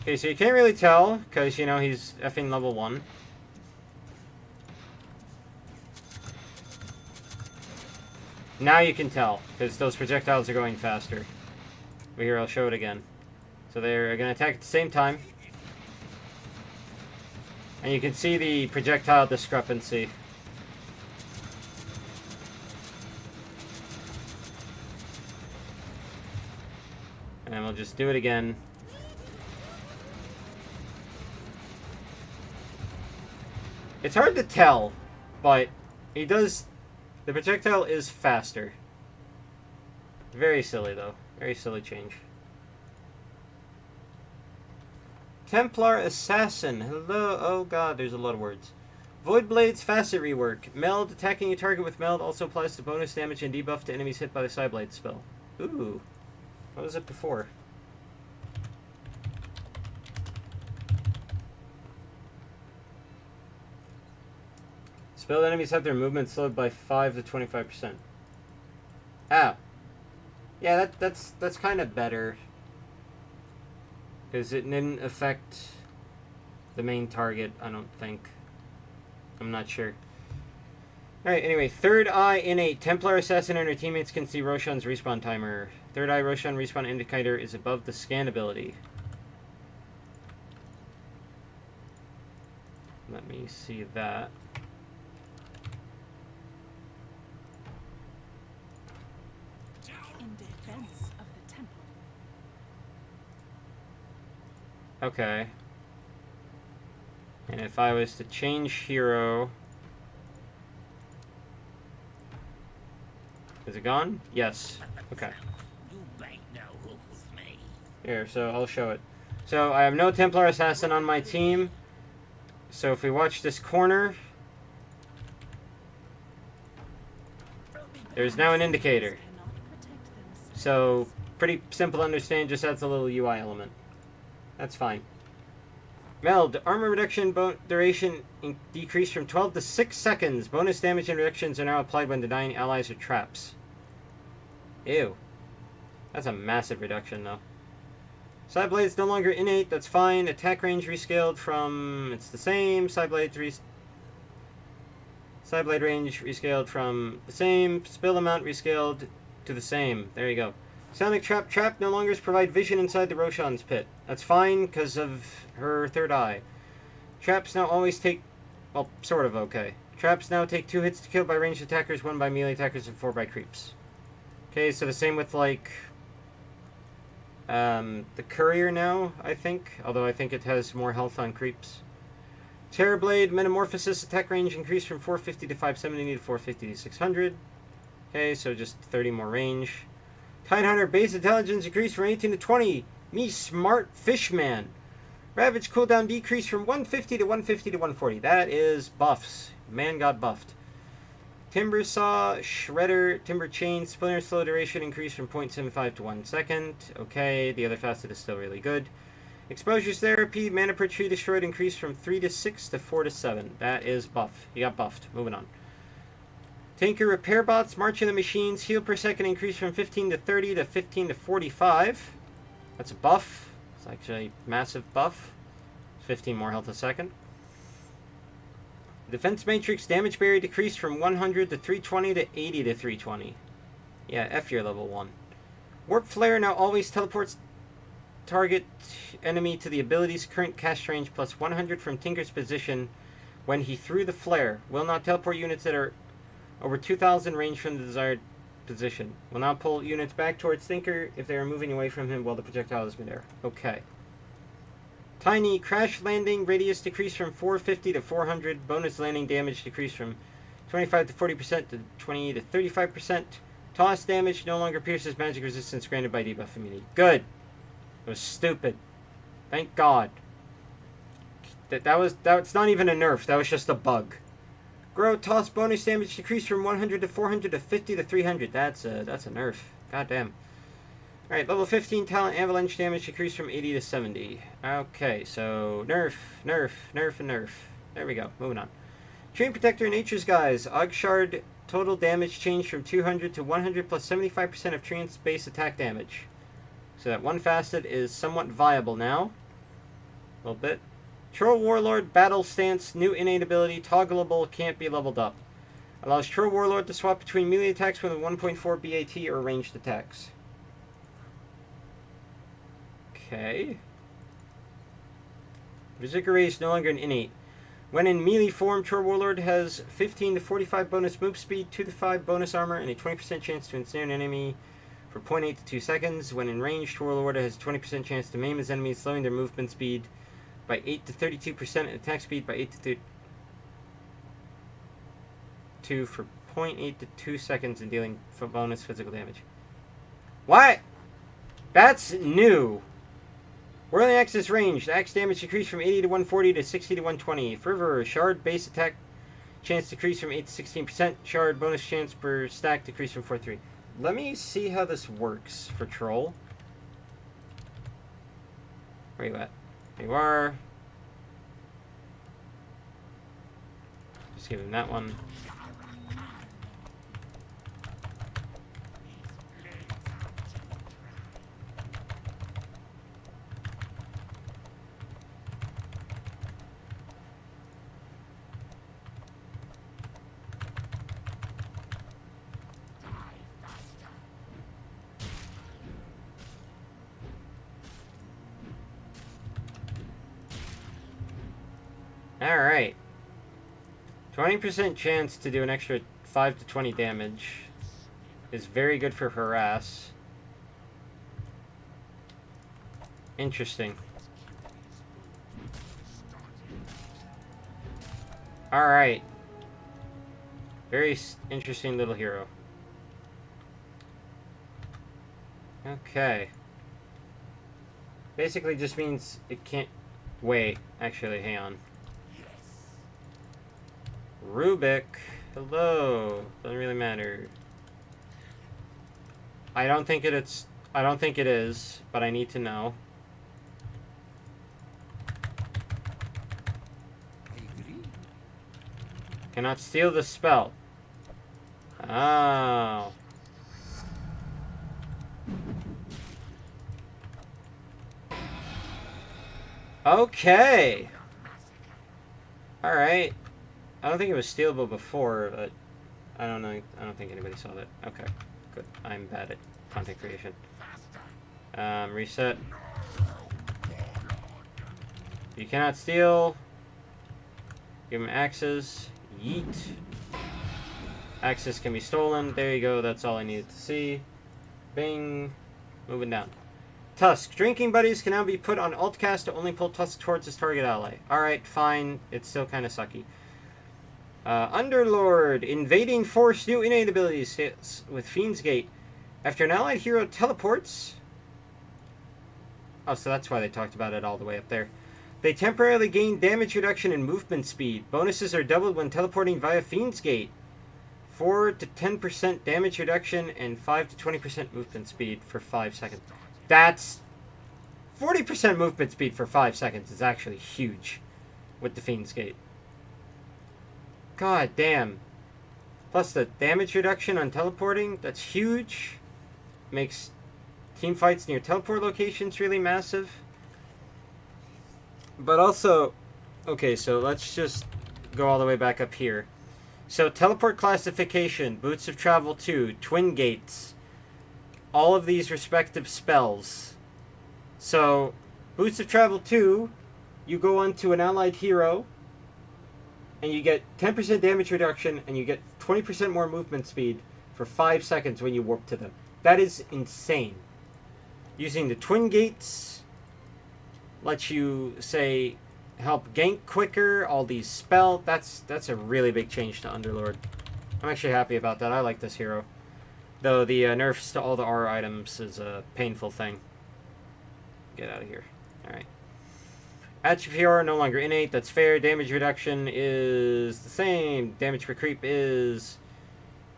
Okay, so you can't really tell, because, you know, he's effing level 1. Now you can tell, because those projectiles are going faster. But here, I'll show it again. So they're going to attack at the same time. And you can see the projectile discrepancy. And then we'll just do it again. It's hard to tell, but he does... The projectile is faster. Very silly, though. Very silly change. Templar Assassin. Hello. Oh god, there's a lot of words. Void Blade's facet rework. Meld. Attacking a target with Meld also applies to bonus damage and debuff to enemies hit by the Psyblade spell. Ooh. What was it before? Spell enemies have their movement slowed by 5 to 25%. Ah. Yeah, that's kind of better. Because it didn't affect the main target, I don't think. I'm not sure. Alright, anyway. Third Eye Innate. Templar Assassin and her teammates can see Roshan's respawn timer. Third eye Roshan respawn indicator is above the scan ability. Let me see that. In defense of the temple. Okay. And if I was to change hero... Is it gone? Yes. Okay. You bank no hook with me. Here, so I'll show it. So I have no Templar Assassin on my team. So if we watch this corner, there's now an indicator. So pretty simple to understand, just adds a little UI element. That's fine. Meld, armor reduction duration decreased from 12 to 6 seconds. Bonus damage and reductions are now applied when denying allies or traps. Ew. That's a massive reduction, though. Side blades no longer innate, that's fine. Attack range rescaled from... It's the same. Side blade range rescaled from the same. Spill amount rescaled to the same. There you go. Sonic Trap no longer provide vision inside the Roshan's pit. That's fine, because of her third eye. Traps now always take... Well, sort of okay. Traps now take 2 hits to kill by ranged attackers, 1 by melee attackers, and 4 by creeps. Okay, so the same with, like... the Courier now, I think. Although I think it has more health on creeps. Terrorblade Metamorphosis attack range increased from 450 to 570 to 450 to 600. Okay, so just 30 more range. Tidehunter base intelligence increased from 18 to 20. Me smart fishman. Ravage cooldown decreased from 150 to 150 to 140. That is buffs. Man got buffed. Timber Saw, Shredder, Timber Chain, Splinter slow duration increased from 0.75 to 1 second. Okay, the other facet is still really good. Exposures Therapy, mana per tree destroyed increased from 3 to 6 to 4 to 7. That is buff. You got buffed. Moving on. Tinker Repair Bots, March in the Machines, heal per second increased from 15 to 30 to 15 to 45. That's a buff. It's actually a massive buff. 15 more health a second. Defense Matrix damage barrier decreased from 100 to 320 to 80 to 320. Yeah, F your level 1. Warp Flare now always teleports target enemy to the ability's current cast range plus 100 from Tinker's position when he threw the flare. Will not teleport units that are over 2,000 range from the desired position. Will not pull units back towards Tinker if they are moving away from him while the projectile is midair. Okay. Tiny crash landing radius decreased from 450 to 400. Bonus landing damage decreased from 25 to 40% to 20 to 35%. Toss damage no longer pierces magic resistance granted by debuff immunity. Good. It was stupid. Thank God. That's not even a nerf. That was just a bug. Grow toss bonus damage decreased from 100 to 400 to 50 to 300. That's a nerf. God damn. Alright, level 15 talent avalanche damage decreased from 80 to 70. Okay, so nerf, nerf, nerf, and nerf. There we go. Moving on. Train Protector Nature's Guise. Ogshard total damage changed from 200 to 100 plus 75% of Treant's base attack damage. So that one facet is somewhat viable now. A little bit. Troll Warlord Battle Stance, new innate ability, toggleable, can't be leveled up. Allows Troll Warlord to swap between melee attacks with a 1.4 BAT or ranged attacks. Okay. Berserker Ray is no longer an innate. When in melee form, Troll Warlord has 15 to 45 bonus move speed, 2 to 5 bonus armor, and a 20% chance to ensnare an enemy for 0.8 to 2 seconds. When in range, Troll Warlord has a 20% chance to maim his enemies, slowing their movement speed by 8 to 32% and attack speed by 8 to 32 for 0.8 to 2 seconds and dealing bonus physical damage. What? That's new. Whirling Axe's ranged. Axe damage decreased from 80 to 140 to 60 to 120. Fervor, Shard base attack chance decreased from 8 to 16%. Shard bonus chance per stack decreased from 4 to 3. Let me see how this works for Troll. Where you at? There you are. Just give him that one. Alright. 20% chance to do an extra 5 to 20 damage is very good for harass. Interesting. Alright. Very interesting little hero. Okay. Basically just means it can't... Wait, actually, hang on. Rubik. Hello. Doesn't really matter. I don't think it is, but I need to know. Cannot steal the spell. Oh. Okay. Alright. I don't think it was stealable before, but I don't know. I don't think anybody saw that. Okay. Good. I'm bad at content creation. Reset. You cannot steal. Give him axes. Yeet. Axes can be stolen. There you go. That's all I needed to see. Bing. Moving down. Tusk. Drinking buddies can now be put on altcast to only pull Tusk towards his target ally. Alright, fine. It's still kind of sucky. Underlord. Invading force. New innate abilities with Fiend's Gate. After an allied hero teleports... Oh, so that's why they talked about it all the way up there. They temporarily gain damage reduction and movement speed. Bonuses are doubled when teleporting via Fiend's Gate. 4 to 10% damage reduction and 5 to 20% movement speed for 5 seconds. That's... 40% movement speed for 5 seconds is actually huge with the Fiend's Gate. God damn. Plus the damage reduction on teleporting, that's huge. Makes team fights near teleport locations really massive. But also, okay, so let's just go all the way back up here. So teleport classification, Boots of Travel 2, Twin Gates, all of these respective spells. So, Boots of Travel 2, you go onto an allied hero, and you get 10% damage reduction, and you get 20% more movement speed for 5 seconds when you warp to them. That is insane. Using the Twin Gates lets you, say, help gank quicker, all these spell. That's a really big change to Underlord. I'm actually happy about that. I like this hero. Though the nerfs to all the R items is a painful thing. Get out of here. Alright. Attribute are no longer innate. That's fair. Damage reduction is the same. Damage per creep is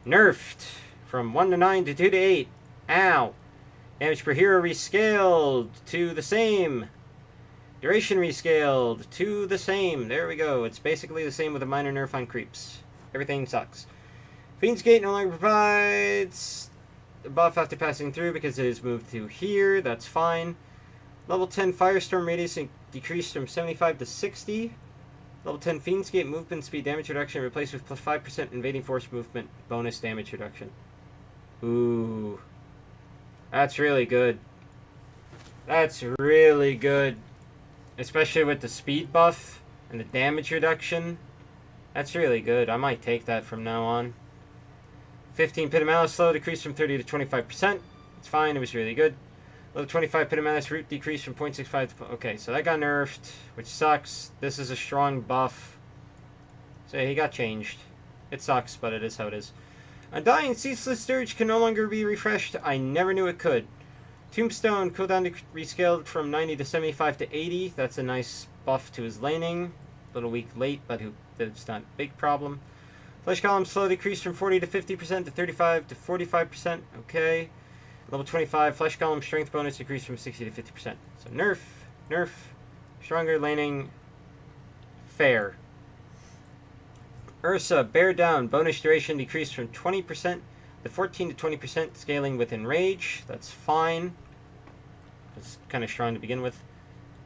nerfed from 1 to 9 to 2 to 8. Ow. Damage per hero rescaled to the same. Duration rescaled to the same. There we go. It's basically the same with a minor nerf on creeps. Everything sucks. Fiend's Gate no longer provides a buff after passing through because it is moved to here. That's fine. Level 10 Firestorm radius decreased from 75 to 60. Level 10 Fiend's Gate movement speed damage reduction replaced with plus 5% invading force movement bonus damage reduction. Ooh. That's really good. That's really good. Especially with the speed buff and the damage reduction. That's really good. I might take that from now on. 15 Pitomalis slow decreased from 30 to 25%. It's fine. It was really good. Level 25 Pitomalis root decreased from 0.65 to... Okay, so that got nerfed, which sucks. This is a strong buff. So he got changed. It sucks, but it is how it is. Undying Ceaseless Dirge can no longer be refreshed. I never knew it could. Tombstone cooldown rescaled from 90 to 75 to 80. That's a nice buff to his laning. A little weak late, but it's not a big problem. Flesh Column slow decreased from 40 to 50% to 35 to 45%. Okay. Level 25 Flesh Column strength bonus decreased from 60 to 50%. So nerf, stronger laning, fair. Ursa, bear down, bonus duration decreased from 20% to 14 to 20%, scaling with Enrage. That's fine. That's kind of strong to begin with.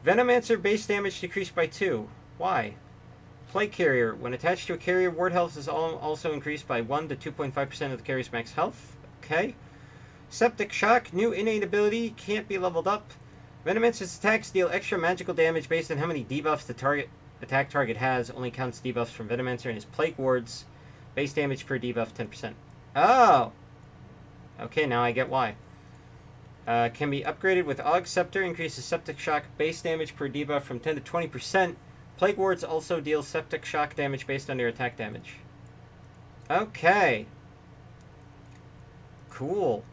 Venomancer base damage decreased by 2. Why? Plague Carrier, when attached to a carrier, ward health is also increased by 1 to 2.5% of the carrier's max health. Okay. Septic Shock, new innate ability, can't be leveled up. Venomancer's attacks deal extra magical damage based on how many debuffs the target attack target has only counts debuffs from Venomancer and his Plague Wards. Base damage per debuff 10%. Oh! Okay, now I get why. Can be upgraded with Aug Scepter, increases Septic Shock base damage per debuff from 10 to 20%. Plague Wards also deal Septic Shock damage based on their attack damage. Okay. Cool.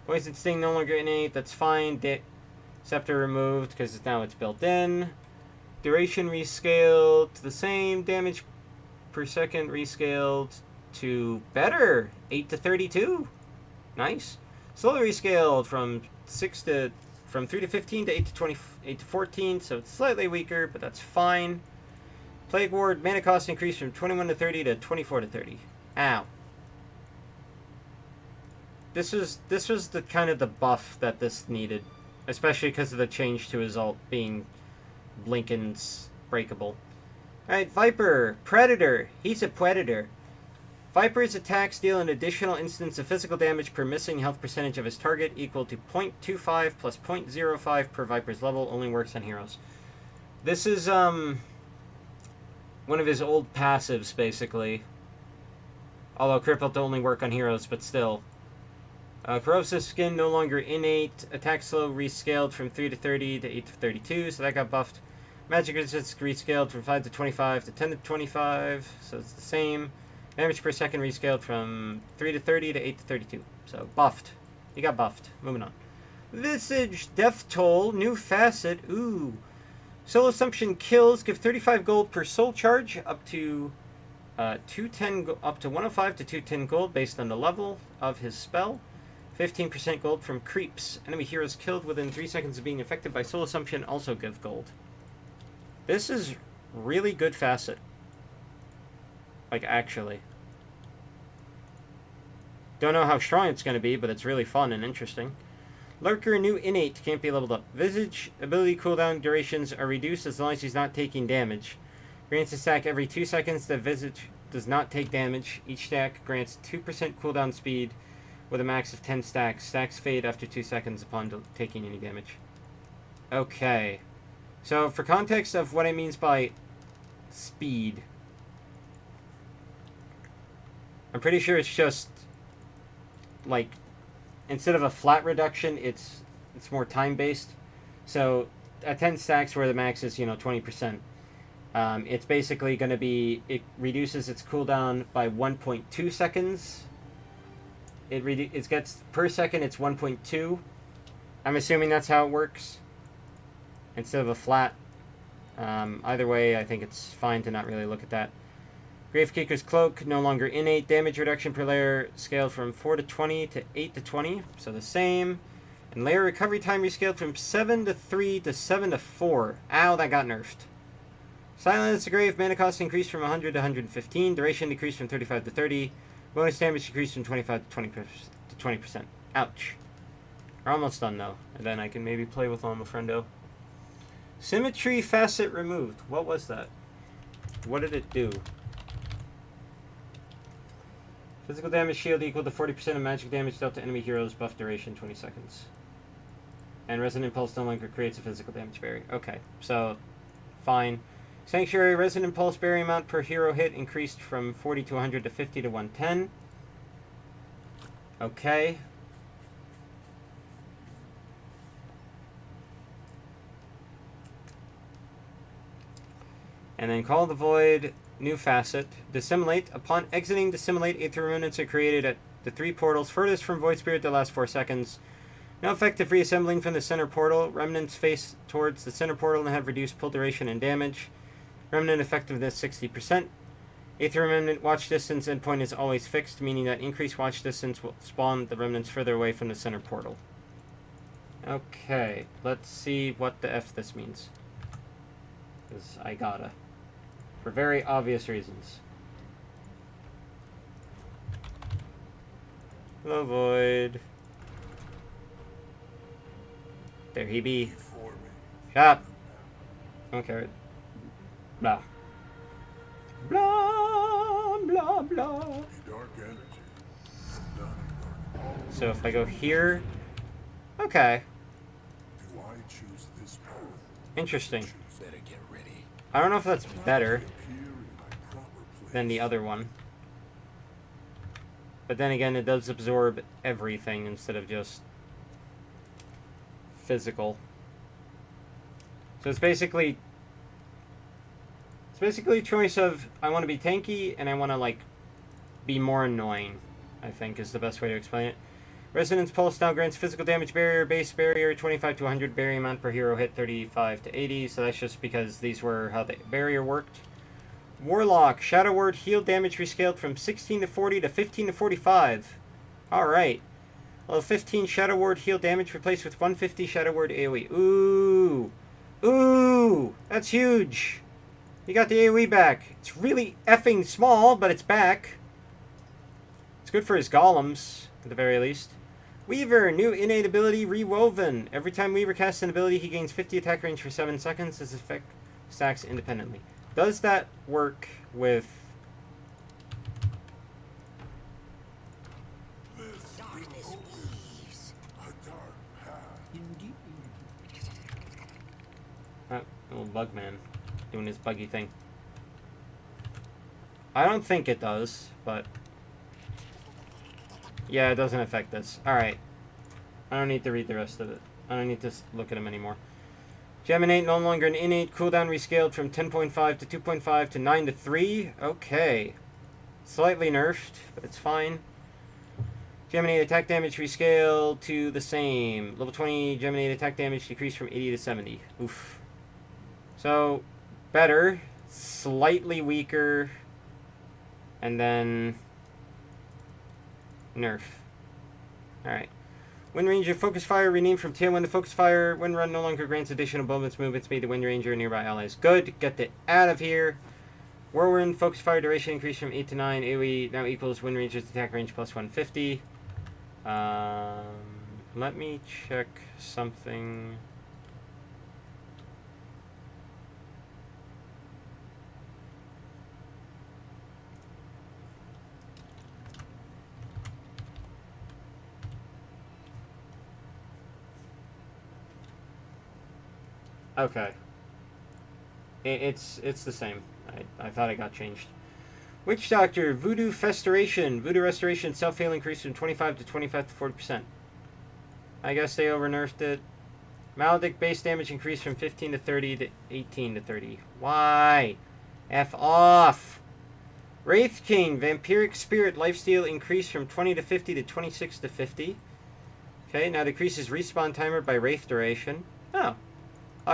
Poison Sting no longer innate, that's fine. Scepter removed because now it's built in. Duration rescaled to the same. Damage per second rescaled to better. 8 to 32. Nice. Slowly rescaled from 3 to 15 to 8 to 8 to 14, so it's slightly weaker, but that's fine. Plague Ward mana cost increased from 21 to 30 to 24 to 30. Ow. This was the kind of the buff that this needed, especially because of the change to his ult being Blinken's breakable. Alright, Viper. Predator. He's a predator. Viper's attacks deal an additional instance of physical damage per missing health percentage of his target, equal to 0.25 plus 0.05 per Viper's level. Only works on heroes. This is one of his old passives, basically. Although crippled to only work on heroes, but still. Corrosive Skin no longer innate. Attack slow rescaled from 3 to 30 to 8 to 32, so that got buffed. Magic resist rescaled from 5 to 25 to 10 to 25, so it's the same. Damage per second rescaled from 3 to 30 to 8 to 32. So, buffed. He got buffed. Moving on. Visage Death Toll, new facet. Ooh. Soul Assumption kills give 35 gold per soul charge, up to 105 to 210 gold based on the level of his spell. 15% gold from creeps. Enemy heroes killed within 3 seconds of being affected by Soul Assumption also give gold. This is really good facet. Like, actually. Don't know how strong it's going to be, but it's really fun and interesting. Lurker, new innate, can't be leveled up. Visage ability cooldown durations are reduced as long as he's not taking damage. Grants a stack every 2 seconds that Visage does not take damage. Each stack grants 2% cooldown speed with a max of 10 stacks. Stacks fade after 2 seconds upon taking any damage. Okay. So, for context of what it means by speed, I'm pretty sure it's just, like, instead of a flat reduction, it's more time-based. So, at 10 stacks where the max is, 20%, it's basically going to be, it reduces its cooldown by 1.2 seconds. It gets, per second, it's 1.2. I'm assuming that's how it works, instead of a flat. Either way, I think it's fine to not really look at that. Gravekeeper's Cloak, no longer innate. Damage reduction per layer scaled from 4 to 20 to 8 to 20, so the same. And layer recovery time rescaled from 7 to 3 to 7 to 4. Ow, that got nerfed. Silence the Grave, mana cost increased from 100 to 115. Duration decreased from 35 to 30. Bonus damage decreased from 25 to 20%. Ouch. We're almost done, though. And then I can maybe play with Lama Friendo. Symmetry facet removed. What was that? What did it do? Physical damage shield equal to 40% of magic damage dealt to enemy heroes. Buff duration 20 seconds. And Resonant Pulse no longer creates a physical damage barrier. Okay, so fine. Sanctuary Resonant Pulse barrier amount per hero hit increased from 40 to 100 to 50 to 110. Okay. And then Call the Void, new facet. Dissimulate. Upon exiting Dissimulate, Aether Remnants are created at the 3 portals furthest from Void Spirit that last 4 seconds. No effective reassembling from the center portal. Remnants face towards the center portal and have reduced pull duration and damage. Remnant effectiveness 60%. Aether Remnant watch distance endpoint is always fixed, meaning that increased watch distance will spawn the remnants further away from the center portal. Okay, let's see what the F this means. Because I gotta. For very obvious reasons. Hello, Void. There he be. Shut up. Okay. Blah. Blah, blah, blah. Dark energy. So if I go here... Okay. Do I choose this path? Interesting. Better get ready. I don't know if that's better than the other one. But then again, it does absorb everything instead of just physical. So it's basically a choice of I want to be tanky and I want to like be more annoying, I think is the best way to explain it. Resonance Pulse now grants physical damage barrier, base barrier 25 to 100, barrier amount per hero hit 35 to 80, so that's just because these were how the barrier worked. Warlock, Shadow Word heal damage rescaled from 16 to 40 to 15 to 45. Alright. Level 15 Shadow Word heal damage replaced with 150 Shadow Word AoE. Ooh! Ooh! That's huge! You got the AoE back. It's really effing small, but it's back. It's good for his golems, at the very least. Weaver, new innate ability, Rewoven. Every time Weaver casts an ability, he gains 50 attack range for 7 seconds. This effect stacks independently. Does that work with... Darkness weaves. A dark path. Indeed. Little bug man doing his buggy thing. I don't think it does, but... Yeah, it doesn't affect this. Alright. I don't need to read the rest of it. I don't need to look at them anymore. Geminate no longer an innate. Cooldown rescaled from 10.5 to 2.5 to 9 to 3. Okay. Slightly nerfed, but it's fine. Geminate attack damage rescaled to the same. Level 20 Geminate attack damage decreased from 80 to 70. Oof. So, better. Slightly weaker. And then... nerf. Alright. Wind Ranger Focus Fire renamed from Tailwind to Focus Fire. Wind Run no longer grants additional bonus movement speed to Wind Ranger and nearby allies. Good. Get that out of here. Whirlwind Focus Fire duration increased from 8 to 9. AoE now equals Wind Ranger's attack range plus 150. Let me check something. Okay. It's the same. I thought it got changed. Witch Doctor, Voodoo Restoration. Voodoo Restoration self-heal increased from 25 to 25 to 40%. I guess they over-nerfed it. Maledict base damage increased from 15 to 30 to 18 to 30. Why? F off! Wraith King, Vampiric Spirit lifesteal increased from 20 to 50 to 26 to 50. Okay, now decreases respawn timer by Wraith duration. Oh.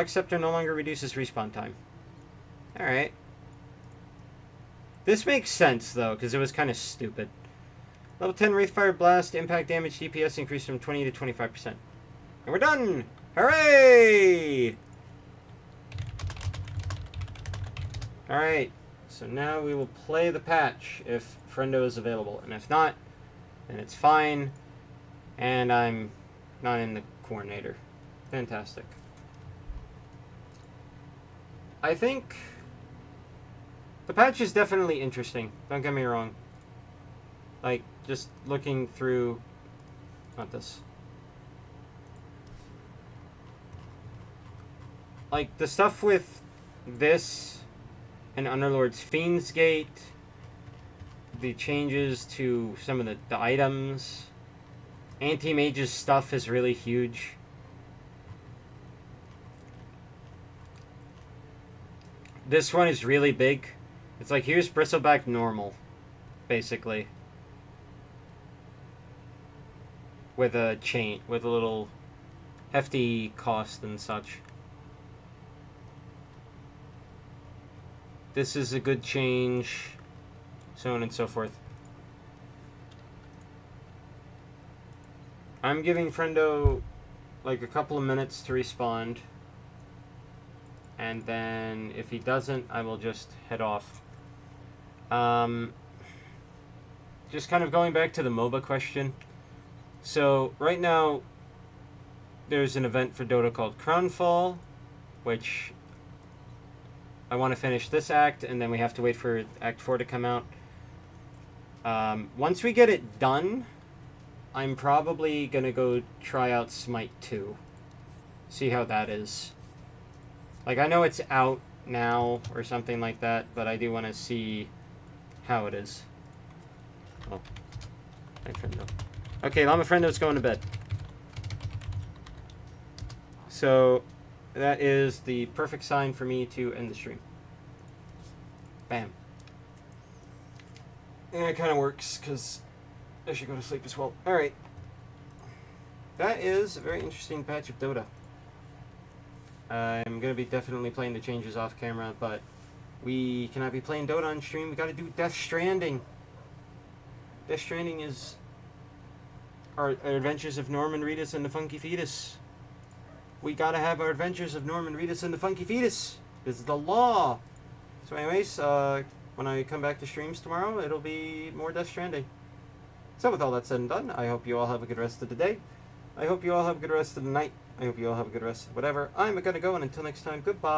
Scepter no longer reduces respawn time. Alright. This makes sense, though, because it was kind of stupid. Level 10 Wraithfire Blast, impact damage DPS increased from 20 to 25%. And we're done! Hooray! Alright, so now we will play the patch if Friendo is available. And if not, then it's fine. And I'm not in the coordinator. Fantastic. I think the patch is definitely interesting. Don't get me wrong. Like, just looking through... Not this. Like, the stuff with this and Underlord's Fiend's Gate, the changes to some of the items, Anti-Mage's stuff is really huge. This one is really big. It's like, here's Bristleback normal, basically. With a chain, with a little hefty cost and such. This is a good change, so on and so forth. I'm giving Friendo like a couple of minutes to respond. And then, if he doesn't, I will just head off. Just kind of going back to the MOBA question. So, right now, there's an event for Dota called Crownfall, which I want to finish this act, and then we have to wait for Act 4 to come out. Once we get it done, I'm probably going to go try out Smite 2. See how that is. Like, I know it's out now or something like that, but I do want to see how it is. Oh, my friendo. Okay, Llama Friendo's going to bed. So that is the perfect sign for me to end the stream. Bam. And it kind of works because I should go to sleep as well. Alright. That is a very interesting patch of Dota. I'm going to be definitely playing the changes off camera, but we cannot be playing Dota on stream. We got to do Death Stranding. Death Stranding is our Adventures of Norman Reedus and the Funky Fetus. We got to have our Adventures of Norman Reedus and the Funky Fetus. This is the law. So anyways, when I come back to streams tomorrow, it'll be more Death Stranding. So with all that said and done, I hope you all have a good rest of the day. I hope you all have a good rest of the night. I hope you all have a good rest of whatever. I'm gonna go, and until next time, goodbye.